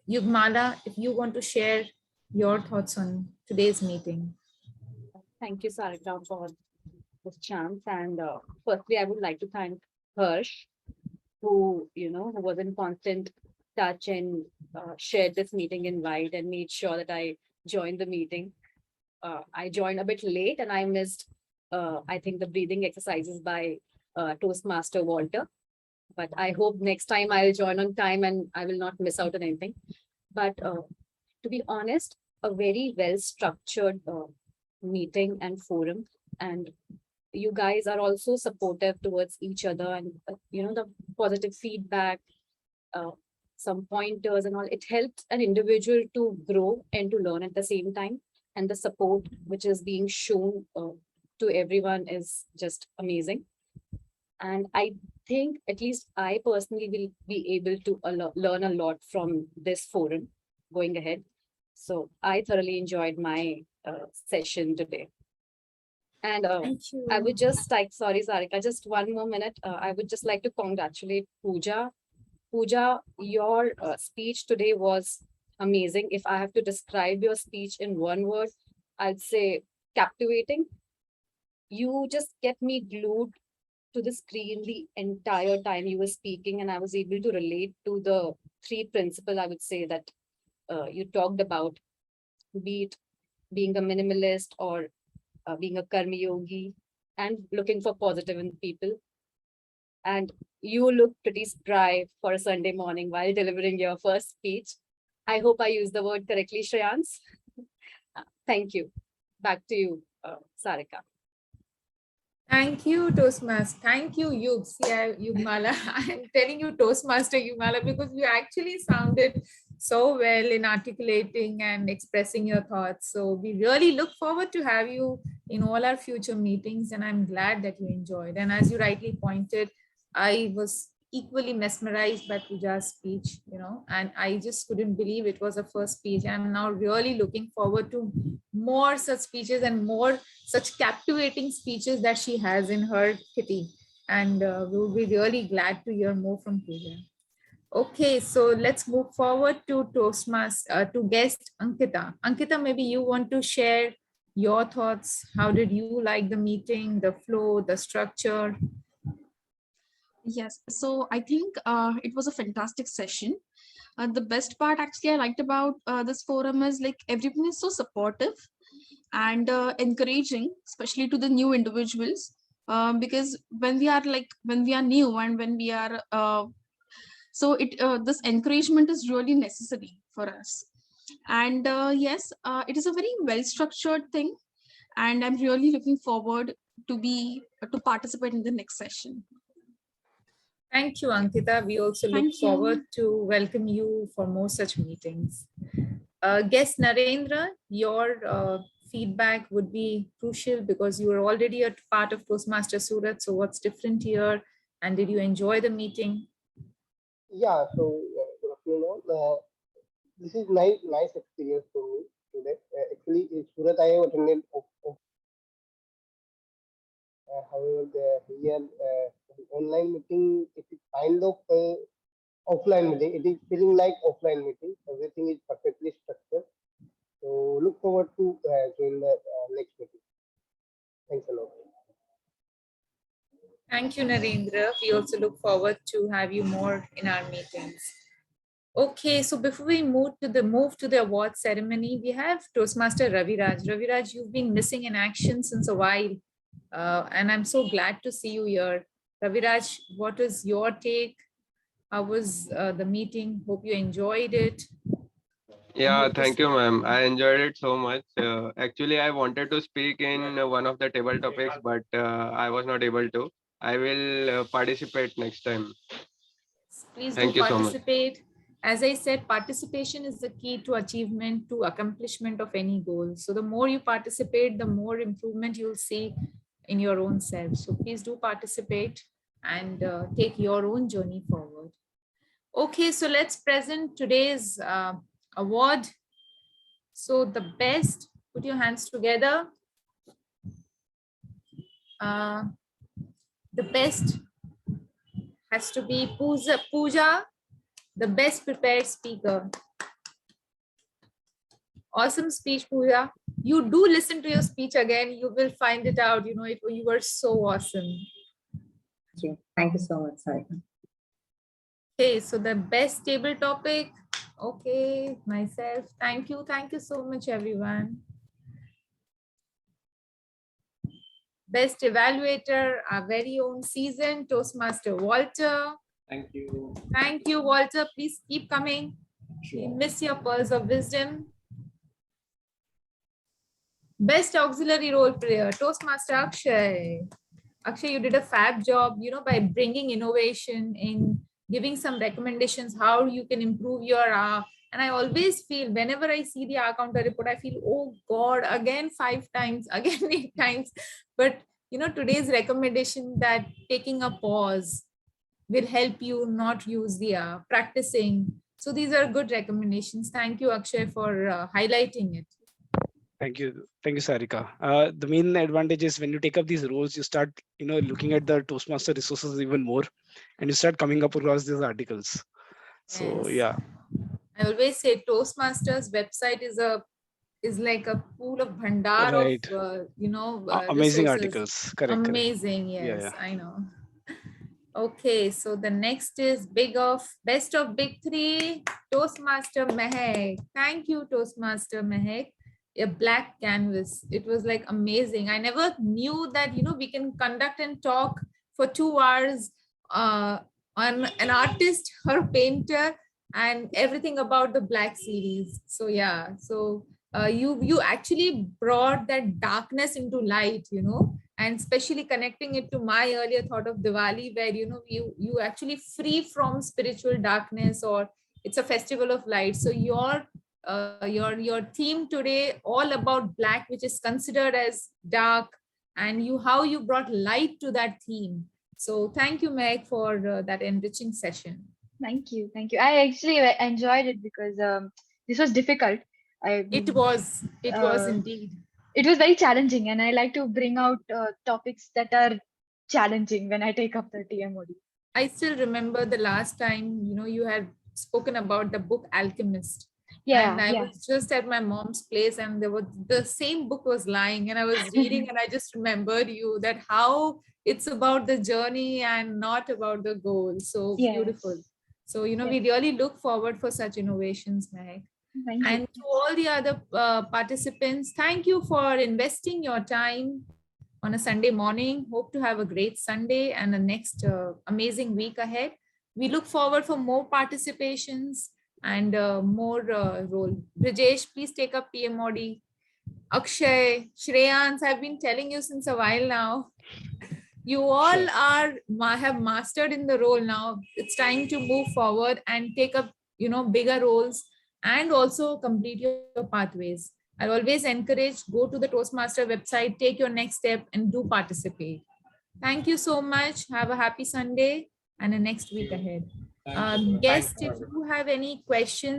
Speaker 2: Yugmala, if you want to share your thoughts on today's meeting.
Speaker 8: Thank you, Sarika, for this chance. And firstly, I would like to thank Harsh, who was in constant touch and shared this meeting invite and made sure that I joined the meeting. I joined a bit late and I missed, I think, the breathing exercises by Toastmaster Walter. But I hope next time I'll join on time and I will not miss out on anything. But to be honest, a very well-structured meeting and forum. And you guys are also supportive towards each other, and the positive feedback, some pointers and all. It helps an individual to grow and to learn at the same time. And the support which is being shown to everyone is just amazing. And I think at least I personally will be able to learn a lot from this forum going ahead. So I thoroughly enjoyed my session today. And I would just like, sorry, Sarika, just one more minute. I would just like to congratulate Pooja. Pooja, your speech today was amazing. If I have to describe your speech in one word, I'd say captivating. You just kept me glued to the screen the entire time you were speaking, and I was able to relate to the three principles, I would say, that you talked about, be it being a minimalist or being a karma yogi and looking for positive in people. And you look pretty spry for a Sunday morning while delivering your first speech. I hope I used the word correctly, Shreyans. Thank you. Back to you, Sarika.
Speaker 2: Thank you, Toastmaster. Thank you, Yug. See, Yugmala. I'm telling you, Toastmaster Yugmala, because you actually sounded so well in articulating and expressing your thoughts. So we really look forward to have you in all our future meetings, and I'm glad that you enjoyed. And as you rightly pointed, I was equally mesmerized by Pooja's speech, and I just couldn't believe it was a first speech. I'm now really looking forward to more such speeches and more such captivating speeches that she has in her kitty. And we'll be really glad to hear more from Pooja. Okay, so let's move forward to Toastmaster, to guest Ankita. Ankita, maybe you want to share your thoughts. How did you like the meeting, the flow, the structure?
Speaker 6: Yes, so I think it was a fantastic session. The best part actually I liked about this forum is like everyone is so supportive and encouraging, especially to the new individuals, because when we are new and when we are this encouragement is really necessary for us. And yes, it is a very well structured thing, and I'm really looking forward to participate in the next session.
Speaker 2: Thank you, Ankita. We also look forward to welcome you for more such meetings. Guest Narendra, your feedback would be crucial because you are already a part of Toastmaster Surat. So what's different here? And did you enjoy the meeting?
Speaker 4: Yeah, so this is nice experience for me. today. Actually, in Surat, I have attended. However, here online meeting, it is kind of offline meeting. It is feeling like offline meeting. Everything is perfectly structured. So look forward to join the next meeting. Thanks a lot.
Speaker 2: Thank you, Narendra. We also look forward to have you more in our meetings. Okay, so before we move to the award ceremony, we have Toastmaster Raviraj. Raviraj, you've been missing in action since a while, and I'm so glad to see you here. Raviraj, what is your take? How was the meeting? Hope you enjoyed it.
Speaker 17: Yeah, thank you, ma'am. I enjoyed it so much. Actually, I wanted to speak in one of the table topics, but I was not able to. I will participate next time.
Speaker 2: Please
Speaker 17: Thank
Speaker 2: do
Speaker 17: you so much.
Speaker 2: participate. As I said, participation is the key to achievement, to accomplishment of any goal. So the more you participate, the more improvement you'll see in your own self. So please do participate and take your own journey forward. Okay, so let's present today's award. So the best, put your hands together. The best has to be Pooja, the best prepared speaker. Awesome speech, Pooja. You do listen to your speech again. You will find it out. You know, you were so awesome.
Speaker 18: Thank you so much, Sarika.
Speaker 2: Okay, so the best table topic. Okay, myself. Thank you. Thank you so much, everyone. Best evaluator, our very own seasoned Toastmaster Walter.
Speaker 1: Thank you.
Speaker 2: Thank you, Walter. Please keep coming. We miss your pearls of wisdom. Best auxiliary role player, Toastmaster Akshay. Akshay, you did a fab job, you know, by bringing innovation in, giving some recommendations how you can improve your and I always feel whenever I see the counter report, I feel, oh God, again 5 times, again 8 times. But you know, today's recommendation that taking a pause will help you not use the practicing. So these are good recommendations. Thank you, Akshay, for highlighting it.
Speaker 13: Thank you, Sarika. The main advantage is when you take up these roles, you start, looking at the Toastmaster resources even more, and you start coming up across these articles. So
Speaker 2: Yes.
Speaker 13: yeah,
Speaker 2: I always say Toastmasters website is like a pool of bhandar
Speaker 13: right.
Speaker 2: of
Speaker 13: Amazing
Speaker 2: resources.
Speaker 13: articles. Correct.
Speaker 2: Amazing, yes,
Speaker 13: Yeah.
Speaker 2: I know. Okay, so the next is best of big 3, Toastmaster Mehek. Thank you, Toastmaster Mehek. A black canvas. It was like amazing. I never knew that, we can conduct and talk for 2 hours on an artist or a painter and everything about the black series. So yeah, so you actually brought that darkness into light, and especially connecting it to my earlier thought of Diwali, where you actually free from spiritual darkness, or it's a festival of light. So your theme today all about black, which is considered as dark, and how you brought light to that theme. So thank you, Meg, for that enriching session.
Speaker 9: Thank you. I actually enjoyed it because this was difficult.
Speaker 2: It was indeed.
Speaker 9: It was very challenging, and I like to bring out topics that are challenging when I take up the TMOD.
Speaker 2: I still remember the last time, you had spoken about the book Alchemist.
Speaker 9: Yeah,
Speaker 2: and I was just at my mom's place, and the same book was lying, and I was reading, and I just remembered you, that how it's about the journey and not about the goal. So beautiful. So, we really look forward for such innovations, Mehek.
Speaker 9: Thank you.
Speaker 2: And to all the other participants, thank you for investing your time on a Sunday morning. Hope to have a great Sunday and the next amazing week ahead. We look forward for more participations and more role. Brijesh, please take up PMOD. Akshay, Shreyans, I've been telling you since a while now. You all have mastered in the role now. It's time to move forward and take up, bigger roles and also complete your pathways. I'll always encourage, go to the Toastmaster website, take your next step and do participate. Thank you so much. Have a happy Sunday and a next week ahead. Guests, if you have any questions,